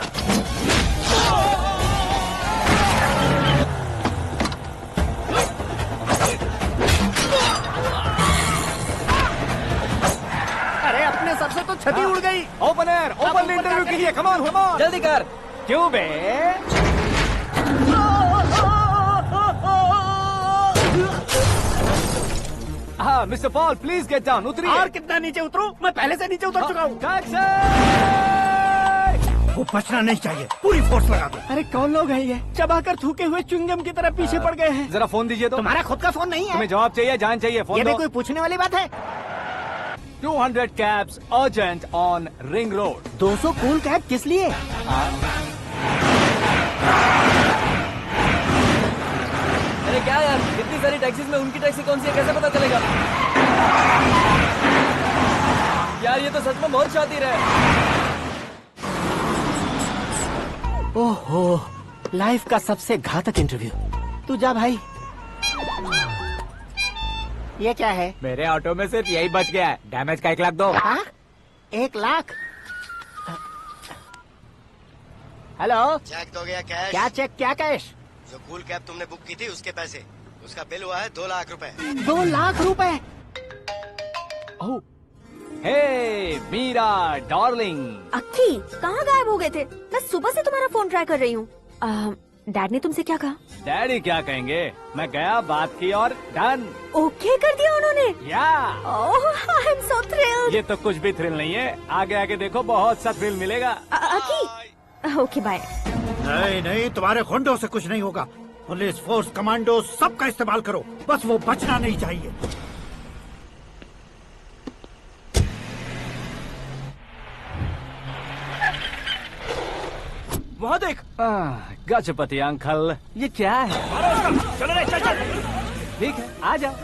अरे अपने सर से तो छती उड़ गई। ओपन एयर, ओपन इंटरव्यू कीजिए। कम ऑन, जल्दी कर। क्यों बे? हाँ mister Paul, please get down. उतरिए। और कितना नीचे उतरूं? मैं पहले से नीचे उतर चुका हूँ। वो बचना नहीं चाहिए, पूरी फोर्स लगा दो। अरे कौन लोग हैं ये? चबाकर थूके हुए च्युइंगम की तरह पीछे पड़ गए हैं। जरा फोन दीजिए तो। तुम्हारा खुद का फोन नहीं है? तुम्हें जवाब चाहिए, जान चाहिए, फोन ये दो। भी कोई पूछने वाली बात है? 200 cabs urgent on Ring Road. 200 cool cab किस लिए? अरे क्या यार, इतनी सारी टैक्सीज में उनकी टैक्सी कौन सी है कैसे पता चलेगा? यार ये तो सच में बहुत शातिर है। ओहो, लाइफ का सबसे घातक इंटरव्यू। तू जा भाई। ये क्या है? मेरे ऑटो में सिर्फ यही बच गया है। डैमेज का 1 लाख दो। हाँ? 1 लाख? हेलो, चेक तो गया कैश। क्या चेक, क्या कैश? जो कूल कैब तुमने बुक की थी उसके पैसे, उसका बिल हुआ है 2 लाख रुपए। 2 लाख रुपए? ओह, हे मीरा डार्लिंग। अक्की, कहाँ गायब हो गए थे? मैं सुबह से तुम्हारा फोन ट्राई कर रही हूँ। डैड ने तुमसे क्या कहा? डैडी क्या कहेंगे, मैं गया, बात की और डन। ओके कर दिया उन्होंने? या। ओह, आई एम सो थ्रिल्ड। ये तो कुछ भी थ्रिल नहीं है, आगे आगे देखो बहुत सा थ्रिल मिलेगा। अक्की, ओके बाय। नहीं नहीं, तुम्हारे गुंडों से कुछ नहीं होगा। पुलिस फोर्स, कमांडो, सबका इस्तेमाल करो, बस वो बचना नहीं चाहिए। वहाँ देख। गजपति अंकल, ये क्या है? चलो रे, चल चल। ठीक है, आ जाओ।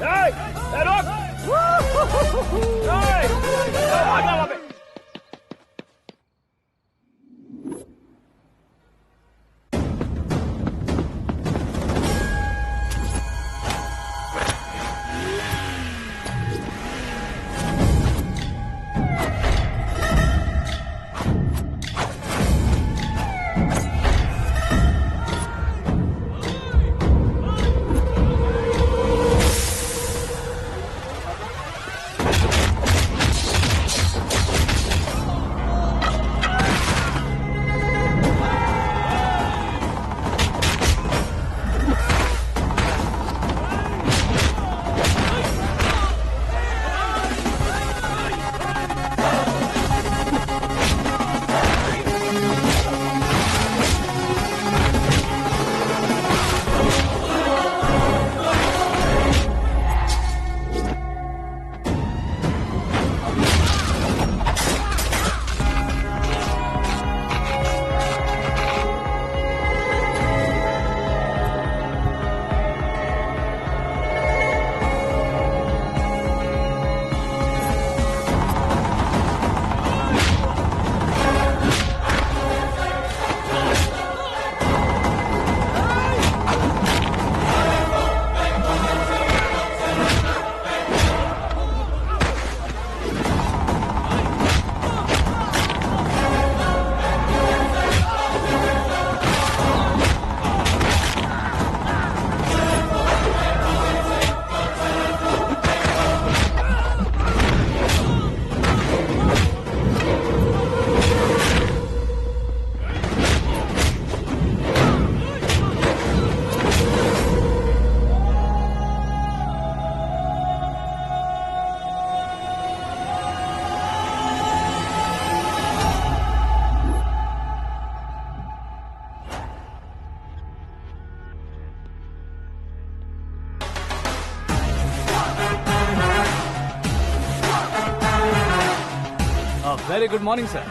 Very good morning sir.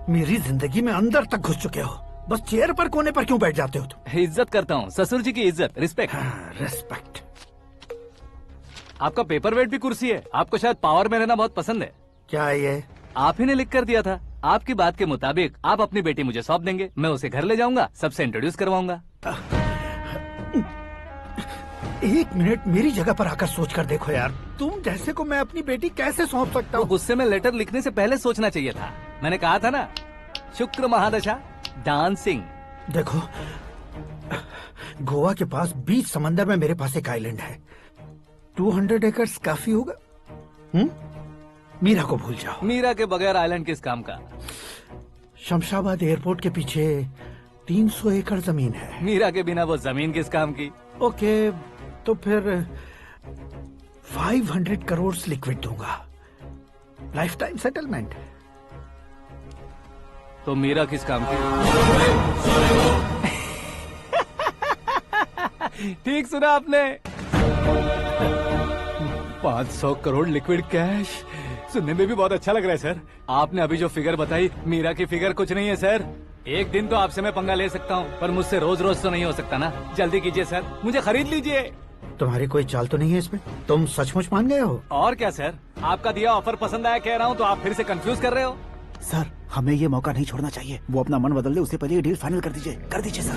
मेरी जिंदगी में अंदर तक घुस चुके हो, बस चेयर पर कोने पर क्यों बैठ जाते हो तुम? इज्जत करता हूँ, ससुर जी की इज्जत, रिस्पेक्ट। रिस्पेक्ट। आपका पेपर वेट भी कुर्सी है, आपको शायद पावर में रहना बहुत पसंद है। क्या है ये? आप ही ने लिख कर दिया था। आपकी बात के मुताबिक आप अपनी बेटी मुझे सौंप देंगे, मैं उसे घर ले जाऊंगा, सबसे इंट्रोड्यूस करवाऊंगा। 1 मिनट मेरी जगह पर आकर सोच कर देखो यार, तुम जैसे को मैं अपनी बेटी कैसे सौंप सकता हूँ? गुस्से में लेटर लिखने से पहले सोचना चाहिए था। मैंने कहा था ना, शुक्र महादशा डांसिंग। देखो, गोवा के पास बीच समंदर में मेरे पास एक आइलैंड है, 200 एकर्स काफी होगा। मीरा को भूल जाओ। मीरा के बगैर आइलैंड किस काम का? शमशाबाद एयरपोर्ट के पीछे 300 एकड़ जमीन है। मीरा के बिना वो जमीन किस काम की? ओके, तो फिर 500 करोड़ लिक्विड दूंगा, लाइफ टाइम सेटलमेंट। तो मीरा किस काम की? ठीक सुना आपने। 500 करोड़ लिक्विड कैश, सुनने में भी बहुत अच्छा लग रहा है सर। आपने अभी जो फिगर बताई, मीरा की फिगर कुछ नहीं है सर। एक दिन तो आपसे मैं पंगा ले सकता हूँ, पर मुझसे रोज रोज तो नहीं हो सकता ना। जल्दी कीजिए सर, मुझे खरीद लीजिए। तुम्हारी कोई चाल तो नहीं है इसमें? तुम सचमुच मान गए हो? और क्या सर, आपका दिया ऑफर पसंद आया कह रहा हूँ, तो आप फिर से कंफ्यूज कर रहे हो। सर हमें ये मौका नहीं छोड़ना चाहिए। वो अपना मन बदल दे, उससे पहले ये डील फाइनल कर दीजिए। कर दीजिए सर।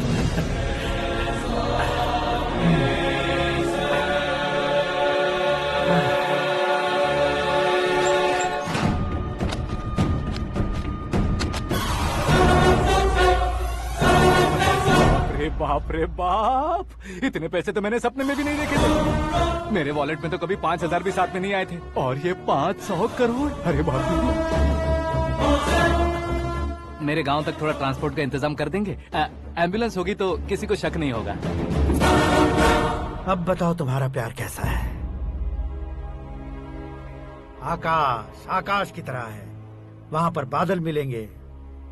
बाप रे बाप, इतने पैसे तो मैंने सपने में भी नहीं देखे थे। मेरे वॉलेट में तो कभी 5,000 भी साथ में नहीं आए थे, और ये 500 करोड़। अरे बाप रे। मेरे गांव तक थोड़ा ट्रांसपोर्ट का इंतजाम कर देंगे? एम्बुलेंस होगी तो किसी को शक नहीं होगा। अब बताओ तुम्हारा प्यार कैसा है? आकाश आकाश की तरह है, वहाँ पर बादल मिलेंगे,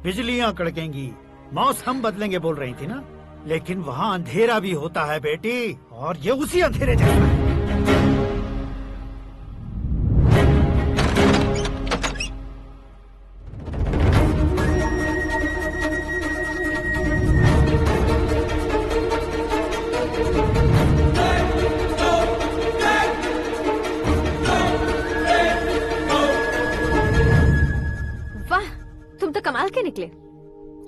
बिजलियाँ कड़केंगी, मौसम बदलेंगे बोल रही थी ना। लेकिन वहाँ अंधेरा भी होता है बेटी, और ये उसी अंधेरे जैसा है। वाह, तुम तो कमाल के निकले।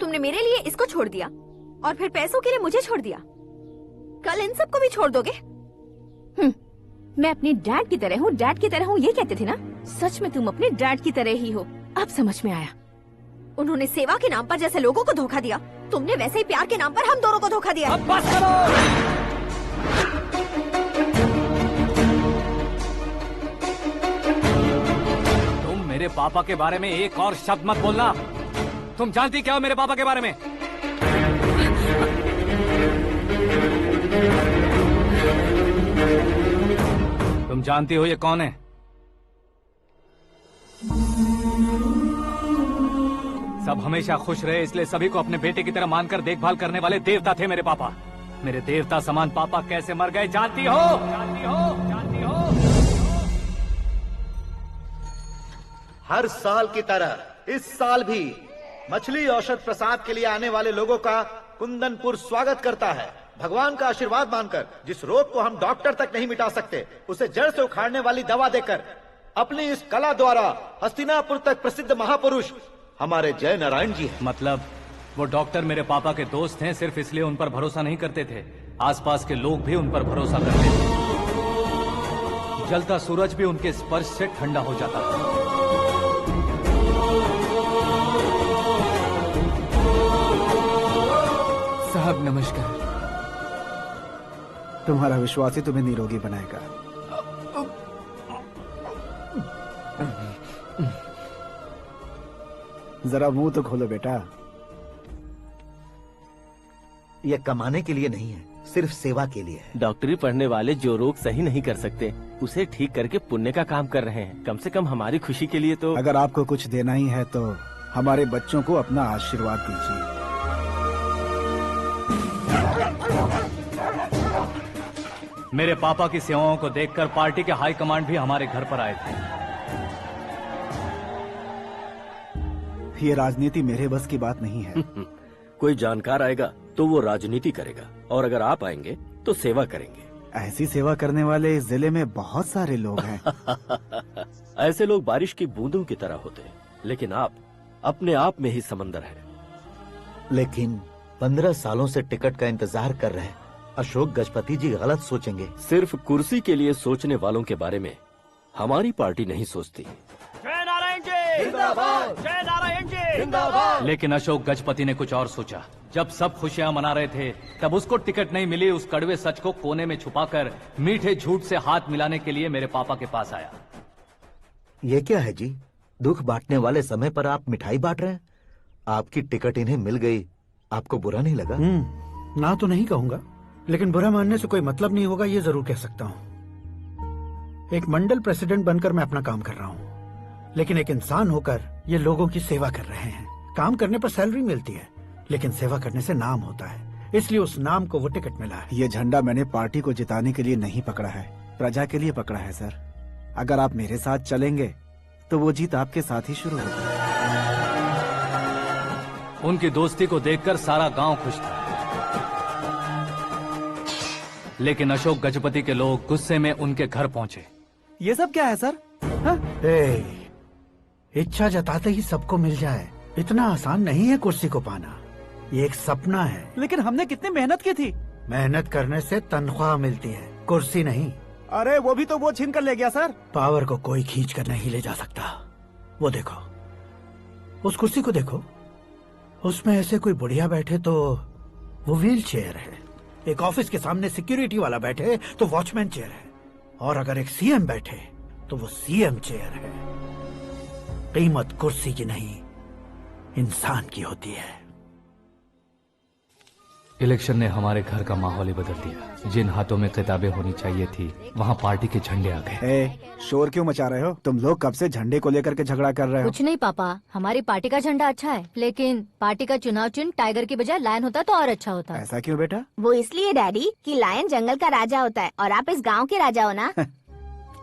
तुमने मेरे लिए इसको छोड़ दिया और फिर पैसों के लिए मुझे छोड़ दिया। कल इन सबको भी छोड़ दोगे? मैं अपने डैड की तरह हूँ, डैड की तरह हूँ, ये कहते थे ना। सच में तुम अपने डैड की तरह ही हो। अब समझ में आया। उन्होंने सेवा के नाम पर जैसे लोगों को धोखा दिया, तुमने वैसे ही प्यार के नाम पर हम दोनों को धोखा दिया। अब बस करो। तुम मेरे पापा के बारे में एक और शब्द मत बोलना। तुम जानती क्या हो मेरे पापा के बारे में? तुम जानती हो ये कौन है? सब हमेशा खुश रहे, इसलिए सभी को अपने बेटे की तरह मानकर देखभाल करने वाले देवता थे मेरे पापा। मेरे देवता समान पापा कैसे मर गए जानती हो? जानती हो? जानती हो? हर साल की तरह इस साल भी मछली औषध प्रसाद के लिए आने वाले लोगों का कुंदनपुर स्वागत करता है। भगवान का आशीर्वाद मानकर जिस रोग को हम डॉक्टर तक नहीं मिटा सकते, उसे जड़ से उखाड़ने वाली दवा देकर अपनी इस कला द्वारा हस्तिनापुर तक प्रसिद्ध महापुरुष हमारे जय नारायण जी हैं। मतलब वो डॉक्टर मेरे पापा के दोस्त हैं, सिर्फ इसलिए उन पर भरोसा नहीं करते थे, आसपास के लोग भी उन पर भरोसा करते थे। जलता सूरज भी उनके स्पर्श से ठंडा हो जाता था। साहब नमस्कार। तुम्हारा विश्वास ही तुम्हें निरोगी बनाएगा। जरा मुंह तो खोलो बेटा। यह कमाने के लिए नहीं है, सिर्फ सेवा के लिए है। डॉक्टरी पढ़ने वाले जो रोग सही नहीं कर सकते, उसे ठीक करके पुण्य का काम कर रहे हैं। कम से कम हमारी खुशी के लिए तो। अगर आपको कुछ देना ही है तो हमारे बच्चों को अपना आशीर्वाद दीजिए। मेरे पापा की सेवाओं को देखकर पार्टी के हाई कमांड भी हमारे घर पर आए थे। ये राजनीति मेरे बस की बात नहीं है। कोई जानकार आएगा तो वो राजनीति करेगा, और अगर आप आएंगे तो सेवा करेंगे। ऐसी सेवा करने वाले इस जिले में बहुत सारे लोग हैं। ऐसे लोग बारिश की बूंदों की तरह होते हैं, लेकिन आप अपने आप में ही समंदर हैं। लेकिन 15 सालों से टिकट का इंतजार कर रहे अशोक गजपति जी गलत सोचेंगे। सिर्फ कुर्सी के लिए सोचने वालों के बारे में हमारी पार्टी नहीं सोचती। जय नारायण जी जिंदाबाद, जय नारायण जी जिंदाबाद। लेकिन अशोक गजपति ने कुछ और सोचा। जब सब खुशियां मना रहे थे, तब उसको टिकट नहीं मिली। उस कड़वे सच को कोने में छुपाकर मीठे झूठ से हाथ मिलाने के लिए मेरे पापा के पास आया। ये क्या है जी? दुख बांटने वाले समय पर आप मिठाई बांट रहे हैं। आपकी टिकट इन्हें मिल गई, आपको बुरा नहीं लगा? ना तो नहीं कहूंगा, लेकिन बुरा मानने से कोई मतलब नहीं होगा, ये जरूर कह सकता हूँ। एक मंडल प्रेसिडेंट बनकर मैं अपना काम कर रहा हूँ, लेकिन एक इंसान होकर ये लोगों की सेवा कर रहे हैं। काम करने पर सैलरी मिलती है, लेकिन सेवा करने से नाम होता है, इसलिए उस नाम को वो टिकट मिला है। ये झंडा मैंने पार्टी को जिताने के लिए नहीं पकड़ा है, प्रजा के लिए पकड़ा है सर। अगर आप मेरे साथ चलेंगे तो वो जीत आपके साथ ही शुरू होगी। उनकी दोस्ती को देखकर सारा गांव खुश था, लेकिन अशोक गजपति के लोग गुस्से में उनके घर पहुंचे। ये सब क्या है सर? इच्छा जताते ही सबको मिल जाए इतना आसान नहीं है कुर्सी को पाना। ये एक सपना है। लेकिन हमने कितनी मेहनत की थी। मेहनत करने से तनख्वाह मिलती है, कुर्सी नहीं। अरे वो भी तो वो छीन कर ले गया सर। पावर को कोई खींच कर नहीं ले जा सकता। वो देखो, उस कुर्सी को देखो, उसमें ऐसे कोई बुढ़िया बैठे तो वो व्हील चेयर है, एक ऑफिस के सामने सिक्योरिटी वाला बैठे तो वॉचमैन चेयर है, और अगर एक सीएम बैठे तो वो सीएम चेयर है। कीमत कुर्सी की नहीं, इंसान की होती है। इलेक्शन ने हमारे घर का माहौल ही बदल दिया। जिन हाथों में किताबें होनी चाहिए थी, वहाँ पार्टी के झंडे आ गए। शोर क्यों मचा रहे हो? तुम लोग कब से झंडे को लेकर के झगड़ा कर रहे हो? कुछ नहीं पापा, हमारी पार्टी का झंडा अच्छा है, लेकिन पार्टी का चुनाव चिन्ह टाइगर की बजाय लायन होता तो और अच्छा होता। ऐसा क्यों बेटा? वो इसलिए डैडी कि लायन जंगल का राजा होता है और आप इस गांव के राजा हो ना।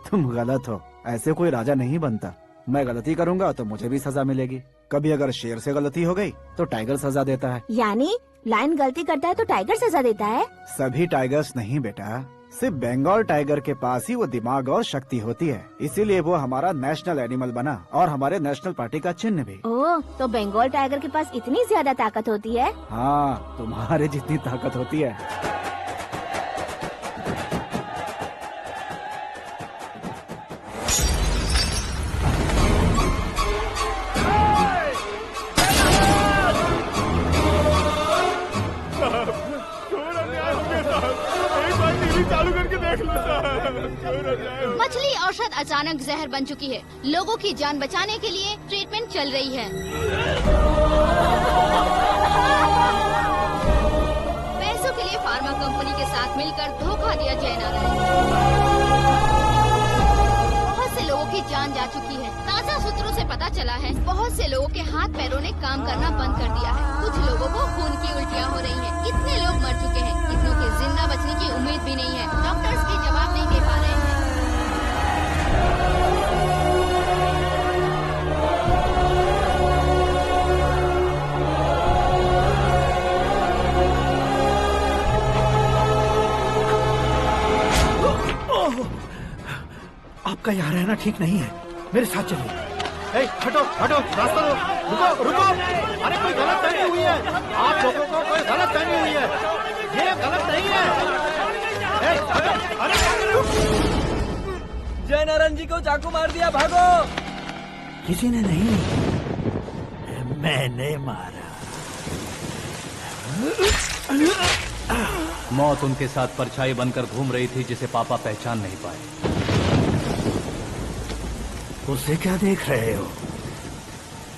तुम गलत हो, ऐसे कोई राजा नहीं बनता। मैं गलती करूंगा तो मुझे भी सजा मिलेगी। कभी अगर शेर से गलती हो गई तो टाइगर सजा देता है। यानी लायन गलती करता है तो टाइगर सजा देता है? सभी टाइगर्स नहीं बेटा, सिर्फ बंगाल टाइगर के पास ही वो दिमाग और शक्ति होती है, इसीलिए वो हमारा नेशनल एनिमल बना और हमारे नेशनल पार्टी का चिन्ह भी। ओह, तो बंगाल टाइगर के पास इतनी ज्यादा ताकत होती है? हाँ, तुम्हारे जितनी ताकत होती है। मछली औषध अचानक जहर बन चुकी है। लोगों की जान बचाने के लिए ट्रीटमेंट चल रही है। पैसों के लिए फार्मा कंपनी के साथ मिलकर धोखा दिया जयनारायण। बहुत से लोगों की जान जा चुकी है। ताज़ा सूत्रों से पता चला है बहुत से लोगों के हाथ पैरों ने काम करना बंद कर दिया है। कुछ लोगों को खून की उल्टियाँ हो रही हैं। कितने लोग मर चुके हैं, कितनों के जिंदा बचने की उम्मीद भी नहीं है। डॉक्टर्स भी जवाब नहीं दे पा रहे हैं। आपका यहाँ रहना ठीक नहीं है, मेरे साथ चलिए। हटो हटो, रास्ता दो, रुको रुको। अरे कोई गलत फहमी हुई है, आप लोगों को कोई गलत फहमी हुई है, ये गलत नहीं है। अरे जयनारायण जी को चाकू मार दिया, भागो। किसी ने नहीं, मैंने मारा। मौत उनके साथ परछाई बनकर घूम रही थी, जिसे पापा पहचान नहीं पाए। उसे क्या देख रहे हो?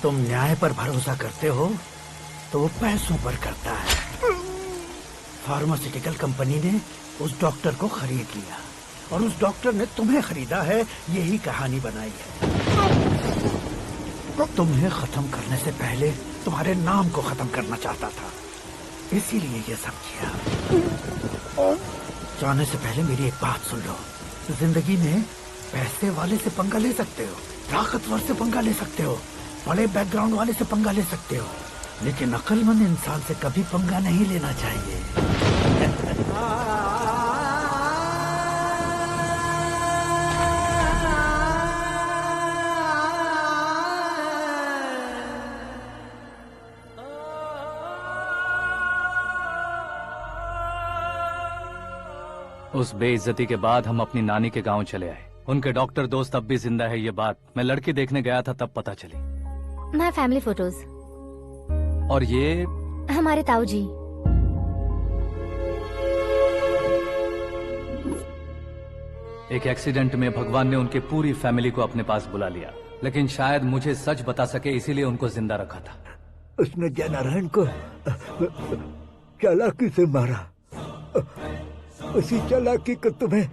तुम न्याय पर भरोसा करते हो तो वो पैसों पर करता है। फार्मास्यूटिकल कंपनी ने उस डॉक्टर को खरीद लिया और उस डॉक्टर ने तुम्हें खरीदा है, यही कहानी बनाई है। तुम्हें खत्म करने से पहले तुम्हारे नाम को खत्म करना चाहता था, इसीलिए ये सब किया। जाने से पहले मेरी एक बात सुन लो, जिंदगी में पैसे वाले से पंगा ले सकते हो, ताकतवर से पंगा ले सकते हो, बड़े बैकग्राउंड वाले से पंगा ले सकते हो, लेकिन अक्लमंद इंसान से कभी पंगा नहीं लेना चाहिए। उस बेइज्जती के बाद हम अपनी नानी के गांव चले आए। उनके डॉक्टर दोस्त अब भी जिंदा है, ये बात मैं लड़की देखने गया था तब पता चली। मैं फैमिली फोटोज। और ये हमारे ताऊ जी। एक एक्सीडेंट में भगवान ने उनकी पूरी फैमिली को अपने पास बुला लिया, लेकिन शायद मुझे सच बता सके इसीलिए उनको जिंदा रखा था। उसने जयनारायण को चालाकी से मारा। उसी चालाकी को तुम्हें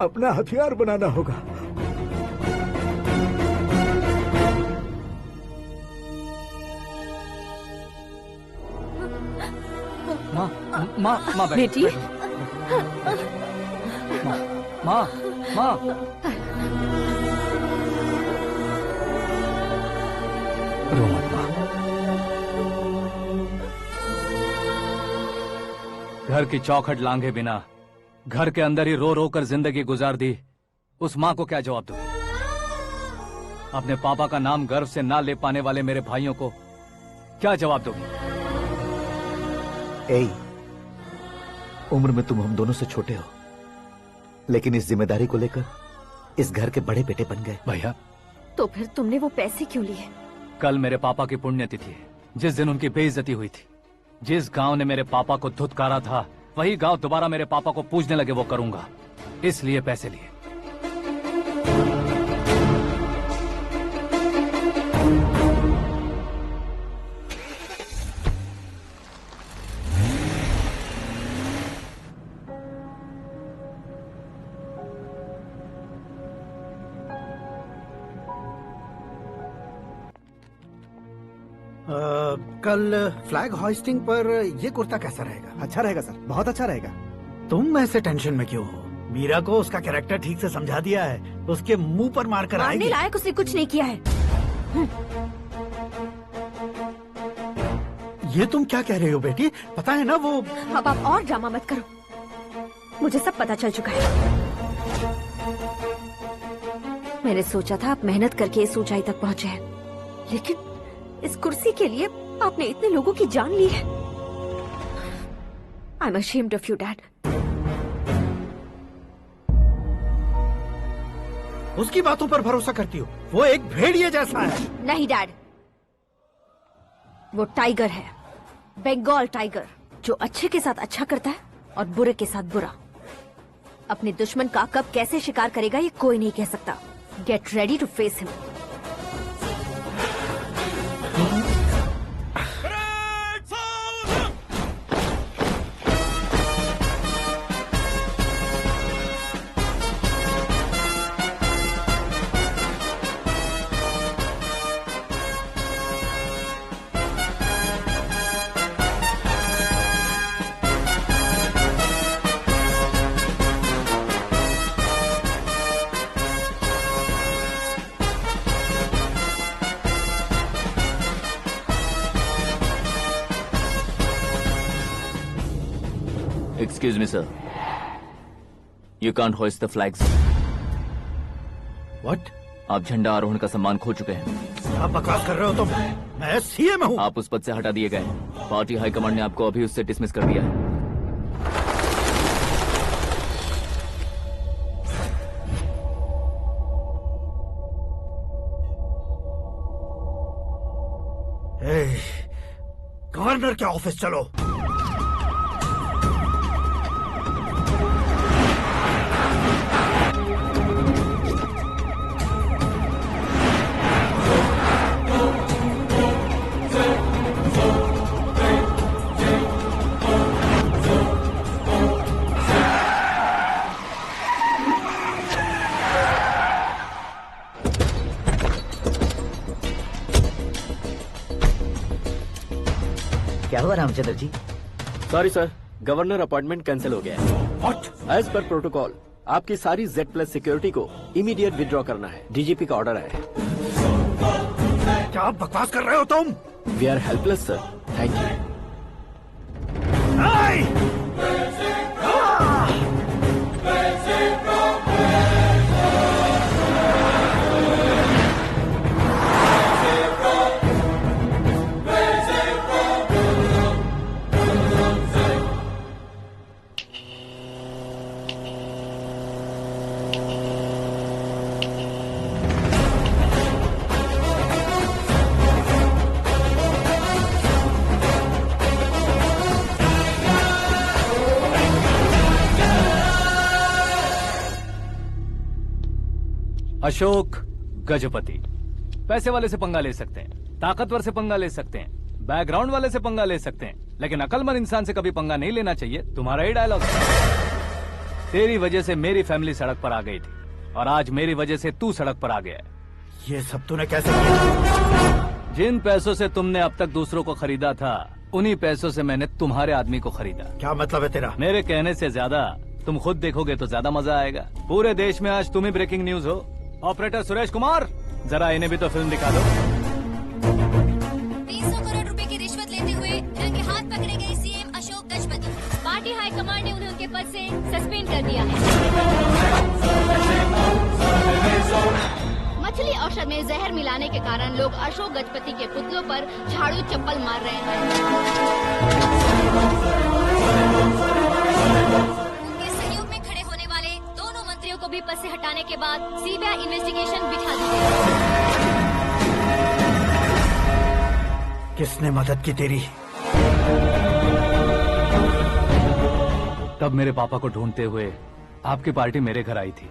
अपना हथियार बनाना होगा। माँ बेटी, माँ रो मत माँ। घर की चौखट लांघे बिना घर के अंदर ही रो रो कर जिंदगी गुजार दी उस माँ को क्या जवाब दूं? अपने पापा का नाम गर्व से ना ले पाने वाले मेरे भाइयों को क्या जवाब दोगी? ए, उम्र में तुम हम दोनों से छोटे हो, लेकिन इस जिम्मेदारी को लेकर इस घर के बड़े बेटे बन गए। भैया, तो फिर तुमने वो पैसे क्यों लिए? कल मेरे पापा की पुण्यतिथि है, जिस दिन उनकी बेइज्जती हुई थी। जिस गांव ने मेरे पापा को धुतकारा था, वही गांव दोबारा मेरे पापा को पूजने लगे वो करूंगा, इसलिए पैसे लिए। कल फ्लैग होइस्टिंग पर ये कुर्ता कैसा रहेगा? अच्छा रहेगा सर, बहुत अच्छा रहेगा। तुम ऐसे टेंशन में क्यों हो? मीरा को उसका कैरेक्टर ठीक से समझा दिया है, उसके मुंह पर मारकर मारने आएगी। लायक उसने कुछ नहीं किया है। ये तुम क्या कह रहे हो बेटी? पता है ना वो। अब आप और ड्रामा मत करो, मुझे सब पता चल चुका है। मैंने सोचा था आप मेहनत करके इस ऊंचाई तक पहुंचे हैं, लेकिन इस कुर्सी के लिए आपने इतने लोगों की जान ली है। I am ashamed of you, Dad. उसकी बातों पर भरोसा करती हो? वो एक भेड़िए जैसा है। नहीं डैड, वो टाइगर है, बंगाल टाइगर, जो अच्छे के साथ अच्छा करता है और बुरे के साथ बुरा। अपने दुश्मन का कब कैसे शिकार करेगा ये कोई नहीं कह सकता। Get ready to face him. Excuse me, sir. You can't hoist the flags. What? आप झंडा आरोहण का सम्मान खो चुके हैं। क्या बकवास कर रहे हो तुम? मैं सीएम हूँ। आप उस पद से हटा दिए गए। पार्टी हाईकमांड ने आपको अभी उससे डिसमिस कर दिया है। गवर्नर के ऑफिस चलो। क्या हुआ Ramchandra ji? Sorry sir, governor appointment cancel हो गया है। What? एज पर प्रोटोकॉल आपकी सारी Z+ सिक्योरिटी को इमीडिएट विड्रॉ करना है। डीजीपी का ऑर्डर आया है। क्या बकवास कर रहे हो तुम? We are helpless sir, thank you. Ashok Gajapati पैसे वाले से पंगा ले सकते हैं, ताकतवर से पंगा ले सकते हैं, बैकग्राउंड वाले से पंगा ले सकते हैं, लेकिन अकलमंद इंसान से कभी पंगा नहीं लेना चाहिए। तुम्हारा ही डायलॉग। तेरी वजह से मेरी फैमिली सड़क पर आ गई थी और आज मेरी वजह से तू सड़क पर आ गया है। ये सब तूने कैसे किया? जिन पैसों से तुमने अब तक दूसरों को खरीदा था, उन्हीं पैसों से मैंने तुम्हारे आदमी को खरीदा। क्या मतलब है तेरा? मेरे कहने से ज्यादा तुम खुद देखोगे तो ज्यादा मजा आएगा। पूरे देश में आज तुम ही ब्रेकिंग न्यूज हो। ऑपरेटर सुरेश कुमार, जरा इन्हें भी तो फिल्म दिखा दो। पकड़े गए CM Ashok Gajapati. Party high command ने उन्हें उनके पद से सस्पेंड कर दिया है। मछली औषध में जहर मिलाने के कारण लोग अशोक गजपति के पुतलों पर झाड़ू चप्पल मार रहे हैं। उनके सहयोग में खड़े होने वाले दोनों मंत्रियों को भी पद से हटाने के बाद सीबीआई इन्वेस्टिगेशन बिठा दी गई। किसने मदद की तेरी? तब मेरे पापा को ढूंढते हुए आपकी पार्टी मेरे घर आई थी,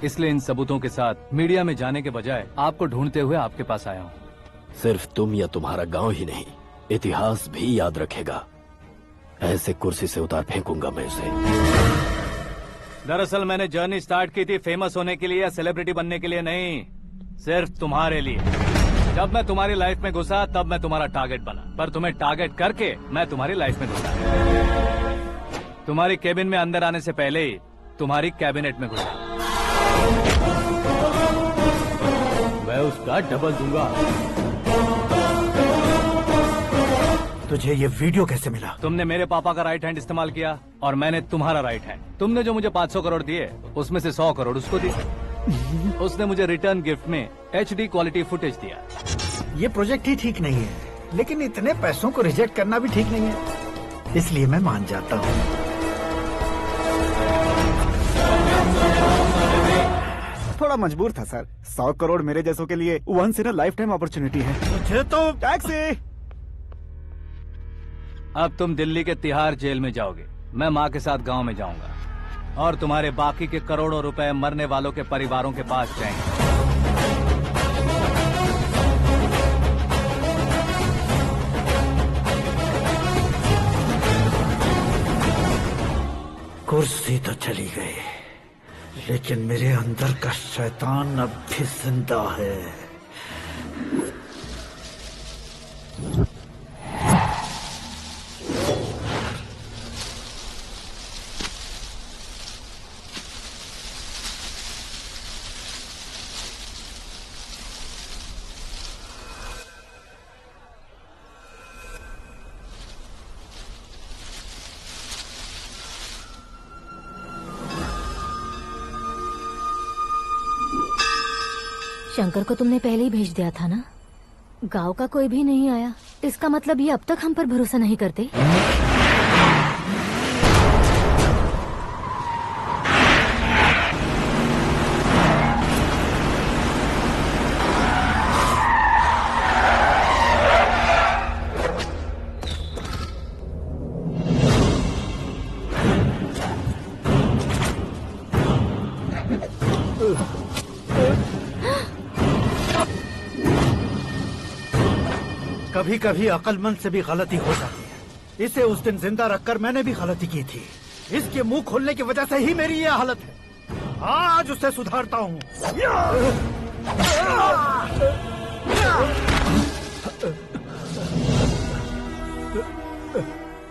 इसलिए इन सबूतों के साथ मीडिया में जाने के बजाय आपको ढूंढते हुए आपके पास आया हूँ। सिर्फ तुम या तुम्हारा गांव ही नहीं, इतिहास भी याद रखेगा। ऐसे कुर्सी से उतार फेंकूंगा मैं उसे। दरअसल मैंने जर्नी स्टार्ट की थी फेमस होने के लिए या सेलिब्रिटी बनने के लिए नहीं, सिर्फ तुम्हारे लिए। जब मैं तुम्हारी लाइफ में घुसा तब मैं तुम्हारा टारगेट बना, पर तुम्हें टारगेट करके मैं तुम्हारी लाइफ में घुसा। तुम्हारी केबिन में अंदर आने से पहले ही तुम्हारी कैबिनेट में घुसा। मैं उसका डबल दूंगा। तुझे ये वीडियो कैसे मिला? तुमने मेरे पापा का राइट हैंड इस्तेमाल किया और मैंने तुम्हारा राइट हैंड। तुमने जो मुझे 500 करोड़ दिए उसमें से 100 करोड़ उसको दिए। उसने मुझे रिटर्न गिफ्ट में HD क्वालिटी फुटेज दिया। ये प्रोजेक्ट ही ठीक नहीं है, लेकिन इतने पैसों को रिजेक्ट करना भी ठीक नहीं है, इसलिए मैं मान जाता हूँ। थोड़ा मजबूर था सर। 100 करोड़ मेरे जैसों के लिए once in a lifetime opportunity है। मुझे तो टैक्सी। अब तुम दिल्ली के तिहाड़ जेल में जाओगे, मैं माँ के साथ गांव में जाऊंगा और तुम्हारे बाकी के करोड़ों रुपए मरने वालों के परिवारों के पास जाएंगे। कुर्सी तो चली गई, लेकिन मेरे अंदर का शैतान अब भी जिंदा है। शंकर को तुमने पहले ही भेज दिया था ना? गांव का कोई भी नहीं आया, इसका मतलब ये अब तक हम पर भरोसा नहीं करते। कभी कभी अक्लमंद से भी गलती हो जाती है। इसे उस दिन जिंदा रखकर मैंने भी गलती की थी। इसके मुंह खोलने की वजह से ही मेरी ये हालत है। आज उसे सुधारता हूँ।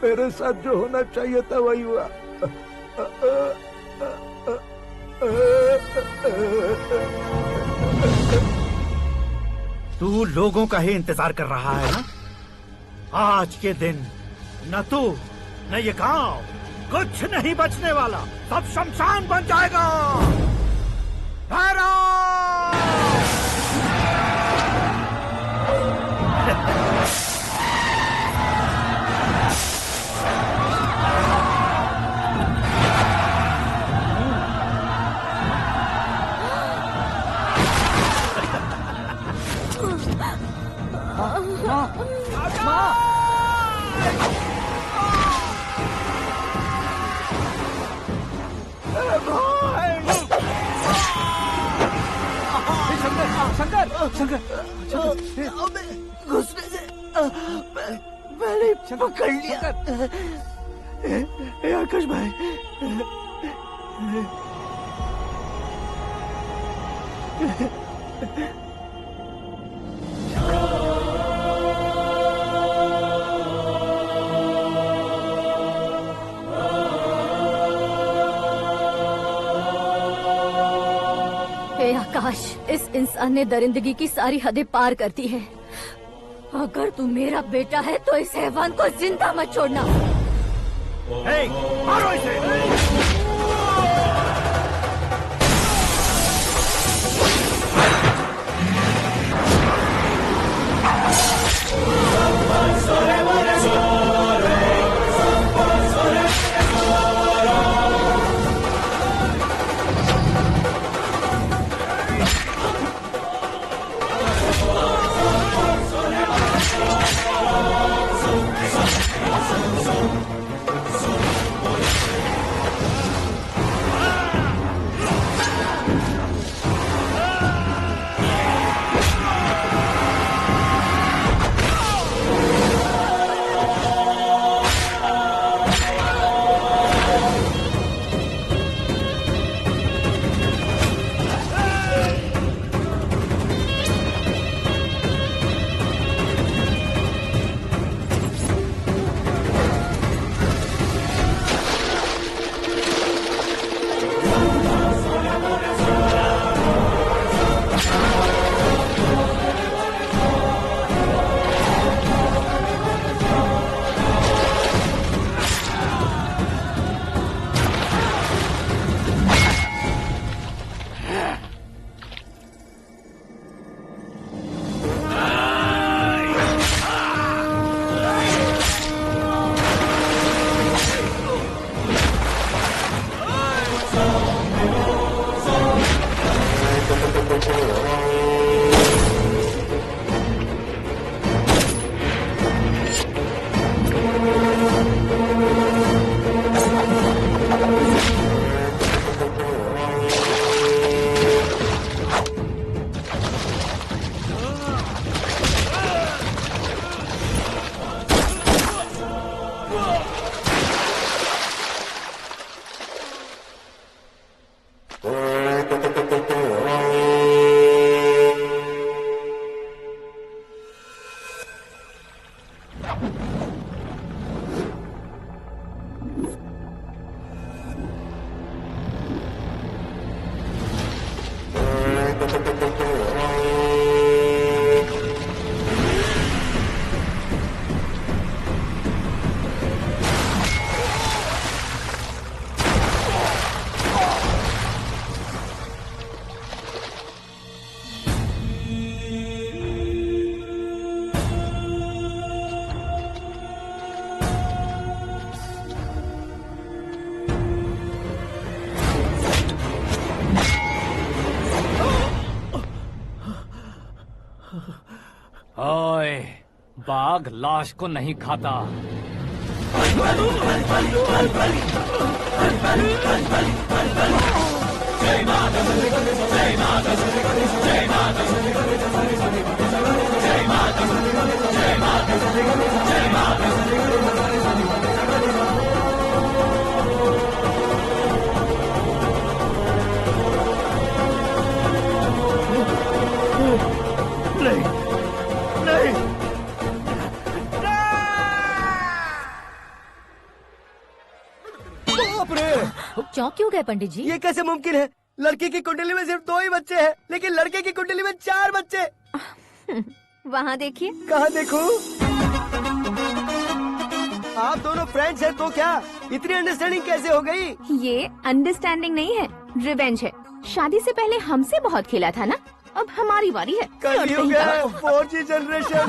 मेरे साथ जो होना चाहिए था वही हुआ। तू लोगों का ही इंतजार कर रहा है ना? आज के दिन न तू न ये गांव कुछ नहीं बचने वाला, सब शमशान बन जाएगा। घुसने से मैंने पकड़ लिया। आकाश भाई, हे आकाश, इस इंसान ने दरिंदगी की सारी हदें पार कर दी है। अगर तू मेरा बेटा है तो इस हैवान को जिंदा मत छोड़ना। मारो इसे। ओए, बाघ लाश को नहीं खाता। नहीं नहीं बाप रे! चौंक क्यों गए पंडित जी? ये कैसे मुमकिन है? लड़की की कुंडली में सिर्फ 2 ही बच्चे हैं, लेकिन लड़के की कुंडली में 4 बच्चे। वहाँ देखिए। कहाँ देखूं? आप दोनों फ्रेंड्स हैं तो क्या? इतनी अंडरस्टैंडिंग कैसे हो गई? ये अंडरस्टैंडिंग नहीं है, रिवेंज है। शादी से पहले हमसे बहुत खेला था ना, अब हमारी बारी है। कल ही हो गया 4G जनरेशन।